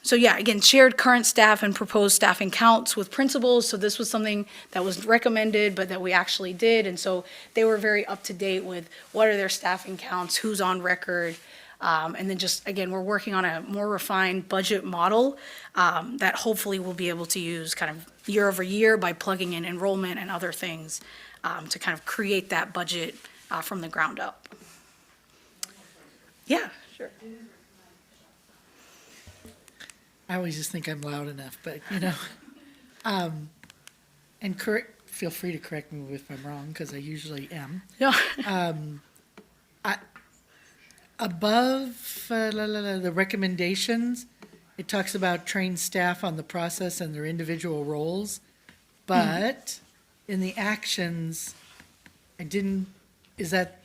So yeah, again, shared current staff and proposed staffing counts with principals. So this was something that was recommended, but that we actually did. And so they were very up to date with what are their staffing counts, who's on record. And then just, again, we're working on a more refined budget model that hopefully we'll be able to use kind of year over year by plugging in enrollment and other things to kind of create that budget from the ground up. Yeah, sure. I always just think I'm loud enough, but, and feel free to correct me if I'm wrong, because I usually am. Yeah. Above the recommendations, it talks about trained staff on the process and their individual roles, but in the actions, is that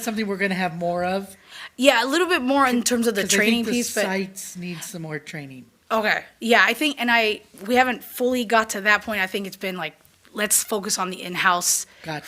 something we're going to have more of? Yeah, a little bit more in terms of the training piece, the but sites need some more training. okay. Yeah, I think, we haven't fully got to that point. I think it's been like, let's focus on the in-house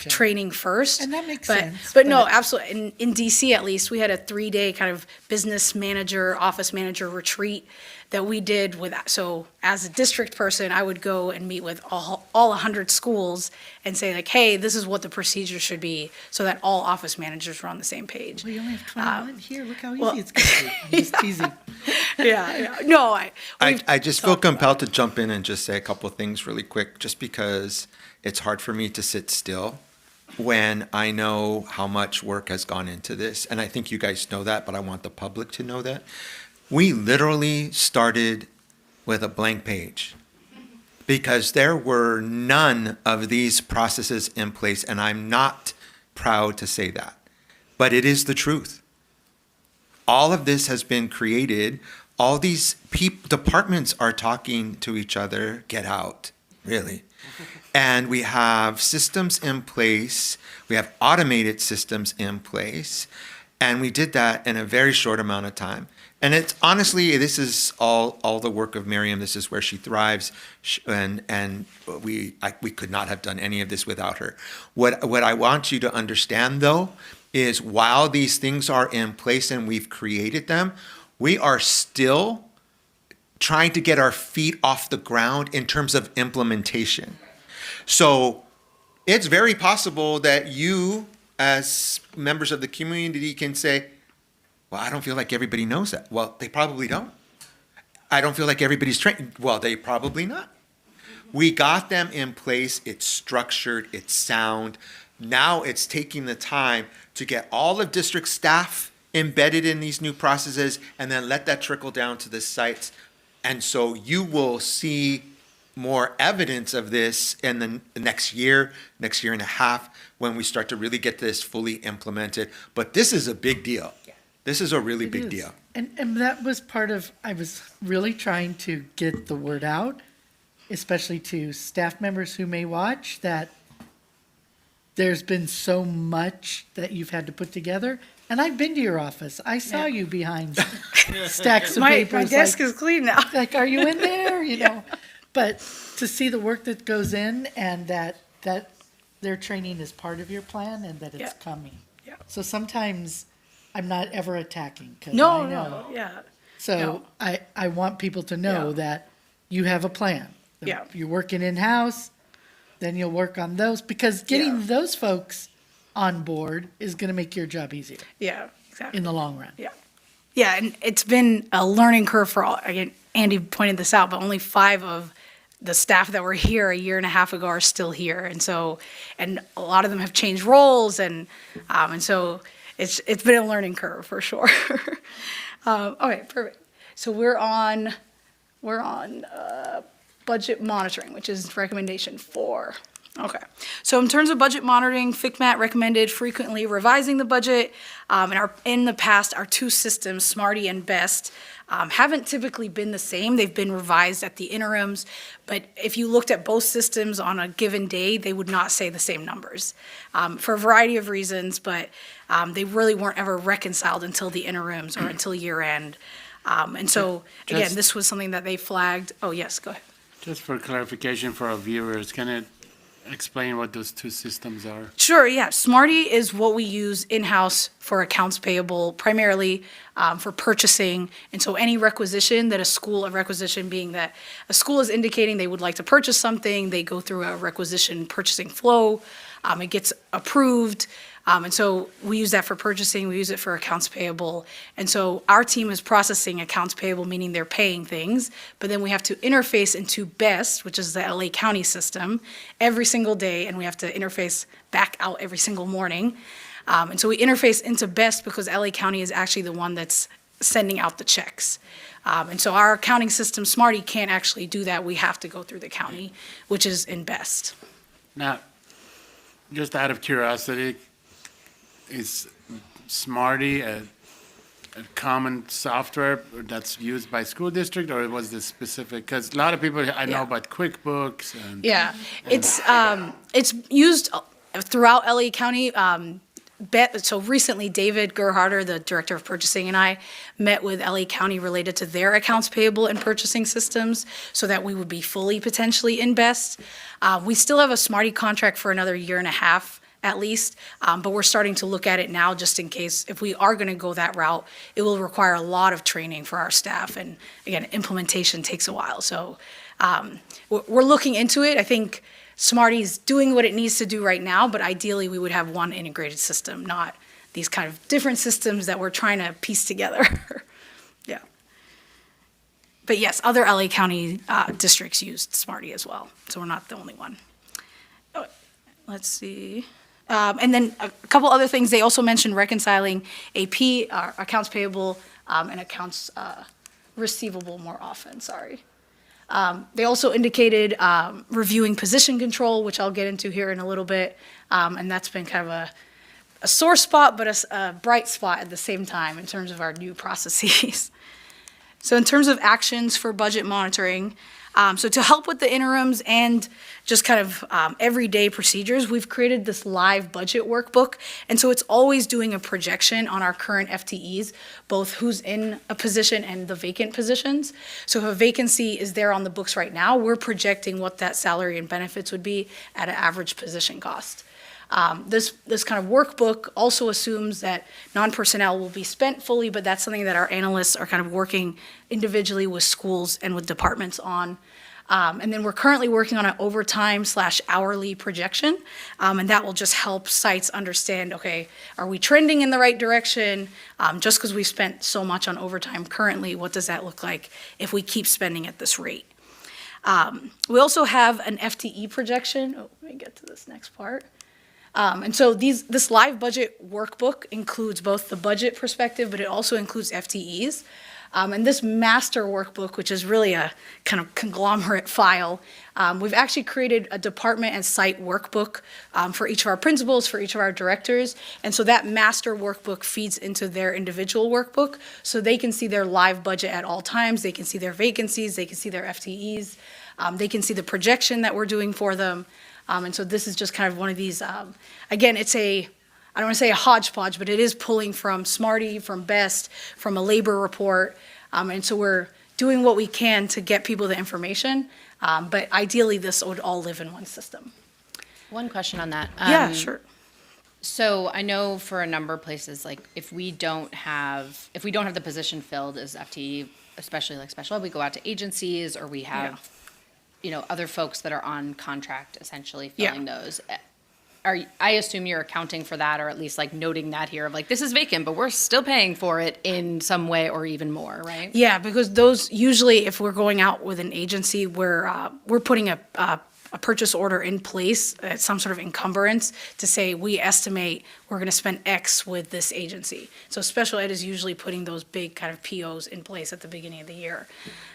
training first. And that makes sense. But no, absolutely. In DC, at least, we had a 3-day kind of business manager, office manager retreat that we did with, so as a district person, I would go and meet with all 100 schools and say like, hey, this is what the procedure should be, so that all office managers were on the same page. Well, you only have 21 here. Look how easy it's going to be. I'm just teasing. Yeah. No, I just feel compelled to jump in and just say a couple of things really quick, just because it's hard for me to sit still when I know how much work has gone into this. And I think you guys know that, but I want the public to know that. We literally started with a blank page because there were none of these processes in place, and I'm not proud to say that, but it is the truth. All of this has been created. All these departments are talking to each other. Get out, really. And we have systems in place. We have automated systems in place. And we did that in a very short amount of time. And it's honestly, this is all the work of Miriam. This is where she thrives, and we could not have done any of this without her. What I want you to understand, though, is while these things are in place and we've created them, we are still trying to get our feet off the ground in terms of implementation. So it's very possible that you, as members of the community, can say, well, I don't feel like everybody knows that. Well, they probably don't. I don't feel like everybody's trained. Well, they probably not. We got them in place. It's structured. It's sound. Now it's taking the time to get all of district staff embedded in these new processes and then let that trickle down to the sites. And so you will see more evidence of this in the next year and a half, when we start to really get this fully implemented. But this is a big deal. This is a really big deal. And that was part of, I was really trying to get the word out, especially to staff members who may watch, that there's been so much that you've had to put together. And I've been to your office. I saw you behind stacks of papers. My desk is clean now. Like, are you in there? You know, but to see the work that goes in, and that their training is part of your plan, and that it's coming. Yeah. So sometimes I'm not ever attacking, because No, I know. no, yeah. So No. I want people to know that you have a plan. Yeah. You're working in-house, then you'll work on those, because getting those folks on board is going to make your job easier. Yeah, exactly. In the long run. Yeah. Yeah, and it's been a learning curve for all, again, Andy pointed this out, but only 5 of the staff that were here a year and a half ago are still here. And so, and a lot of them have changed roles, and so it's been a learning curve for sure. Okay, perfect. So we're on we're on budget monitoring, which is recommendation 4. Okay. So in terms of budget monitoring, FCMAT recommended frequently revising the budget. In the past, our 2 systems, Smarty and Best, haven't typically been the same. They've been revised at the interims, but if you looked at both systems on a given day, they would not say the same numbers for a variety of reasons, but they really weren't ever reconciled until the interims or until year end. And so, again, Just- this was something that they flagged. Oh, yes, go ahead. Just for clarification for our viewers, can it explain what those 2 systems are? Sure, yeah. Smarty is what we use in-house for accounts payable, primarily for purchasing. And so any requisition that a requisition being that a school is indicating they would like to purchase something, they go through a requisition purchasing flow, it gets approved. And so we use that for purchasing, we use it for accounts payable. And so our team is processing accounts payable, meaning they're paying things, but then we have to interface into BEST, which is the LA County system, every single day, and we have to interface back out every single morning. And so we interface into BEST because LA County is actually the one that's sending out the checks. And so our accounting system, Smarty, can't actually do that. We have to go through the county, which is in BEST. Now, just out of curiosity, is Smarty a common software that's used by school district, or was this specific? Because a lot of people I know about QuickBooks and Yeah, it's used throughout LA County. So recently, David Gerharder, the director of purchasing, and I met with LA County related to their accounts payable and purchasing systems so that we would be fully potentially in BEST. We still have a Smarty contract for another 1.5 years at least, but we're starting to look at it now just in case if we are going to go that route, it will require a lot of training for our staff. And again, implementation takes a while. So we're looking into it. I think Smarty's doing what it needs to do right now, but ideally we would have one integrated system, not these kind of different systems that we're trying to piece together. Yeah. But yes, other LA County districts used Smarty as well, so we're not the only one. Oh, let's see. And then a couple other things. They also mentioned reconciling AP, accounts payable, and accounts receivable more often, sorry. They also indicated reviewing position control, which I'll get into here in a little bit. And that's been kind of a sore spot, but a bright spot at the same time in terms of our new processes. So in terms of actions for budget monitoring, so to help with the interims and just kind of everyday procedures, we've created this live budget workbook. And so it's always doing a projection on our current FTEs, both who's in a position and the vacant positions. So if a vacancy is there on the books right now, we're projecting what that salary and benefits would be at an average position cost. This kind of workbook also assumes that non-personnel will be spent fully, but that's something that our analysts are kind of working individually with schools and with departments on. And then we're currently working on an overtime/hourly projection, and that will just help sites understand, okay, are we trending in the right direction? Just because we've spent so much on overtime currently, what does that look like if we keep spending at this rate? We also have an FTE projection. Oh, let me get to this next part. And so this live budget workbook includes both the budget perspective, but it also includes FTEs. And this master workbook, which is really a kind of conglomerate file, we've actually created a department and site workbook for each of our principals, for each of our directors. And so that master workbook feeds into their individual workbook, so they can see their live budget at all times. They can see their vacancies, they can see their FTEs, they can see the projection that we're doing for them. And so this is just kind of one of these, again, I don't want to say a hodgepodge, but it is pulling from Smarty, from BEST, from a labor report. And so we're doing what we can to get people the information. But ideally, this would all live in one system. One question on that. Yeah, sure. So I know for a number of places, like if we don't have the position filled as FTE, especially like special ed, we go out to agencies or we have, other folks that are on contract essentially filling those. I assume you're accounting for that, or at least like noting that here of like, this is vacant, but we're still paying for it in some way or even more, right? Yeah, because those usually, if we're going out with an agency, we're putting a purchase order in place, some sort of encumbrance to say we estimate we're going to spend X with this agency. So special ed is usually putting those big kind of POs in place at the beginning of the year.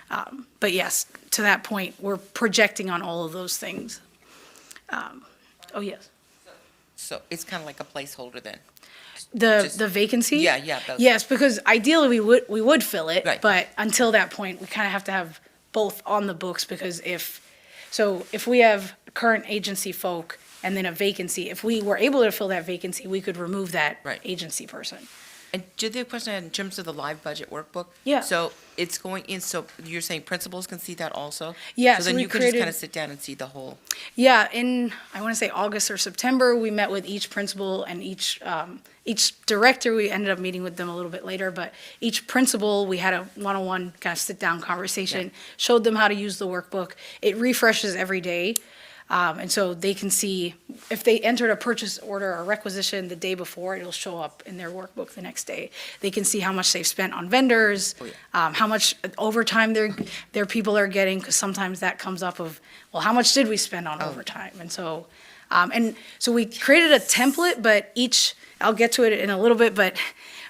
But yes, to that point, we're projecting on all of those things. Oh, yes. So it's kind of like a placeholder then? The vacancy? Yeah, yeah. that's- Yes, because ideally we would fill it, Right. but until that point, we kind of have to have both on the books because if we have current agency folk and then a vacancy, if we were able to fill that vacancy, we could remove that Right. agency person. And did the question I had in terms of the live budget workbook? Yeah. So it's going in, so you're saying principals can see that also? Yeah, So so then we you can just created- kind of sit down and see the whole, Yeah, I want to say August or September, we met with each principal and each director. We ended up meeting with them a little bit later, but each principal, we had a one-on-one kind of sit-down conversation, showed them how to use the workbook. It refreshes every day. And so they can see, if they entered a purchase order or requisition the day before, it'll show up in their workbook the next day. They can see how much they've spent on vendors, how much overtime their people are getting, because sometimes that comes up of, well, how much did we spend on overtime? And so we created a template, but I'll get to it in a little bit, but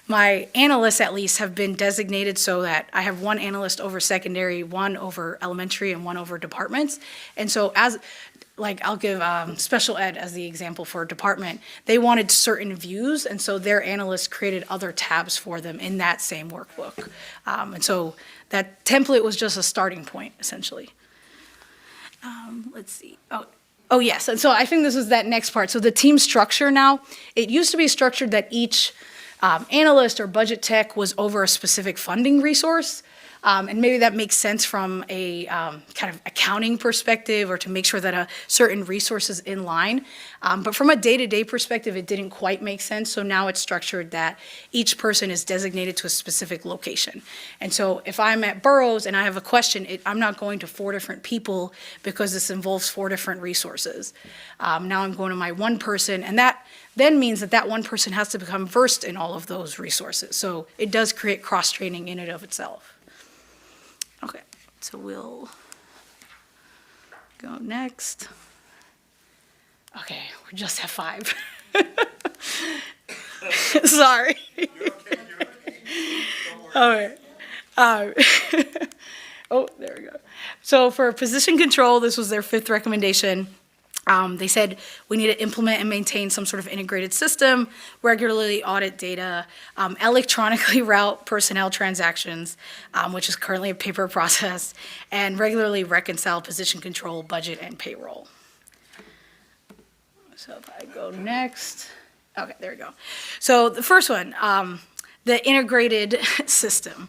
my analysts at least have been designated so that I have one analyst over secondary, one over elementary, and one over departments. And so I'll give special ed as the example for department. They wanted certain views, and so their analysts created other tabs for them in that same workbook. And so that template was just a starting point, essentially. Let's see. Oh, yes. And so I think this is that next part. So the team structure now, it used to be structured that each analyst or budget tech was over a specific funding resource. And maybe that makes sense from a kind of accounting perspective or to make sure that a certain resource is in line. But from a day-to-day perspective, it didn't quite make sense. So now it's structured that each person is designated to a specific location. And so if I'm at Burroughs and I have a question, I'm not going to 4 different people because this involves 4 different resources. Now I'm going to my one person, and that then means that one person has to become versed in all of those resources. So it does create cross-training in and of itself. Okay, so we'll go next. Okay, we just have 5. Sorry. All right. Oh, there we go. So for position control, this was their 5th recommendation. They said we need to implement and maintain some sort of integrated system, regularly audit data, electronically route personnel transactions, which is currently a paper process, and regularly reconcile position control, budget, and payroll. So if I go next, okay, there we go. So the first one, the integrated system.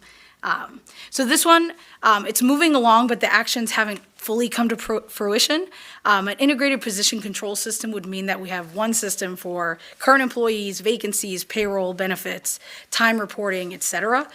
So this one, it's moving along, but the actions haven't fully come to fruition. An integrated position control system would mean that we have one system for current employees, vacancies, payroll, benefits, time reporting, et cetera.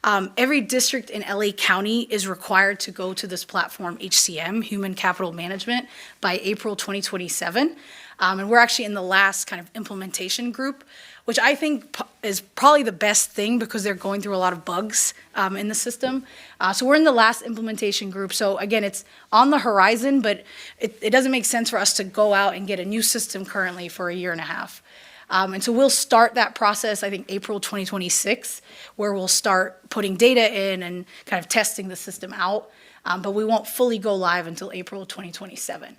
Every district in LA County is required to go to this platform, HCM, Human Capital Management, by April 2027. And we're actually in the last kind of implementation group, which I think is probably the best thing because they're going through a lot of bugs in the system. So we're in the last implementation group. So again, it's on the horizon, but it doesn't make sense for us to go out and get a new system currently for a year and a half. And so we'll start that process, I think, April 2026, where we'll start putting data in and kind of testing the system out. But we won't fully go live until April 2027.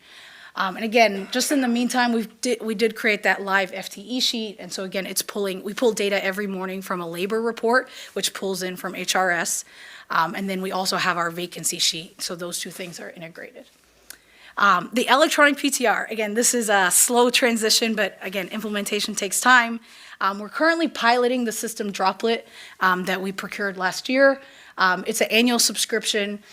And again, just in the meantime, we did create that live FTE sheet. And so again, we pull data every morning from a labor report, which pulls in from HRS. And then we also have our vacancy sheet. So those 2 things are integrated. The electronic PTR, again, this is a slow transition, but again, implementation takes time. We're currently piloting the system Droplet that we procured last year. It's an annual subscription.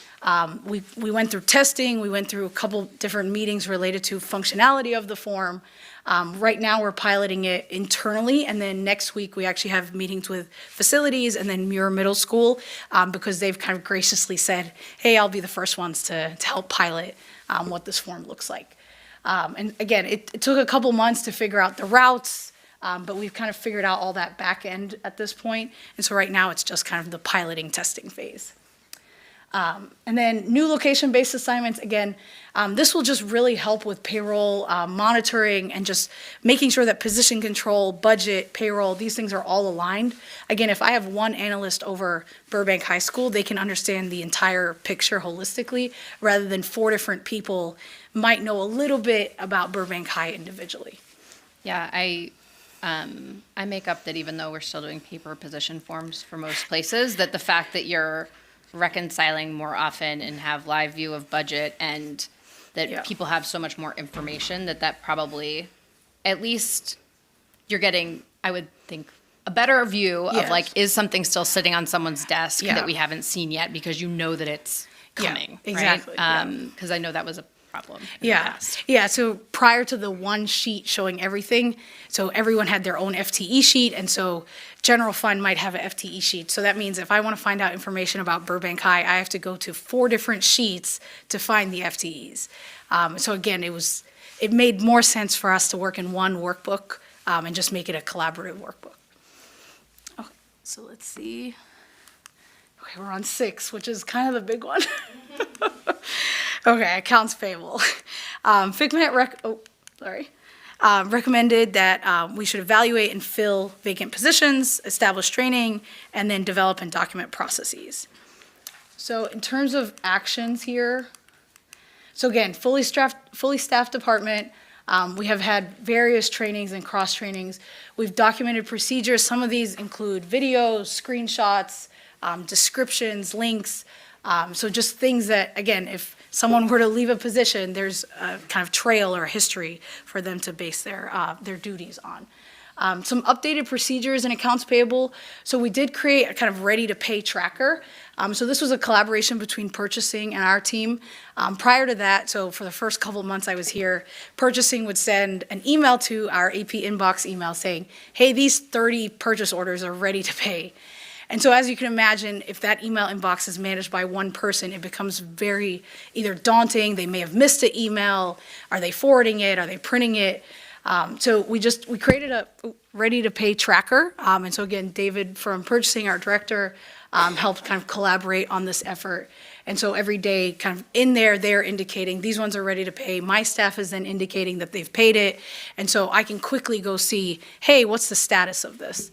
We went through testing. We went through a couple different meetings related to functionality of the form. Right now, we're piloting it internally, and then next week, we actually have meetings with facilities and then Muir Middle School because they've kind of graciously said, hey, I'll be the first ones to help pilot what this form looks like. And again, it took a couple months to figure out the routes, but we've kind of figured out all that back end at this point. And so right now, it's just kind of the piloting testing phase. And then new location-based assignments, again, this will just really help with payroll, monitoring, and just making sure that position control, budget, payroll, these things are all aligned. Again, if I have one analyst over Burbank High School, they can understand the entire picture holistically, rather than 4 different people might know a little bit about Burbank High individually. Yeah, I make up that even though we're still doing paper position forms for most places, that the fact that you're reconciling more often and have live view of budget and that people have so much more information that probably, at least you're getting, I would think, a better view of like, is something still sitting on someone's desk that we haven't seen yet because you know that it's coming, exactly, right? Because I know that was a problem in the past. Yeah, so prior to the one sheet showing everything, so everyone had their own FTE sheet, and so general fund might have an FTE sheet. So that means if I want to find out information about Burbank High, I have to go to 4 different sheets to find the FTEs. So again, it made more sense for us to work in one workbook and just make it a collaborative workbook. Okay, so let's see. Okay, we're on 6, which is kind of the big one. Okay, accounts payable. FICMAT recommended that we should evaluate and fill vacant positions, establish training, and then develop and document processes. So in terms of actions here, so again, fully staffed department. We have had various trainings and cross trainings. We've documented procedures. Some of these include videos, screenshots, descriptions, links. So just things that, again, if someone were to leave a position, there's a kind of trail or a history for them to base their duties on. Some updated procedures in accounts payable. So we did create a kind of ready-to-pay tracker. So this was a collaboration between purchasing and our team. Prior to that, so for the first couple of months I was here, purchasing would send an email to our AP inbox email saying, hey, these 30 purchase orders are ready to pay. And so as you can imagine, if that email inbox is managed by one person, it becomes very either daunting, they may have missed an email, are they forwarding it, are they printing it? So we created a ready-to-pay tracker. And so again, David from purchasing, our director, helped kind of collaborate on this effort. And so every day, kind of in there, they're indicating these ones are ready to pay. My staff is then indicating that they've paid it. And so I can quickly go see, hey, what's the status of this?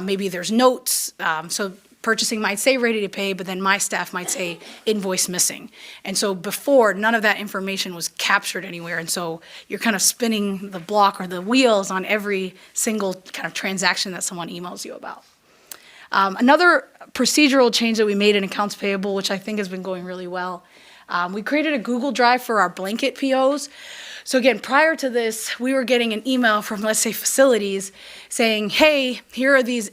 Maybe there's notes. So purchasing might say ready to pay, but then my staff might say invoice missing. And so before, none of that information was captured anywhere. And so you're kind of spinning the block or the wheels on every single kind of transaction that someone emails you about. Another procedural change that we made in accounts payable, which I think has been going really well, we created a Google Drive for our blanket POs. So again, prior to this, we were getting an email from, let's say, facilities saying, hey, here are these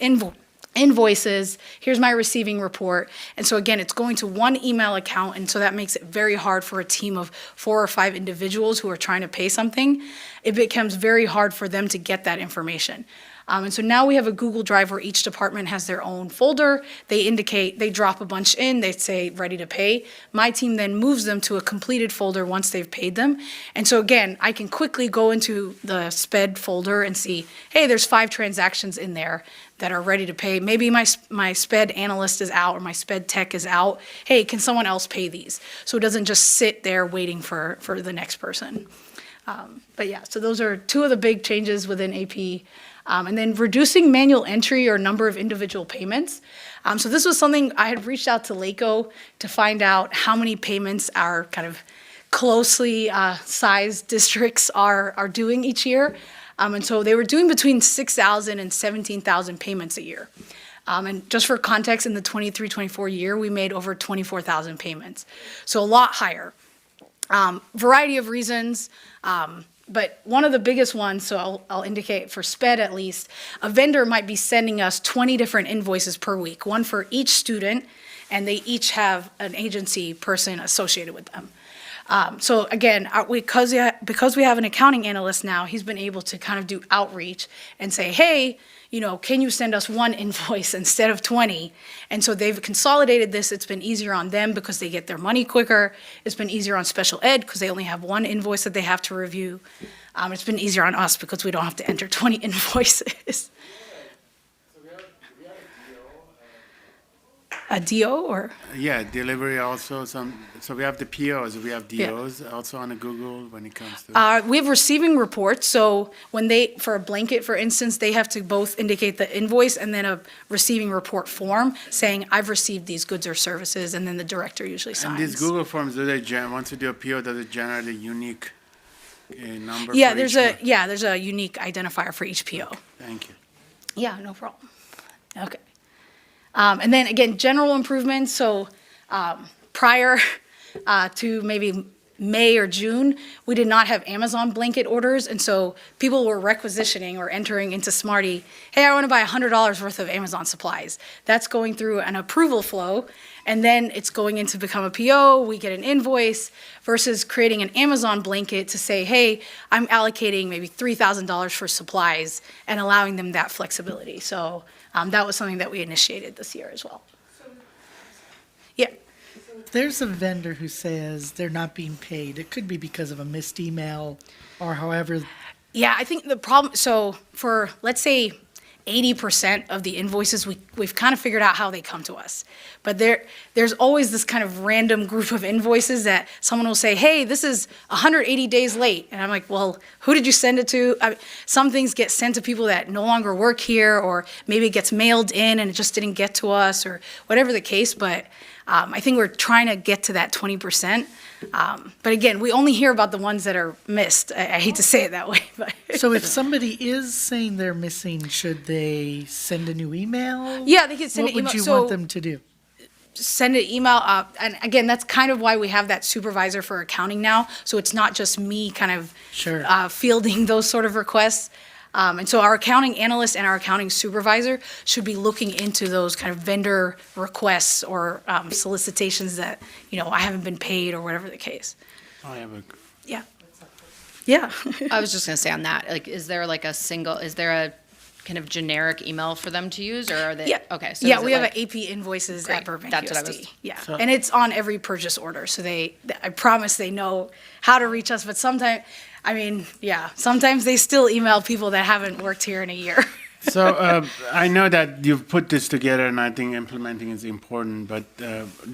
invoices, here's my receiving report. And so again, it's going to one email account, and so that makes it very hard for a team of 4 or 5 individuals who are trying to pay something. It becomes very hard for them to get that information. And so now we have a Google Drive where each department has their own folder. They drop a bunch in, they say ready to pay. My team then moves them to a completed folder once they've paid them. And so again, I can quickly go into the SPED folder and see, hey, there's 5 transactions in there that are ready to pay. Maybe my SPED analyst is out or my SPED tech is out. Hey, can someone else pay these? So it doesn't just sit there waiting for the next person. But yeah, so those are 2 of the big changes within AP. And then reducing manual entry or number of individual payments. So this was something I had reached out to LACO to find out how many payments our kind of closely sized districts are doing each year. And so they were doing between 6,000 and 17,000 payments a year. And just for context, in the 23-24 year, we made over 24,000 payments. So a lot higher. Variety of reasons. But one of the biggest ones, so I'll indicate for SPED at least, a vendor might be sending us 20 different invoices per week, one for each student, and they each have an agency person associated with them. So again, because we have an accounting analyst now, he's been able to kind of do outreach and say, hey, can you send us 1 invoice instead of 20? And so they've consolidated this. It's been easier on them because they get their money quicker. It's been easier on special ed because they only have 1 invoice that they have to review. It's been easier on us because we don't have to enter 20 invoices. A DO or? Yeah, delivery also, so we have the POs, we have DOs also on the Google when it comes to. We have receiving reports, so when for a blanket, for instance, they have to both indicate the invoice and then a receiving report form saying, I've received these goods or services, and then the director usually signs. And these Google forms, once you do a PO, does it generate a unique number? Yeah, for there's each one? there's a unique identifier for each PO. Thank you. Yeah, no problem. Okay. And then again, general improvements, so prior to maybe May or June, we did not have Amazon blanket orders, and so people were requisitioning or entering into Smarty, hey, I want to buy $100 worth of Amazon supplies. That's going through an approval flow, and then it's going in to become a PO, we get an invoice, versus creating an Amazon blanket to say, hey, I'm allocating maybe $3,000 for supplies and allowing them that flexibility. So that was something that we initiated this year as well. Yeah. There's a vendor who says they're not being paid. It could be because of a missed email or however. Yeah, I think the problem, so for, let's say, 80% of the invoices, we've kind of figured out how they come to us. But there's always this kind of random group of invoices that someone will say, hey, this is 180 days late. And I'm like, well, who did you send it to? Some things get sent to people that no longer work here, or maybe it gets mailed in and it just didn't get to us, or whatever the case. But I think we're trying to get to that 20%. But again, we only hear about the ones that are missed. I hate to say it that way, but. So if somebody is saying they're missing, should they send a new email? Yeah, they can send an email. What would you So- want them to do? Send an email, and again, that's kind of why we have that supervisor for accounting now. So it's not just me kind of Sure. fielding those sort of requests. And so our accounting analyst and our accounting supervisor should be looking into those kind of vendor requests or solicitations that, I haven't been paid or whatever the case. I have a. Yeah. Yeah. I was just gonna say on that, like, is there a kind of generic email for them to use, or are they? Yeah. Okay. So Yeah, is it we have like- an AP invoices Great. at Burbank That's what I USD. was- Yeah, So- and it's on every purchase order, so I promise they know how to reach us, but sometimes they still email people that haven't worked here in a year. So I know that you've put this together, and I think implementing is important, but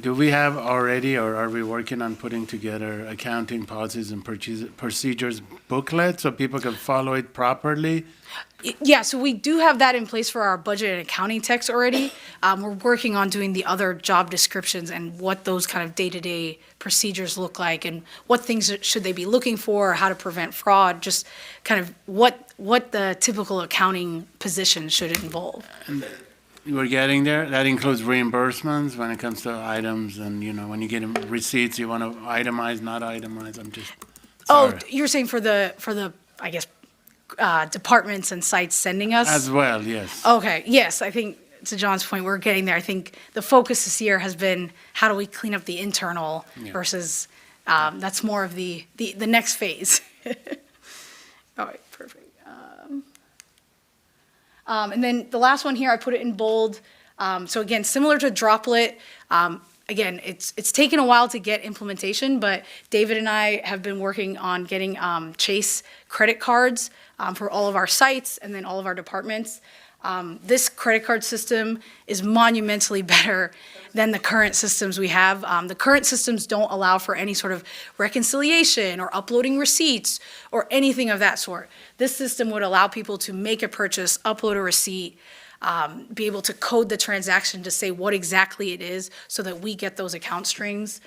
do we have already, or are we working on putting together accounting policies and procedures booklet so people can follow it properly? Yeah, so we do have that in place for our budget and accounting text already. We're working on doing the other job descriptions and what those kind of day-to-day procedures look like, and what things should they be looking for, or how to prevent fraud, just kind of what the typical accounting position should involve. We're getting there. That includes reimbursements when it comes to items, and when you get receipts, you want to itemize, not itemize. I'm just. Oh, sorry. you're saying for the I guess departments and sites sending us? As well, yes. Okay, yes, I think to John's point, we're getting there. I think the focus this year has been how do we clean up the internal versus that's more of the next phase. All right, perfect. And then the last one here, I put it in bold. So again, similar to Droplet, again, it's taken a while to get implementation, but David and I have been working on getting Chase credit cards for all of our sites and then all of our departments. This credit card system is monumentally better than the current systems we have. The current systems don't allow for any sort of reconciliation or uploading receipts or anything of that sort. This system would allow people to make a purchase, upload a receipt, be able to code the transaction to say what exactly it is so that we get those account strings.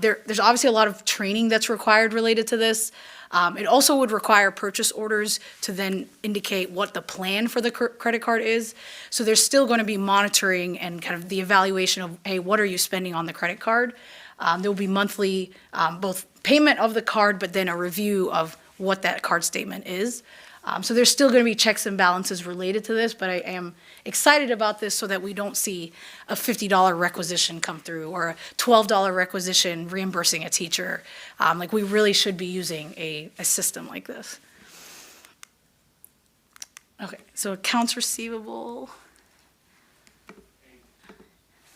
There's obviously a lot of training that's required related to this. It also would require purchase orders to then indicate what the plan for the credit card is. So there's still going to be monitoring and kind of the evaluation of, hey, what are you spending on the credit card? There will be monthly both payment of the card, but then a review of what that card statement is. So there's still going to be checks and balances related to this, but I am excited about this so that we don't see a $50 requisition come through or a $12 requisition reimbursing a teacher. Like we really should be using a system like this. Okay, so accounts receivable.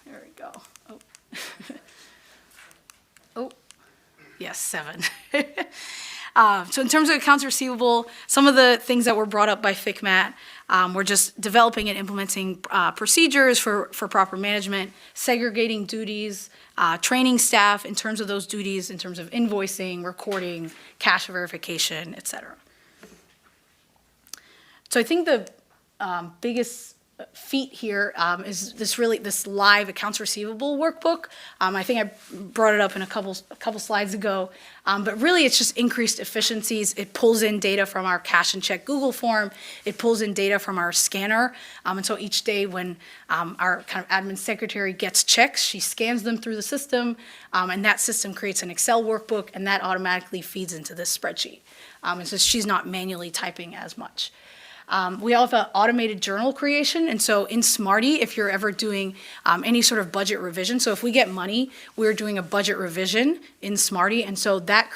There we go. Oh, oh, yes, 7. So in terms of accounts receivable, some of the things that were brought up by FICMAT, we're just developing and implementing procedures for proper management, segregating duties, training staff in terms of those duties, in terms of invoicing, recording, cash verification, et cetera. So I think the biggest feat here is this live accounts receivable workbook. I think I brought it up in a couple slides ago, but really it's just increased efficiencies. It pulls in data from our cash and check Google form. It pulls in data from our scanner, and so each day when our kind of admin secretary gets checks, she scans them through the system, and that system creates an Excel workbook, and that automatically feeds into this spreadsheet. And so she's not manually typing as much. We also have automated journal creation, and so in Smarty, if you're ever doing any sort of budget revision, so if we get money, we're doing a budget revision in Smarty, and so that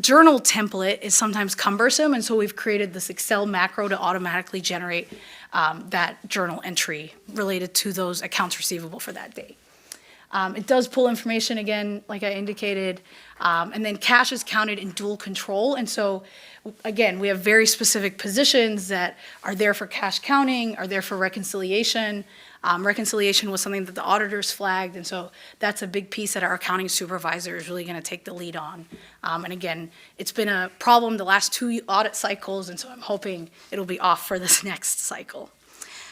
journal template is sometimes cumbersome, and so we've created this Excel macro to automatically generate that journal entry related to those accounts receivable for that day. It does pull information again, like I indicated, and then cash is counted in dual control. And so, again, we have very specific positions that are there for cash counting, are there for reconciliation. Reconciliation was something that the auditors flagged, and so that's a big piece that our accounting supervisor is really going to take the lead on. And again, it's been a problem the last 2 audit cycles, and so I'm hoping it'll be off for this next cycle.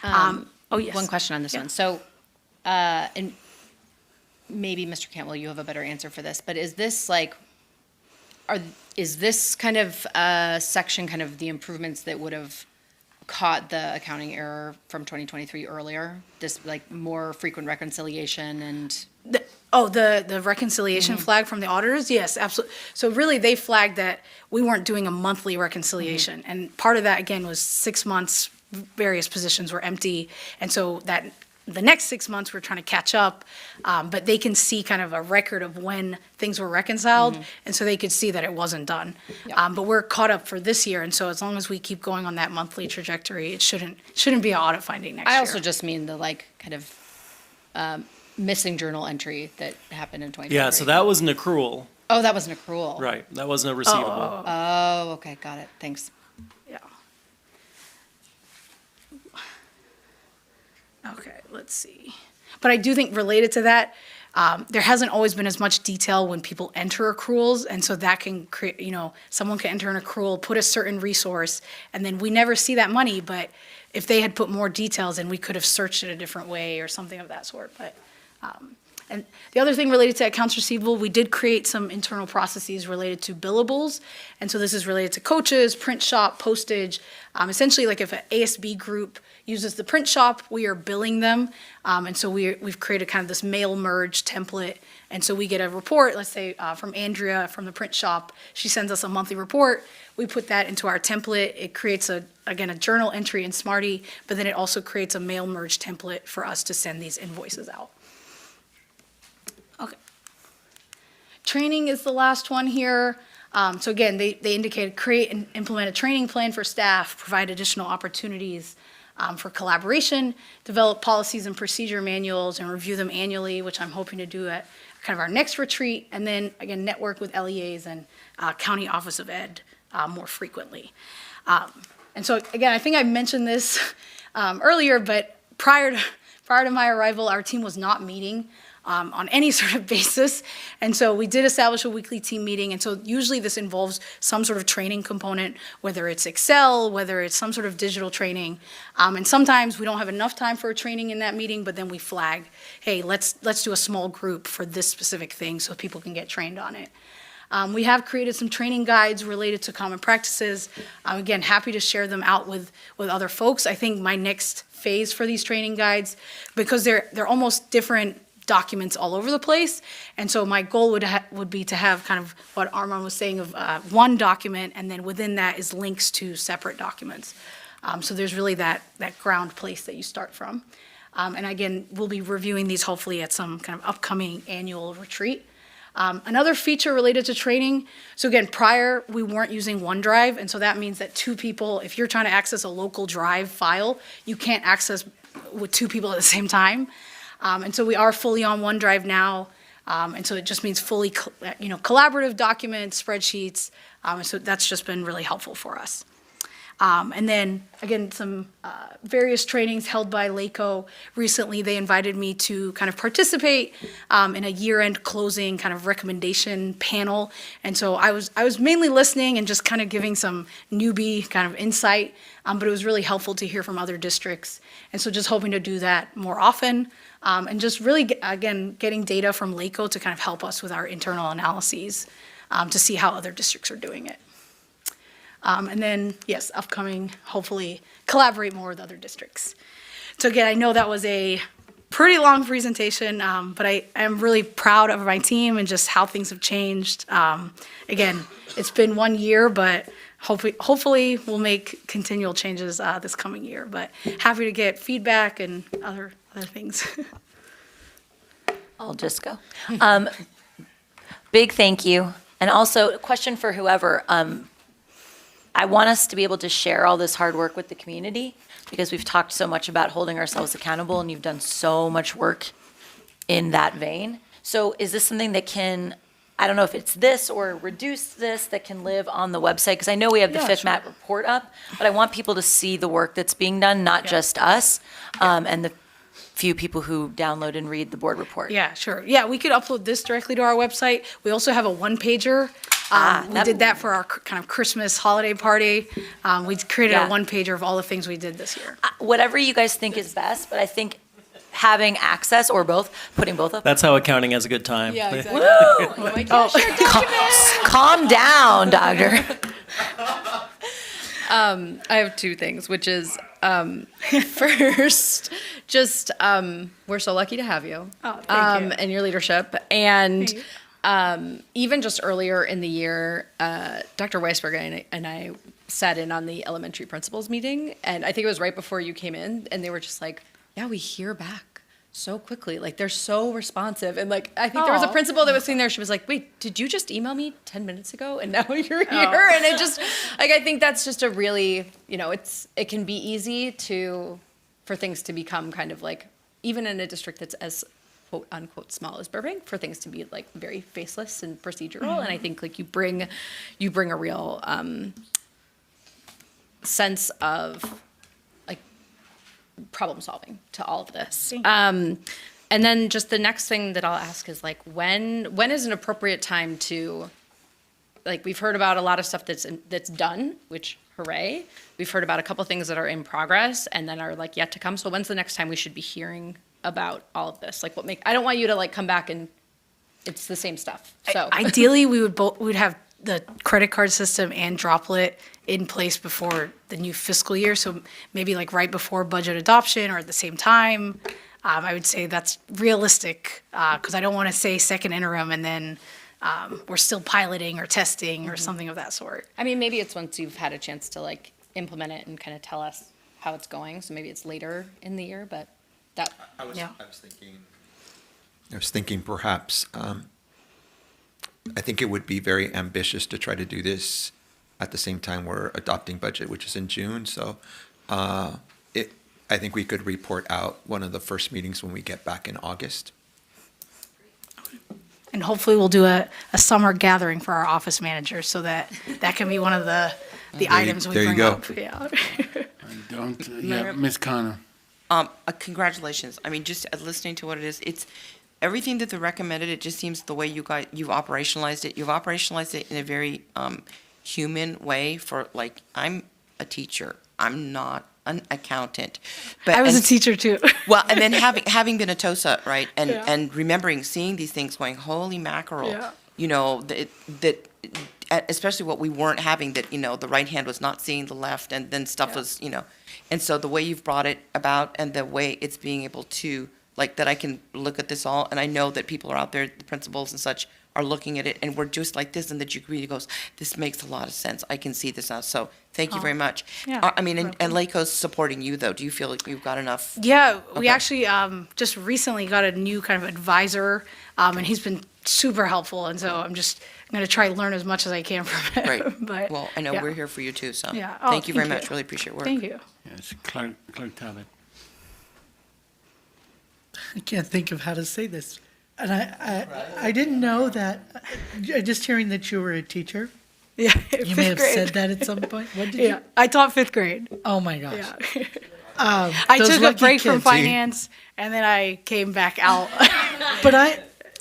Oh, yes. One question on this one. So, and maybe Mr. Cantwell, you have a better answer for this, but is this like, is this kind of section kind of the improvements that would have caught the accounting error from 2023 earlier? This like more frequent reconciliation and? The reconciliation flag from the auditors? Yes, absolutely. So really they flagged that we weren't doing a monthly reconciliation. And part of that, again, was 6 months, various positions were empty. And so that the next 6 months we're trying to catch up, but they can see kind of a record of when things were reconciled, and so they could see that it wasn't done. But we're caught up for this year, and so as long as we keep going on that monthly trajectory, it shouldn't be an audit finding next year. I also just mean the like kind of missing journal entry that happened in 2023. Yeah, so that was an accrual. Oh, that was an accrual. Right, that wasn't a receivable. Oh, okay, got it. Thanks. Yeah. Okay, let's see. But I do think related to that, there hasn't always been as much detail when people enter accruals, and so that can create, someone can enter an accrual, put a certain resource, and then we never see that money, but if they had put more details in, we could have searched it a different way or something of that sort. But and the other thing related to accounts receivable, we did create some internal processes related to billables. And so this is related to coaches, print shop, postage. Essentially, like if an ASB group uses the print shop, we are billing them. And so we've created kind of this mail merge template. And so we get a report, let's say from Andrea from the print shop. She sends us a monthly report. We put that into our template. It creates, again, a journal entry in Smarty, but then it also creates a mail merge template for us to send these invoices out. Okay. Training is the last one here. So again, they indicated create and implement a training plan for staff, provide additional opportunities for collaboration, develop policies and procedure manuals, and review them annually, which I'm hoping to do at kind of our next retreat, and then again, network with LEAs and County Office of Ed more frequently. And so again, I think I mentioned this earlier, but prior to my arrival, our team was not meeting on any sort of basis. And so we did establish a weekly team meeting. And so usually this involves some sort of training component, whether it's Excel, whether it's some sort of digital training. And sometimes we don't have enough time for a training in that meeting, but then we flag, hey, let's do a small group for this specific thing so people can get trained on it. We have created some training guides related to common practices. Again, happy to share them out with other folks. I think my next phase for these training guides, because they're almost different documents all over the place. And so my goal would be to have kind of what Armand was saying of one document, and then within that is links to separate documents. So there's really that ground place that you start from. And again, we'll be reviewing these hopefully at some kind of upcoming annual retreat. Another feature related to training, so again, prior we weren't using OneDrive, and so that means that two people, if you're trying to access a local drive file, you can't access with two people at the same time. And so we are fully on OneDrive now. And so it just means fully, collaborative documents, spreadsheets. And so that's just been really helpful for us. And then, again, some various trainings held by LACO. Recently, they invited me to kind of participate in a year-end closing kind of recommendation panel. And so I was mainly listening and just kind of giving some newbie kind of insight, but it was really helpful to hear from other districts. And so just hoping to do that more often, and just really, again, getting data from LACO to kind of help us with our internal analyses to see how other districts are doing it. And then, yes, upcoming, hopefully, collaborate more with other districts. So again, I know that was a pretty long presentation, but I am really proud of my team and just how things have changed. Again, it's been 1 year, but hopefully we'll make continual changes this coming year. But happy to get feedback and other things. I'll just go. Big thank you. And also, a question for whoever. I want us to be able to share all this hard work with the community because we've talked so much about holding ourselves accountable, and you've done so much work in that vein. So is this something that can, I don't know if it's this or reduce this, that can live on the website? Because I know we have the FIFMAT report up, but I want people to see the work that's being done, not just us, and the few people who download and read the board report. Yeah, sure. Yeah, we could upload this directly to our website. We also have a one-pager. We did that for our kind of Christmas holiday party. We created a one-pager of all the things we did this year. Whatever you guys think is best, but I think having access or both, putting both up. That's how accounting has a good time. Yeah, exactly. Calm down, doctor. I have two things, which is first, just we're so lucky to have you, thank you. and your leadership. And even just earlier in the year, Dr. Weisberg and I sat in on the elementary principals meeting, and I think it was right before you came in, and they were just like, "Yeah, we hear back so quickly. Like they're so responsive." And like I think there was a principal that was sitting there. She was like, "Wait, did you just email me 10 minutes ago, and now you're here?" And it just like I think that's just a really it can be easy for things to become kind of like even in a district that's as quote unquote small as Burbank, for things to be like very faceless and procedural. And I think like you bring a real sense of like problem solving to all of this. And then just the next thing that I'll ask is like when is an appropriate time to, like, we've heard about a lot of stuff that's done, which hooray. We've heard about a couple things that are in progress and then are like yet to come. So when's the next time we should be hearing about all of this? Like I don't want you to like come back and it's the same stuff. So Ideally, we'd have the credit card system and Droplet in place before the new fiscal year. So maybe like right before budget adoption or at the same time. I would say that's realistic because I don't want to say second interim and then we're still piloting or testing or something of that sort. I mean, maybe it's once you've had a chance to like implement it and kind of tell us how it's going. So maybe it's later in the year, but that. I was thinking perhaps, I think it would be very ambitious to try to do this at the same time we're adopting budget, which is in June. So I think we could report out one of the first meetings when we get back in August. And hopefully we'll do a summer gathering for our office managers so that can be one of the items we bring up. Yeah. Ms. Connor. Congratulations. I mean, just listening to what it is, it's everything that they recommended. It just seems the way you've operationalized it. You've operationalized it in a very human way. For like, I'm a teacher. I'm not an accountant. But I was a teacher too. Well, and then having been a TOSA, right, and remembering seeing these things, going, holy mackerel. Yeah. That especially what we weren't having, that the right hand was not seeing the left, and then stuff was and so the way you've brought it about and the way it's being able to, like, that I can look at this all, and I know that people are out there, the principals and such, are looking at it, and we're just like this, and that you really goes, this makes a lot of sense. I can see this now. So thank you very much. Yeah, I mean, and LACO's supporting you, though. Do you feel like you've got enough? Yeah, we actually just recently got a new kind of advisor, and he's been super helpful, and so I'm going to try to learn as much as I can from him. Right. But, well, I know we're here for you, too, so thank you very much. Really appreciate your work. Thank you. Yes, Clerk Talbot. I can't think of how to say this. And I didn't know that, just hearing that you were a teacher. Yeah, You may have said that at some point. What did Yeah, you? I taught fifth grade. Oh, my gosh. Yeah. I Those took a lucky break from kids. finance and then I came back out. But I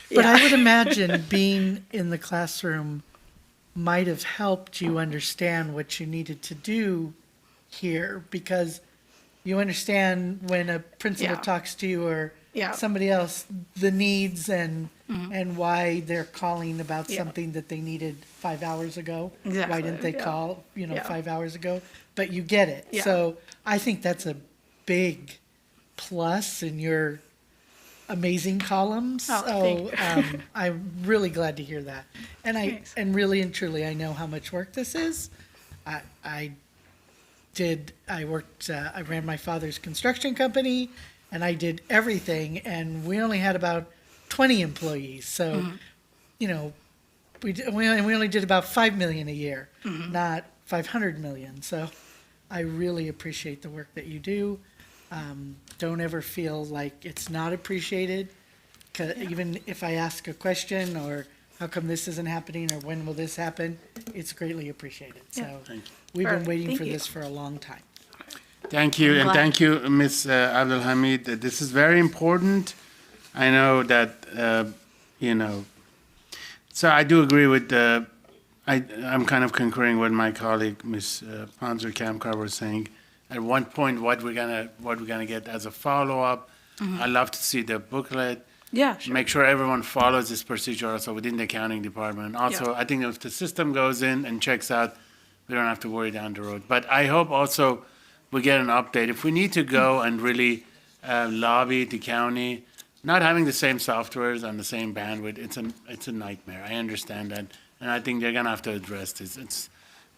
Yeah. would imagine being in the classroom might have helped you understand what you needed to do here, because you understand when a principal Yeah. talks to you or Yeah. somebody else, the needs and Mhm. why they're calling about Yeah. something that they needed 5 hours ago. Why Exactly, didn't they yeah. call, Yeah. 5 hours ago? But you get it. Yeah. So I think that's a big plus in your amazing columns. Oh, So thank you. I'm really glad to hear that. And Thanks. and really and truly, I know how much work this is. I ran my father's construction company, and I did everything, and we only had about 20 employees. So, Mhm. we only did about 5 million a year, Mhm. not 500 million. So I really appreciate the work that you do. Don't ever feel like it's not appreciated. 'Cause even if I ask a question or how come this isn't happening or when will this happen, it's greatly appreciated. Yeah. So Thank you. we've been Perfect. waiting Thank for you. this for a long time. Thank you, I'm and glad. thank you, Ms. Abdelhamid. This is very important. I know that, so I do agree with, I'm kind of concurring with my colleague, Ms. Panzer Kamkar was saying. At one point, what we're gonna get as a follow-up. Mhm. I'd love to see the booklet. Yeah, sure. Make sure everyone follows this procedure also within the accounting department. Also, I think if the system goes in and checks out, we don't have to worry down the road. But I hope also we get an update. If we need to go and really lobby the county, not having the same softwares and the same bandwidth, it's a nightmare. I understand that. And I think they're gonna have to address this.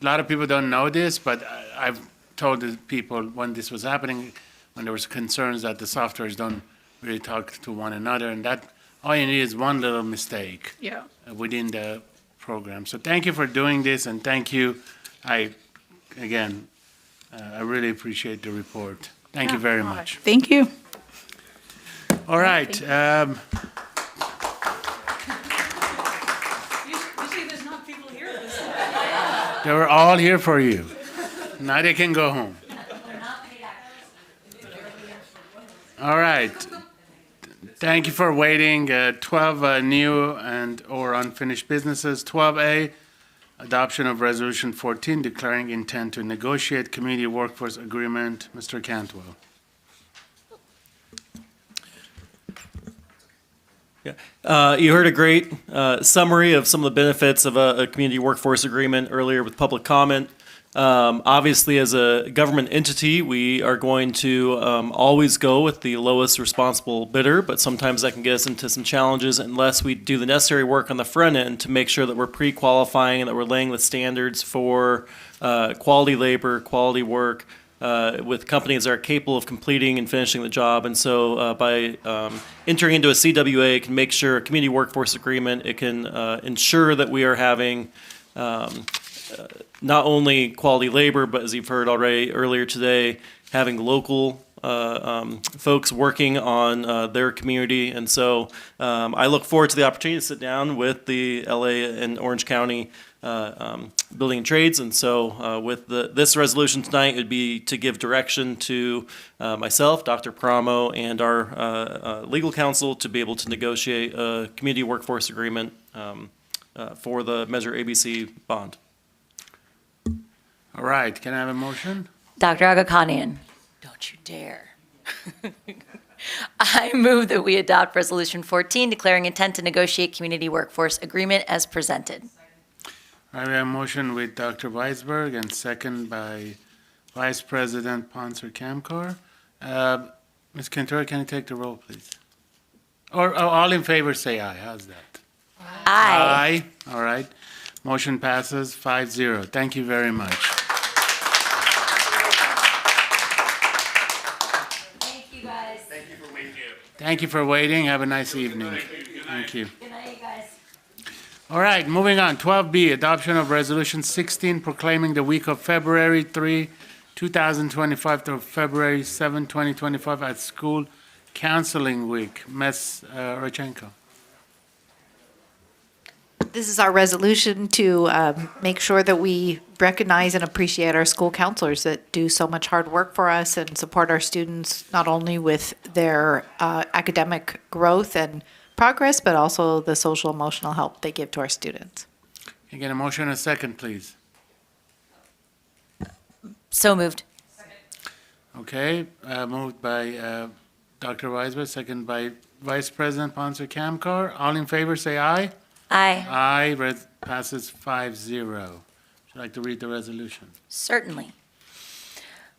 A lot of people don't know this, but I've told the people when this was happening, when there was concerns that the softwares don't really talk to one another, and that all you need is one little mistake Yeah. within the program. So thank you for doing this, and thank you. I really appreciate the report. Thank you very much. Thank you. All right. They were all here for you. Now they can go home. All right. Thank you for waiting. 12 new and/or unfinished businesses. 12A, adoption of Resolution 14, declaring intent to negotiate community workforce agreement. Mr. Cantwell. You heard a great summary of some of the benefits of a community workforce agreement earlier with public comment. Obviously, as a government entity, we are going to always go with the lowest responsible bidder, but sometimes that can get us into some challenges unless we do the necessary work on the front end to make sure that we're pre-qualifying and that we're laying the standards for quality labor, quality work, with companies that are capable of completing and finishing the job. And so by entering into a CWA, it can make sure a community workforce agreement, it can ensure that we are having not only quality labor, but as you've heard already earlier today, having local folks working on their community. And so I look forward to the opportunity to sit down with the LA and Orange County Building and Trades. And so with this resolution tonight, it would be to give direction to myself, Dr. Paramo, and our legal counsel to be able to negotiate a community workforce agreement for the Measure ABC bond. All right. Can I have a motion? Dr. Agakanian, don't you dare. I move that we adopt Resolution 14, declaring intent to negotiate community workforce agreement as presented. I have a motion with Dr. Weisberg and second by Vice President Panzer Kamkar. Ms. Cantor, can you take the roll, please? Or all in favor, say aye. How's that? Aye. Aye. All right. Motion passes 5-0. Thank you very much. Thank you, guys. Thank you for waiting. Thank you for waiting. Have a nice evening. Thank you. Good night, you guys. All right, moving on. 12B, adoption of Resolution 16 proclaiming the week of February 3, 2025 to February 7, 2025 as School Counseling Week. Ms. Rodchenko. This is our resolution to make sure that we recognize and appreciate our school counselors that do so much hard work for us and support our students, not only with their academic growth and progress, but also the social emotional help they give to our students. Can I get a motion and a second, please? So moved. Okay, moved by Dr. Weisberg, second by Vice President Ponser Kamkar. All in favor, say aye. Aye. Aye, passes 5-0. Would you like to read the resolution? Certainly.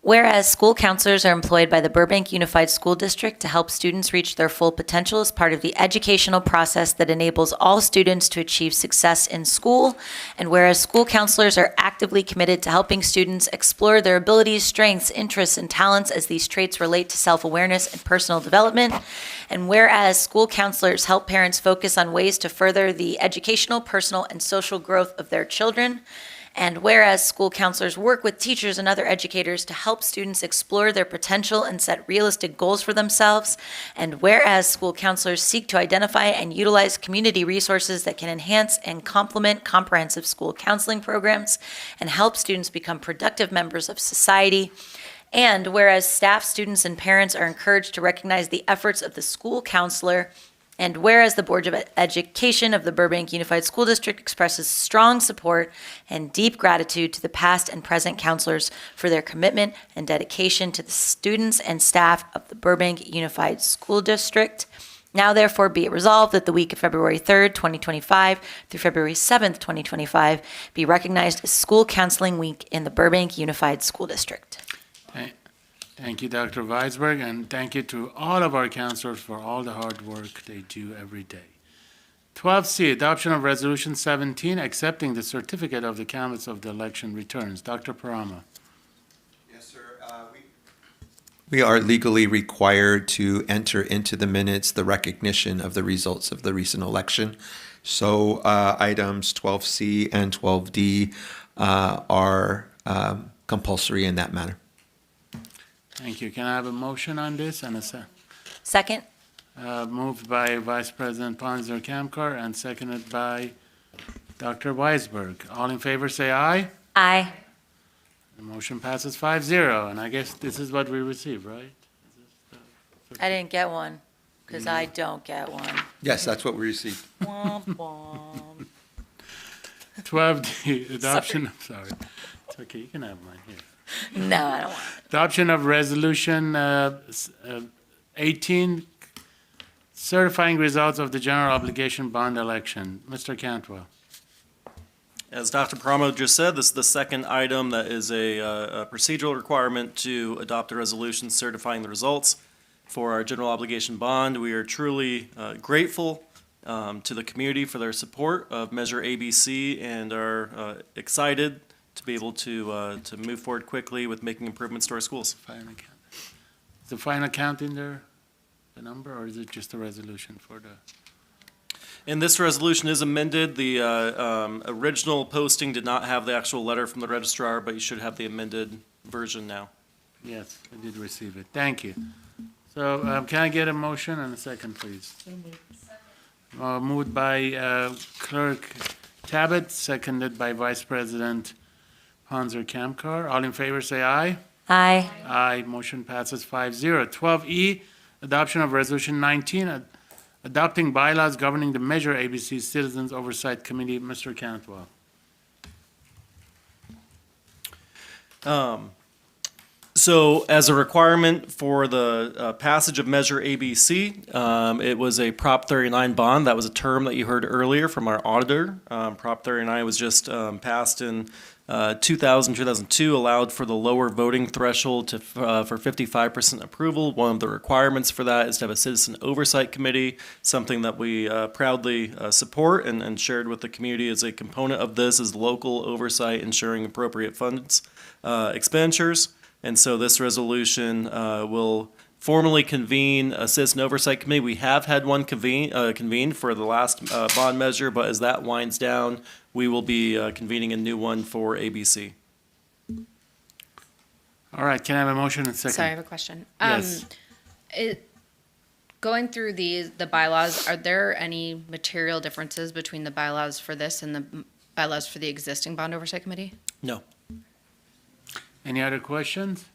Whereas school counselors are employed by the Burbank Unified School District to help students reach their full potential as part of the educational process that enables all students to achieve success in school, and whereas school counselors are actively committed to helping students explore their abilities, strengths, interests, and talents as these traits relate to self-awareness and personal development, and whereas school counselors help parents focus on ways to further the educational, personal, and social growth of their children, and whereas school counselors work with teachers and other educators to help students explore their potential and set realistic goals for themselves, and whereas school counselors seek to identify and utilize community resources that can enhance and complement comprehensive school counseling programs and help students become productive members of society, and whereas staff, students, and parents are encouraged to recognize the efforts of the school counselor, and whereas the Board of Education of the Burbank Unified School District expresses strong support and deep gratitude to the past and present counselors for their commitment and dedication to the students and staff of the Burbank Unified School District. Now therefore be it resolved that the week of February 3rd, 2025 through February 7th, 2025 be recognized as School Counseling Week in the Burbank Unified School District. Thank you, Dr. Weisberg, and thank you to all of our counselors for all the hard work they do every day. 12C, adoption of Resolution 17, accepting the certificate of the canvass of the election returns. Dr. Parama. Yes, sir. We are legally required to enter into the minutes the recognition of the results of the recent election. So items 12C and 12D are compulsory in that manner. Thank you. Can I have a motion on this and a Second. Moved by Vice President Ponser Kamkar and seconded by Dr. Weisberg. All in favor say aye. Aye. The motion passes 5-0, and I guess this is what we received, right? I didn't get one, because I don't get one. Yes, that's what we received. Womp womp. 12D, adoption, sorry. It's okay, you can have mine here. No, I don't want it. Adoption of Resolution 18, certifying results of the general obligation bond election. Mr. Cantwell. As Dr. Paramo just said, this is the second item that is a procedural requirement to adopt a resolution certifying the results for our general obligation bond. We are truly grateful to the community for their support of Measure ABC and are excited to be able to move forward quickly with making improvements to our schools. Is the final count in there, the number, or is it just a resolution for the? And this resolution is amended. The original posting did not have the actual letter from the registrar, but you should have the amended version now. Yes, I did receive it. Thank you. So can I get a motion and a second, please? Moved by Clerk Tabbitt, seconded by Vice President Ponser Kamkar. All in favor say aye. Aye. Aye. Motion passes 5-0. 12E, adoption of Resolution 19, adopting bylaws governing the Measure ABC Citizens Oversight Committee. Mr. Cantwell. So as a requirement for the passage of Measure ABC, it was a Prop 39 bond. That was a term that you heard earlier from our auditor. Prop 39 was just passed in 2002, allowed for the lower voting threshold to, for 55% approval. One of the requirements for that is to have a citizen oversight committee, something that we proudly support and shared with the community as a component of this is local oversight ensuring appropriate funds expenditures. And so this resolution will formally convene a citizen oversight committee. We have had one convened for the last bond measure, but as that winds down, we will be convening a new one for ABC. All right, can I have a motion and second? Sorry, I have a question. Yes. Going through the bylaws, are there any material differences between the bylaws for this and the bylaws for the existing bond oversight committee? No. Any other questions?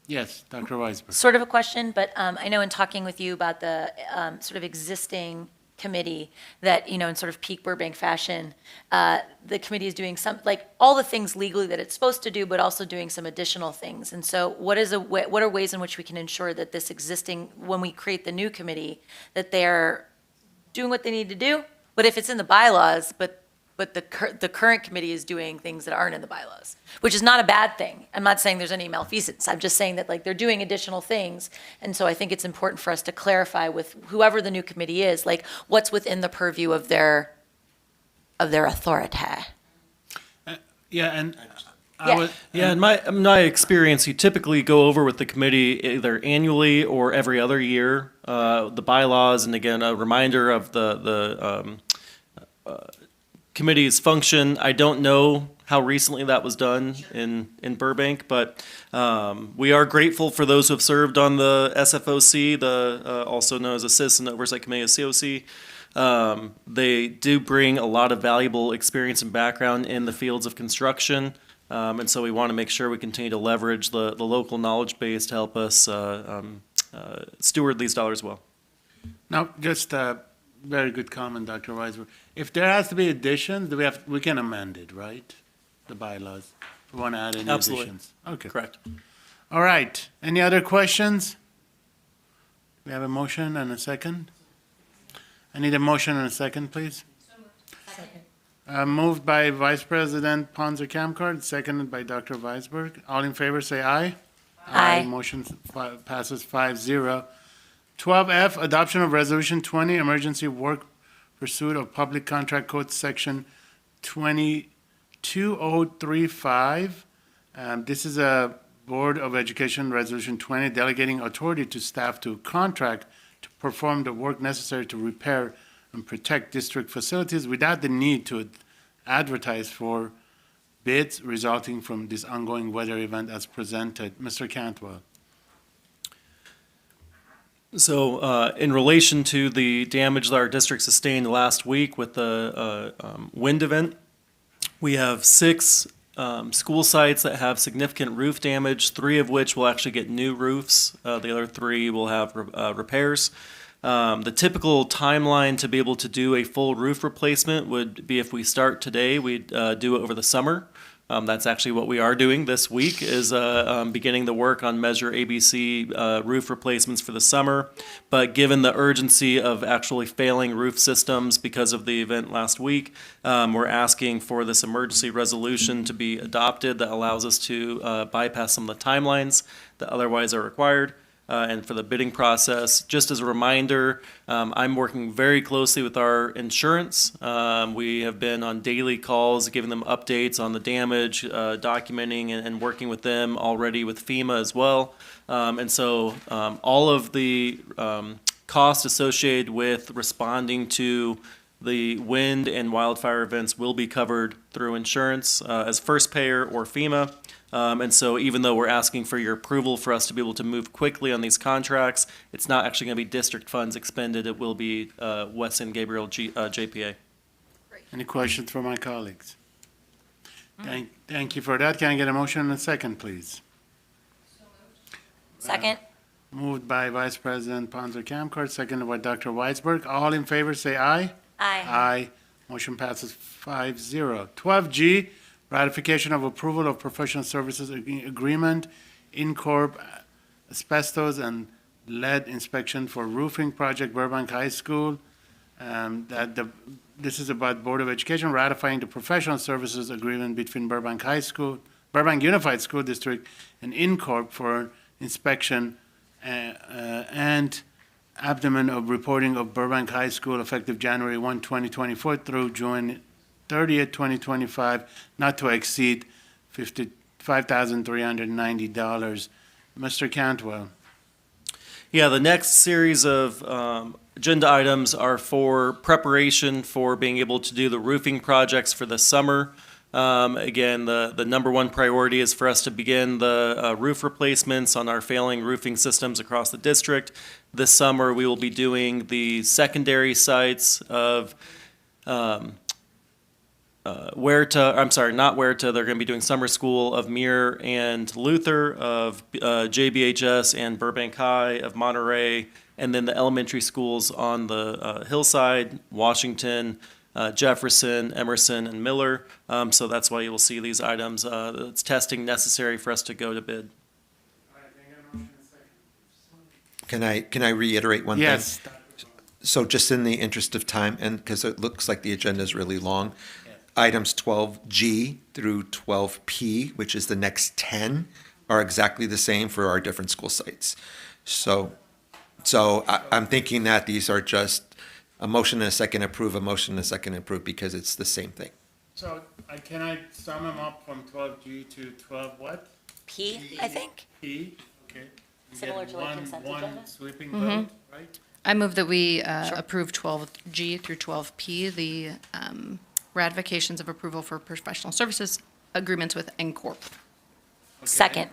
Yes, Dr. Weisberg. Sort of a question, but I know in talking with you about the sort of existing committee that, in sort of peak Burbank fashion, the committee is doing like all the things legally that it's supposed to do, but also doing some additional things. And so what are ways in which we can ensure that this existing, when we create the new committee, that they're doing what they need to do? But if it's in the bylaws, but the current committee is doing things that aren't in the bylaws, which is not a bad thing. I'm not saying there's any malfeasance. I'm just saying that like they're doing additional things. And so I think it's important for us to clarify with whoever the new committee is, like what's within the purview of their authority. In my experience, you typically go over with the committee either annually or every other year, the bylaws, and again, a reminder of the committee's function. I don't know how recently that was done in Burbank, but we are grateful for those who have served on the SFOC, also known as Assistant Oversight Committee of COC. They do bring a lot of valuable experience and background in the fields of construction, and so we want to make sure we continue to leverage the local knowledge base to help us steward these dollars well. No, just very good comment, Dr. Weisberg. If there has to be additions, we can amend it, right? The bylaws. We want to add any Absolutely. additions. Okay. Correct. All right. Any other questions? We have a motion and a second. I need a motion and a second, please. Moved by Vice President Ponzer Camcard, seconded by Dr. Weisberg. All in favor, say aye. Aye. Motion passes 5-0. 12F, adoption of Resolution 20, Emergency Work Pursuit of Public Contract Code, Section 22035. This is a Board of Education Resolution 20, delegating authority to staff to contract to perform the work necessary to repair and protect district facilities without the need to advertise for bids resulting from this ongoing weather event as presented. Mr. Cantwell. So in relation to the damage that our district sustained last week with the wind event, we have 6 school sites that have significant roof damage, 3 of which will actually get new roofs. The other 3 will have repairs. The typical timeline to be able to do a full roof replacement would be if we start today, we'd do it over the summer. That's actually what we are doing this week, is beginning the work on Measure ABC roof replacements for the summer. But given the urgency of actually failing roof systems because of the event last week, we're asking for this emergency resolution to be adopted that allows us to bypass some of the timelines that otherwise are required. And for the bidding process, just as a reminder, I'm working very closely with our insurance. We have been on daily calls, giving them updates on the damage, documenting and working with them already with FEMA as well. And so all of the costs associated with responding to the wind and wildfire events will be covered through insurance as first payer or FEMA. And so even though we're asking for your approval for us to be able to move quickly on these contracts, it's not actually going to be district funds expended. It will be Weston Gabriel JPA. Any questions from my colleagues? Thank you for that. Can I get a motion and a second, please? Second. Moved by Vice President Ponzer Camcard, seconded by Dr. Weisberg. All in favor, say aye. Aye. Aye. Motion passes 5-0. 12G, ratification of approval of professional services agreement, Incorp asbestos and lead inspection for roofing project Burbank High School. This is about Board of Education ratifying the professional services agreement between Burbank Unified School District and Incorp for inspection and abdomen of reporting of Burbank High School effective January 1, 2024 through June 30th, 2025, not to exceed $5,390. Mr. Cantwell. Yeah, the next series of agenda items are for preparation for being able to do the roofing projects for the summer. Again, the number one priority is for us to begin the roof replacements on our failing roofing systems across the district. This summer, we will be doing the secondary sites of not Huerta, they're going to be doing summer school of Muir and Luther, of JBHS and Burbank High, of Monterey, and then the elementary schools on the hillside, Washington, Jefferson, Emerson, and Miller. So that's why you'll see these items. It's testing necessary for us to go to bid. Can I reiterate one thing? Yes. So just in the interest of time, and because it looks like the agenda is really long, items 12G through 12P, which is the next 10, are exactly the same for our different school sites. So I'm thinking that these are just a motion and a second approve, a motion and a second approve, because it's the same thing. So can I sum them up from 12G to 12 what? P, I think. P, okay. And Similar get to like consent one agenda? sweeping Mhm. vote, right? I move that we approve 12G through 12P, the ratifications of approval for professional services agreements with NCORP. Second.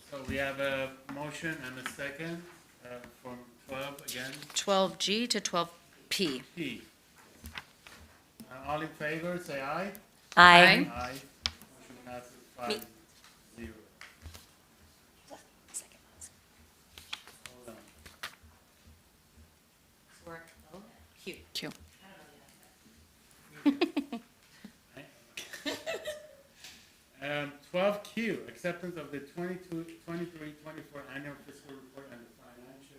So we have a motion and a second from 12 again. 12G to 12P. P. All in favor, say aye. Aye. Aye. Motion passes 5-0. Hold on. Q. 12Q, acceptance of the 23-24 annual fiscal report and the financial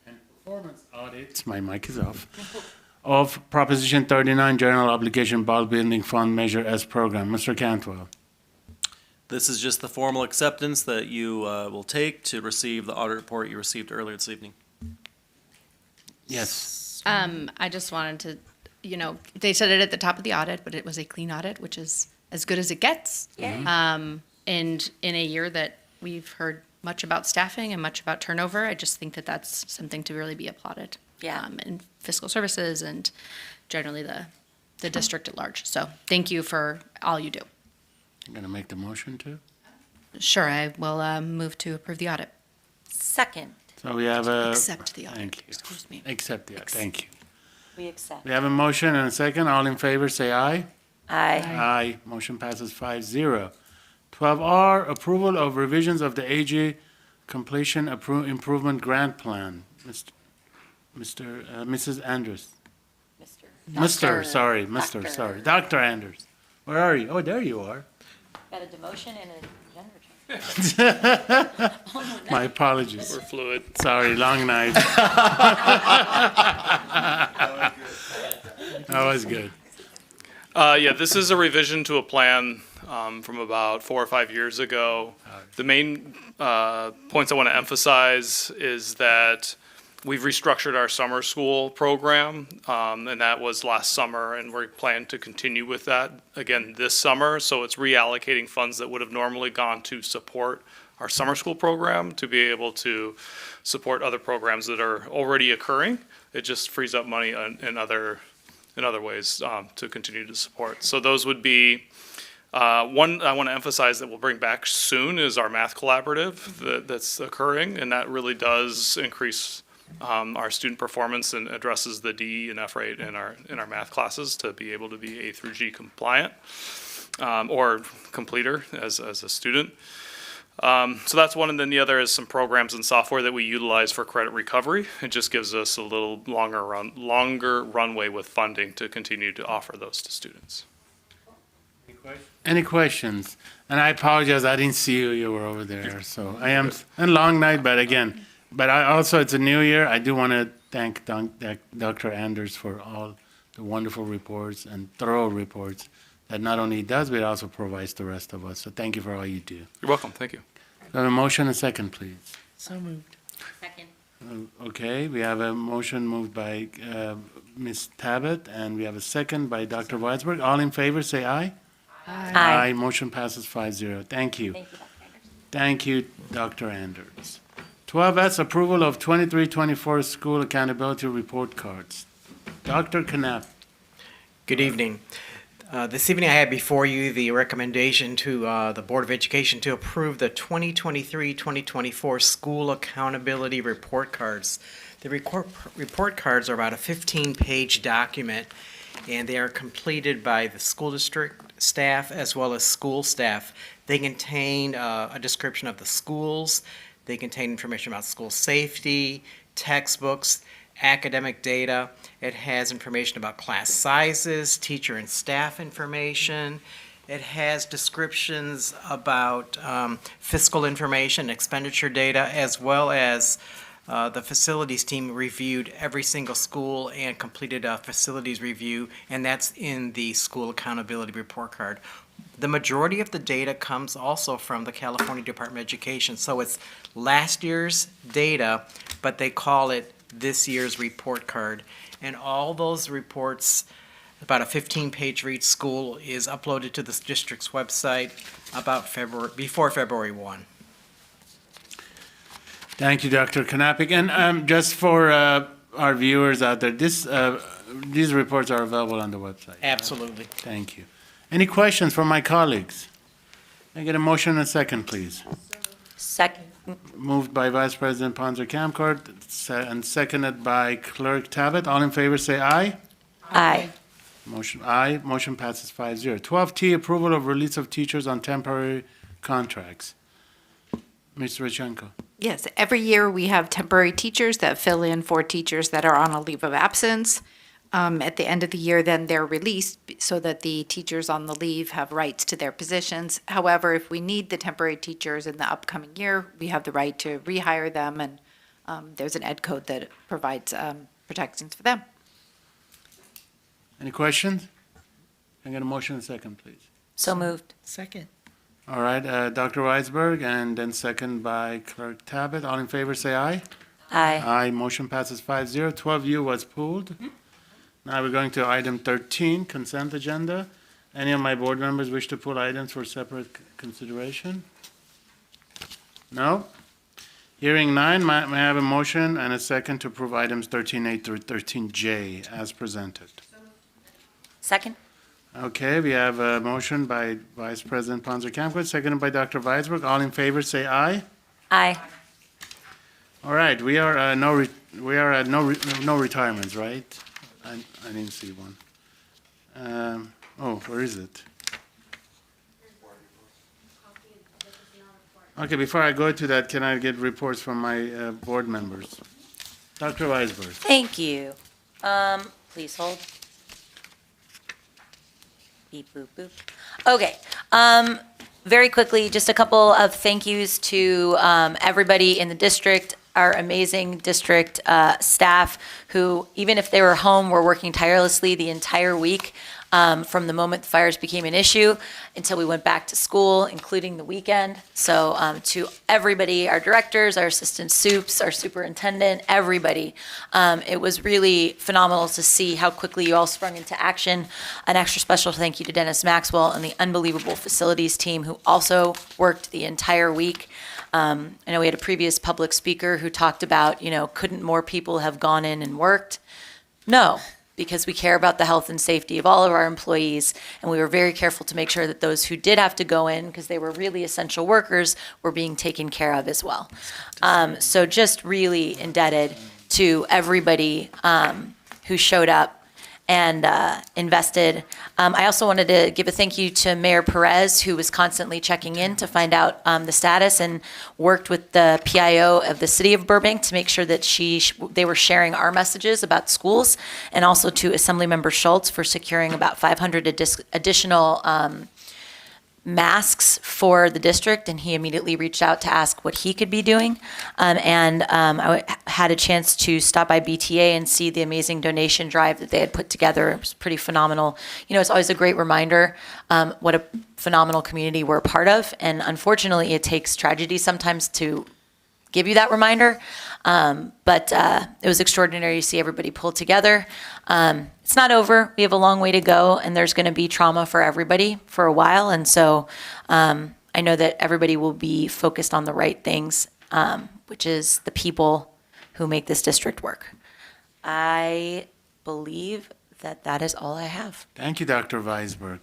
and performance audit. My mic is off. Of Proposition 39, General Obligation Bond Building Fund Measure S Program. Mr. Cantwell. This is just the formal acceptance that you will take to receive the audit report you received earlier this evening. Yes. I just wanted to, they said it at the top of the audit, but it was a clean audit, which is as good as it gets. And in a year that we've heard much about staffing and much about turnover, I just think that that's something to really be applauded. Yeah. In fiscal services and generally the district at large. So thank you for all you do. You're going to make the motion too? Sure, I will move to approve the audit. Second. So we have a. Accept the audit. Thank you. Excuse me. Accept the audit. Thank you. We accept. We have a motion and a second. All in favor, say aye. Aye. Aye. Motion passes 5-0. 12R, approval of revisions of the AG completion improvement grant plan. Mrs. Andrews. Mr. Sorry. Dr. Andrews. Where are you? Oh, there you are. Got a demotion and a gender change. My apologies. We're fluid. Sorry, long night. That was good. Yeah, this is a revision to a plan from about 4 or 5 years ago. The main points I want to emphasize is that we've restructured our summer school program, and that was last summer, and we plan to continue with that again this summer. So it's reallocating funds that would have normally gone to support our summer school program to be able to support other programs that are already occurring. It just frees up money in other ways to continue to support. So those would be, one I want to emphasize that we'll bring back soon is our math collaborative that's occurring, and that really does increase our student performance and addresses the D and F rate in our math classes to be able to be A through G compliant or completer as a student. So that's one, and then the other is some programs and software that we utilize for credit recovery. It just gives us a little longer runway with funding to continue to offer those to students. Any questions? And I apologize, I didn't see you, you were over there, so I am, and long night, but again, I also, it's a new year, I do want to thank Dr. Anders for all the wonderful reports and thorough reports that not only he does, but also provides the rest of us, so thank you for all you do. You're welcome, thank you. So a motion, a second, please. So moved. Second. Okay, we have a motion moved by Ms. Tabbitt, and we have a second by Dr. Weisberg. All in favor, say aye. Aye. Motion passes 5-0. Thank you. Thank you, Dr. Anders. Thank you, Dr. Anders. 12S, approval of 23-24 school accountability report cards. Dr. Knapp. Good evening. This evening I have before you the recommendation to the Board of Education to approve the 2023-2024 School Accountability Report Cards. The report cards are about a 15-page document, and they are completed by the school district staff as well as school staff. They contain a description of the schools. They contain information about school safety, textbooks, academic data. It has information about class sizes, teacher and staff information. It has descriptions about fiscal information, expenditure data, as well as the facilities team reviewed every single school and completed a facilities review, and that's in the school accountability report card. The majority of the data comes also from the California Department of Education, so it's last year's data, but they call it this year's report card. And all those reports, about a 15-page for each school, is uploaded to the district's website before February 1. Thank you, Dr. Knappig. And just for our viewers out there, these reports are available on the website. Absolutely. Thank you. Any questions from my colleagues? Can I get a motion and a second, please? Second. Moved by Vice President Ponzer Camcourt and seconded by Clerk Tabbitt. All in favor say aye. Aye. Motion passes 5-0. 12T, approval of release of teachers on temporary contracts. Ms. Richenko. Yes, every year we have temporary teachers that fill in for teachers that are on a leave of absence. At the end of the year, then they're released so that the teachers on the leave have rights to their positions. However, if we need the temporary teachers in the upcoming year, we have the right to rehire them, and there's an ed code that provides protections for them. Any questions? Can I get a motion and a second, please? So moved. Second. All right, Dr. Weisberg, and then second by Clerk Tabbitt. All in favor say aye. Aye. Aye, motion passes 5-0. 12U was pulled. Now we're going to item 13, consent agenda. Any of my board members wish to pull items for separate consideration? No? Hearing none, may I have a motion and a second to approve items 13A through 13J as presented? Second. Okay, we have a motion by Vice President Ponzer Camcourt, seconded by Dr. Weisberg. All in favor say aye. Aye. All right, we are at no retirements, right? I didn't see one. Where is it? Okay, before I go to that, can I get reports from my board members? Dr. Weisberg. Thank you. Please hold. Beep, boop, boop. Okay. Very quickly, just a couple of thank yous to everybody in the district, our amazing district staff who, even if they were home, were working tirelessly the entire week from the moment the fires became an issue until we went back to school, including the weekend. So to everybody, our directors, our assistant soups, our superintendent, everybody, it was really phenomenal to see how quickly you all sprung into action. An extra special thank you to Dennis Maxwell and the unbelievable facilities team who also worked the entire week. I know we had a previous public speaker who talked about, couldn't more people have gone in and worked? No, because we care about the health and safety of all of our employees, and we were very careful to make sure that those who did have to go in, because they were really essential workers, were being taken care of as well. So just really indebted to everybody who showed up and invested. I also wanted to give a thank you to Mayor Perez, who was constantly checking in to find out the status and worked with the PIO of the city of Burbank to make sure that they were sharing our messages about schools, and also to Assemblymember Schultz for securing about 500 additional masks for the district, and he immediately reached out to ask what he could be doing. I had a chance to stop by BTA and see the amazing donation drive that they had put together. It was pretty phenomenal. It's always a great reminder what a phenomenal community we're a part of, and unfortunately it takes tragedy sometimes to give you that reminder. But it was extraordinary to see everybody pull together. It's not over. We have a long way to go, and there's going to be trauma for everybody for a while. And so I know that everybody will be focused on the right things, which is the people who make this district work. I believe that is all I have. Thank you, Dr. Weisberg.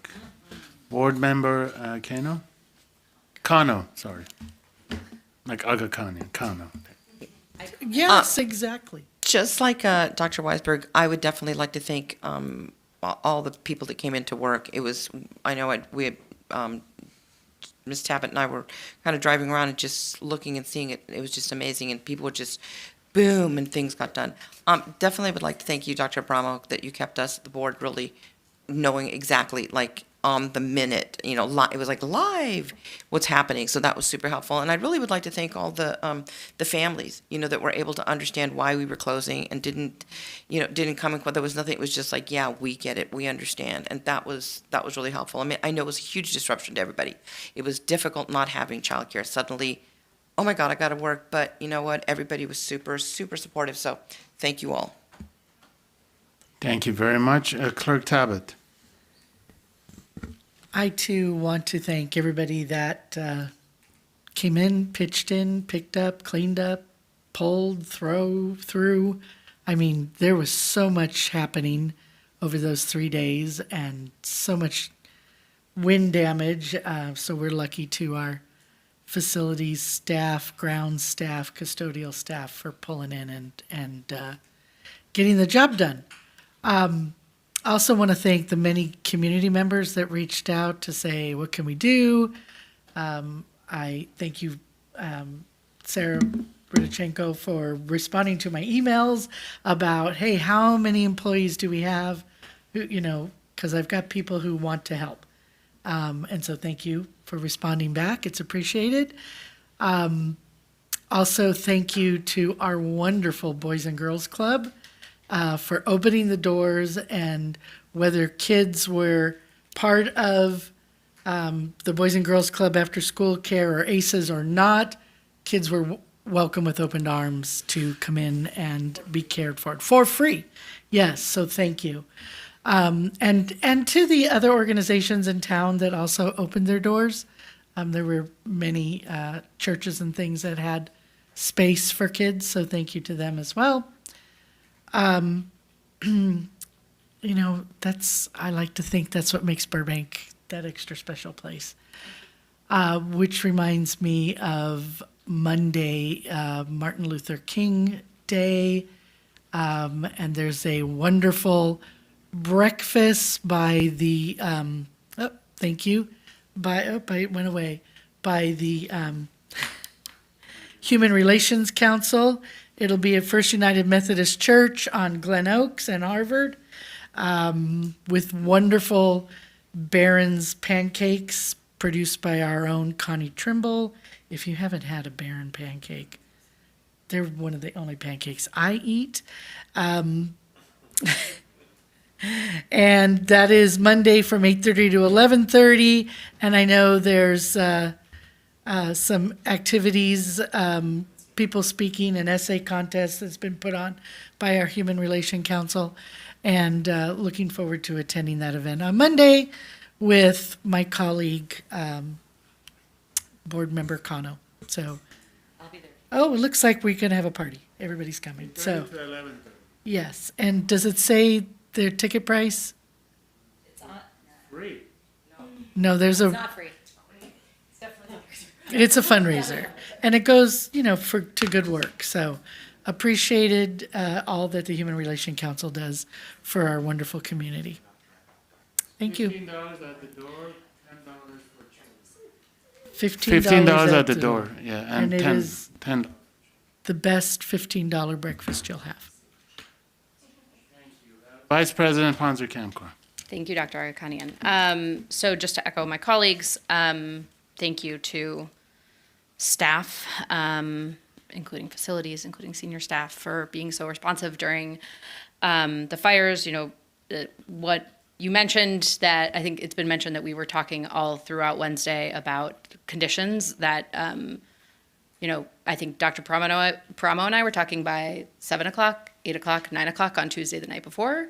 Board Member Kano? Kano, sorry. Like Aga Khan, Kano. Yes, exactly. Just like Dr. Weisberg, I would definitely like to thank all the people that came into work. It was, I know we had, Ms. Tappett and I were kind of driving around and just looking and seeing it. It was just amazing, and people would just boom, and things got done. Definitely would like to thank you, Dr. Abramo, that you kept us, the board, really knowing exactly, like, on the minute, you know, it was like live what's happening. So that was super helpful. And I really would like to thank all the families, you know, that were able to understand why we were closing and didn't come in. There was nothing. It was just like, yeah, we get it. We understand. And that was really helpful. I mean, I know it was a huge disruption to everybody. It was difficult not having childcare. Suddenly, oh my God, I got to work. But you know what? Everybody was super, super supportive. So thank you all. Thank you very much. Clerk Tabbitt. I too want to thank everybody that came in, pitched in, picked up, cleaned up, pulled, through. I mean, there was so much happening over those 3 days and so much wind damage. So we're lucky to our facilities staff, ground staff, custodial staff for pulling in and getting the job done. I also want to thank the many community members that reached out to say, what can we do? I thank you, Sarah Rudachenko, for responding to my emails about, hey, how many employees do we have? You know, because I've got people who want to help. And so thank you for responding back. It's appreciated. Also, thank you to our wonderful Boys and Girls Club for opening the doors, and whether kids were part of the Boys and Girls Club after school care or ACEs or not, kids were welcome with open arms to come in and be cared for free. Yes, so thank you. And to the other organizations in town that also opened their doors. There were many churches and things that had space for kids, so thank you to them as well. You know, I like to think that's what makes Burbank that extra special place. Which reminds me of Monday, Martin Luther King Day, and there's a wonderful breakfast by the, thank you, it went away, by the Human Relations Council. It'll be at First United Methodist Church on Glen Oaks and Harvard, with wonderful Barron's pancakes produced by our own Connie Trimble. If you haven't had a Barron pancake, they're one of the only pancakes I eat. And that is Monday from 8:30 to 11:30. And I know there's some activities, people speaking, an essay contest that's been put on by our Human Relation Council, and looking forward to attending that event on Monday with my colleague, Board Member Kano. So, I'll be there. oh, it looks like we're gonna have a party. Everybody's coming. So, yes. And does it say their ticket price? It's not Free. No, there's It's a. not free. It's definitely not free. It's a fundraiser, and it goes, you know, to good work. So appreciated all that the Human Relation Council does for our wonderful community. Thank you. $15 at the door, $10 for $15 $15 at the door, yeah, and it 10, is 10. the best $15 breakfast you'll have. Vice President Panzer Kamkor. Thank you, Dr. Agakanian. So just to echo my colleagues, thank you to staff, including facilities, including senior staff, for being so responsive during the fires. You know, what you mentioned, that I think it's been mentioned that we were talking all throughout Wednesday about conditions that, you know, I think Dr. Paramo and I were talking by 7 o'clock, 8 o'clock, 9 o'clock on Tuesday the night before,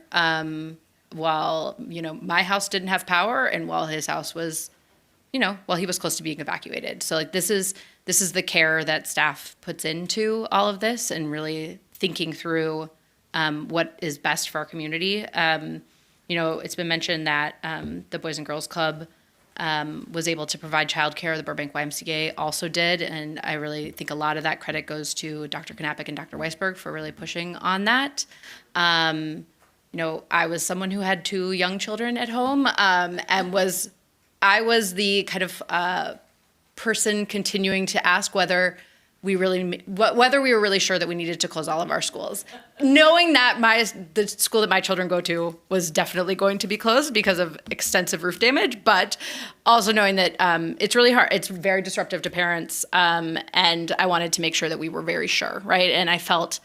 while, you know, my house didn't have power, and while his house was, you know, while he was close to being evacuated. So like this is the care that staff puts into all of this, and really thinking through what is best for our community. it's been mentioned that the Boys and Girls Club was able to provide childcare. The Burbank YMCA also did, and I really think a lot of that credit goes to Dr. Knappich and Dr. Weisberg for really pushing on that. I was someone who had 2 young children at home, and I was the kind of person continuing to ask whether we were really sure that we needed to close all of our schools, knowing that the school that my children go to was definitely going to be closed because of extensive roof damage, but also knowing that it's really hard. It's very disruptive to parents, and I wanted to make sure that we were very sure, right? And I felt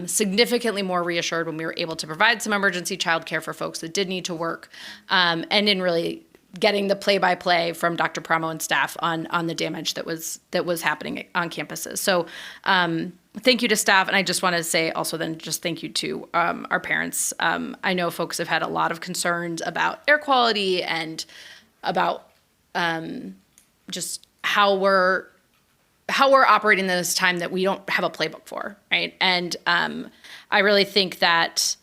significantly more reassured when we were able to provide some emergency childcare for folks that did need to work, and in really getting the play-by-play from Dr. Pramo and staff on the damage that was happening on campuses. So thank you to staff, and I just want to say also then just thank you to our parents. I know folks have had a lot of concerns about air quality and about just how we're operating in this time that we don't have a playbook for, right? And I really think that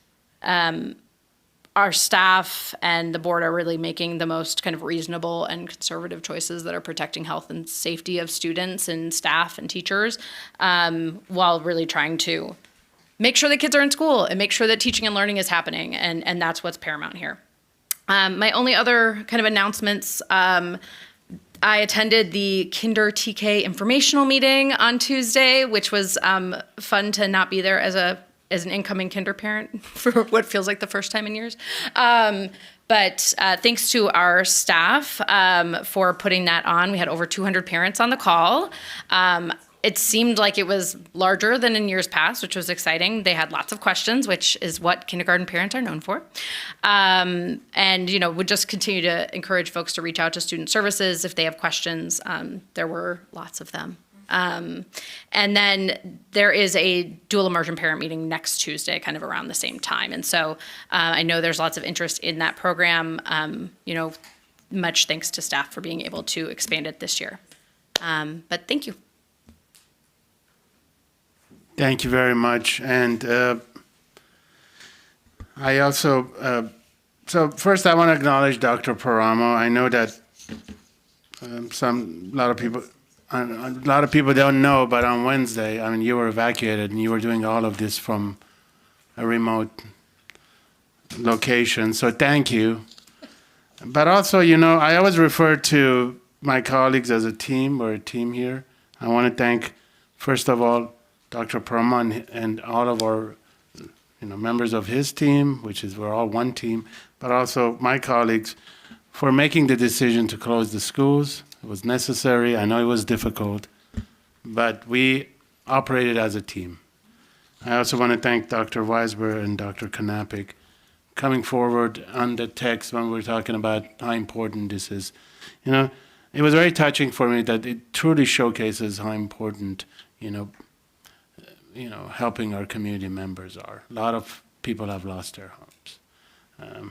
our staff and the board are really making the most kind of reasonable and conservative choices that are protecting health and safety of students and staff and teachers, while really trying to make sure that kids are in school and make sure that teaching and learning is happening. And that's what's paramount here. My only other kind of announcements, I attended the Kinder TK informational meeting on Tuesday, which was fun to not be there as an incoming kinder parent for what feels like the first time in years. But thanks to our staff for putting that on. We had over 200 parents on the call. It seemed like it was larger than in years past, which was exciting. They had lots of questions, which is what kindergarten parents are known for. And, would just continue to encourage folks to reach out to student services if they have questions. There were lots of them. And then there is a dual immersion parent meeting next Tuesday, kind of around the same time. And so I know there's lots of interest in that program. Much thanks to staff for being able to expand it this year. But thank you. Thank you very much. And I also, so first I want to acknowledge Dr. Paramo. I know that a lot of people don't know, but on Wednesday, you were evacuated and you were doing all of this from a remote location. So thank you. But also, I always refer to my colleagues as a team. We're a team here. I want to thank, first of all, Dr. Paramo and all of our members of his team, we're all one team, but also my colleagues for making the decision to close the schools. It was necessary. I know it was difficult, but we operated as a team. I also want to thank Dr. Weisberg and Dr. Knappich coming forward on the text when we were talking about how important this is. It was very touching for me that it truly showcases how important, helping our community members are. A lot of people have lost their homes.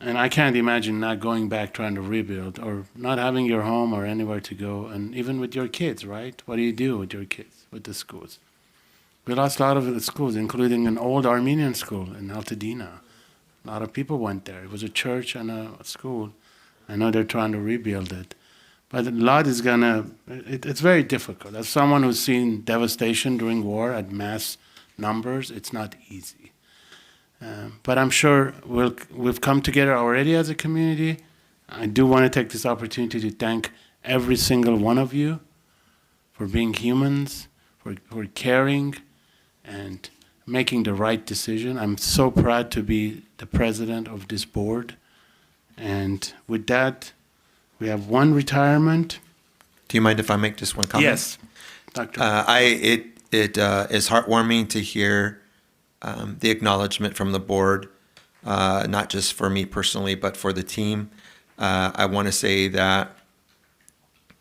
And I can't imagine not going back trying to rebuild or not having your home or anywhere to go. And even with your kids, right? What do you do with your kids, with the schools? We lost a lot of the schools, including an old Armenian school in Altadena. A lot of people went there. It was a church and a school. I know they're trying to rebuild it. But a lot is it's very difficult. As someone who's seen devastation during war at mass numbers, it's not easy. But I'm sure we've come together already as a community. I do want to take this opportunity to thank every single one of you for being humans, for caring, and making the right decision. I'm so proud to be the president of this board. And with that, we have one retirement. Do you mind if I make just one comment? Yes, Dr. It is heartwarming to hear the acknowledgement from the board, not just for me personally, but for the team. I want to say that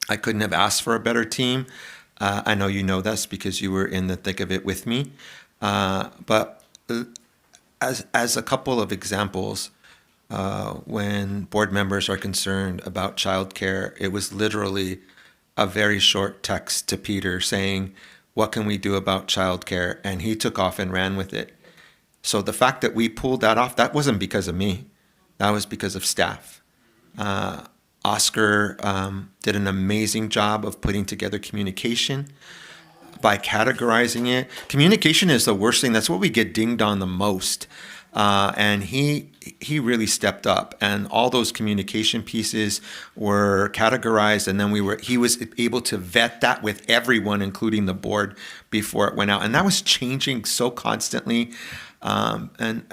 I couldn't have asked for a better team. I know you know this because you were in the thick of it with me. But as a couple of examples, when board members are concerned about childcare, it was literally a very short text to Peter saying, what can we do about childcare? And he took off and ran with it. So the fact that we pulled that off, that wasn't because of me. that was because of staff. Oscar did an amazing job of putting together communication by categorizing it. Communication is the worst thing. That's what we get dinged on the most. And he really stepped up, and all those communication pieces were categorized, and then he was able to vet that with everyone, including the board, before it went out. And that was changing so constantly. And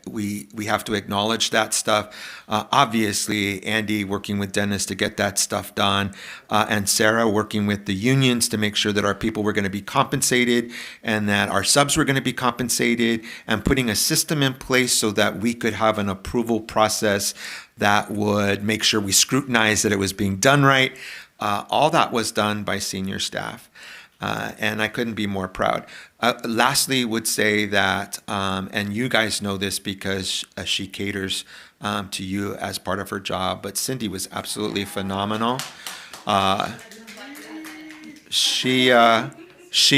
we have to acknowledge that stuff. Obviously, Andy working with Dennis to get that stuff done, and Sarah working with the unions to make sure that our people were going to be compensated and that our subs were going to be compensated, and putting a system in place so that we could have an approval process that would make sure we scrutinized that it was being done right. All that was done by senior staff. And I couldn't be more proud. Lastly, would say that, and you guys know this because she caters to you as part of her job, but Cindy was absolutely phenomenal. She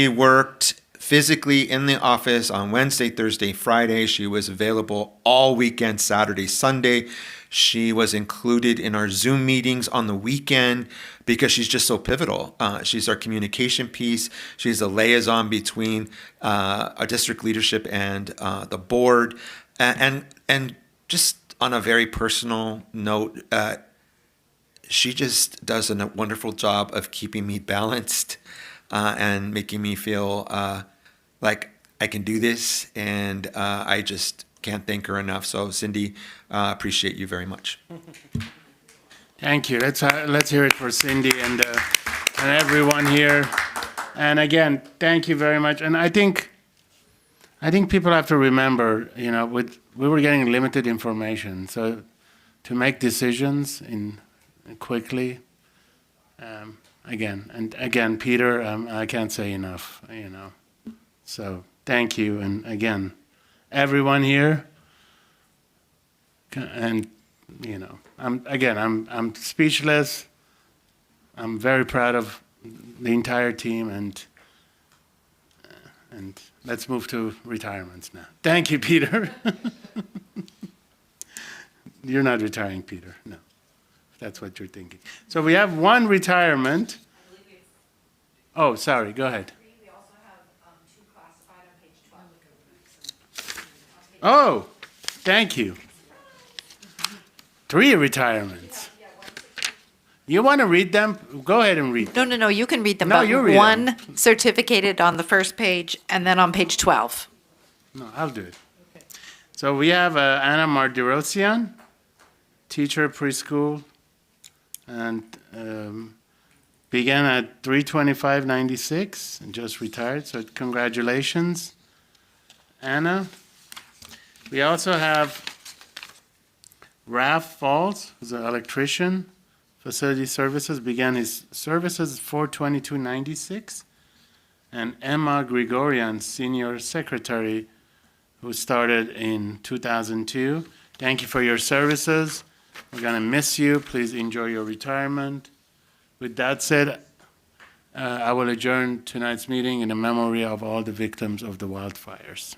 worked physically in the office on Wednesday, Thursday, Friday. She was available all weekend, Saturday, Sunday. She was included in our Zoom meetings on the weekend because she's just so pivotal. She's our communication piece. She's a liaison between our district leadership and the board. And just on a very personal note, she just does a wonderful job of keeping me balanced and making me feel like I can do this. And I just can't thank her enough. So Cindy, appreciate you very much. Thank you. Let's hear it for Cindy and everyone here. And again, thank you very much. And I think people have to remember, we were getting limited information, so to make decisions quickly. Again, Peter, I can't say enough. So thank you, and again, everyone here. And I'm speechless. I'm very proud of the entire team, and let's move to retirements now. Thank you, Peter. You're not retiring, Peter. No, if that's what you're thinking. So we have one retirement. Oh, sorry. Go ahead. We also have two classified on page 12. Oh, thank you. 3 retirements. You want to read them? Go ahead and read them. No, you can read them. No, but you read one them. certificated on the first page, and then on page 12. No, I'll do it. Okay. So we have Anna Mardirosian, teacher preschool, and began at 3/25/96 and just retired. So congratulations, Anna. We also have Ralph Falls, who's an electrician, facility services, began his services 4/22/96. And Emma Grigorian, senior secretary, who started in 2002. Thank you for your services. We're going to miss you. Please enjoy your retirement. With that said, I will adjourn tonight's meeting in the memory of all the victims of the wildfires.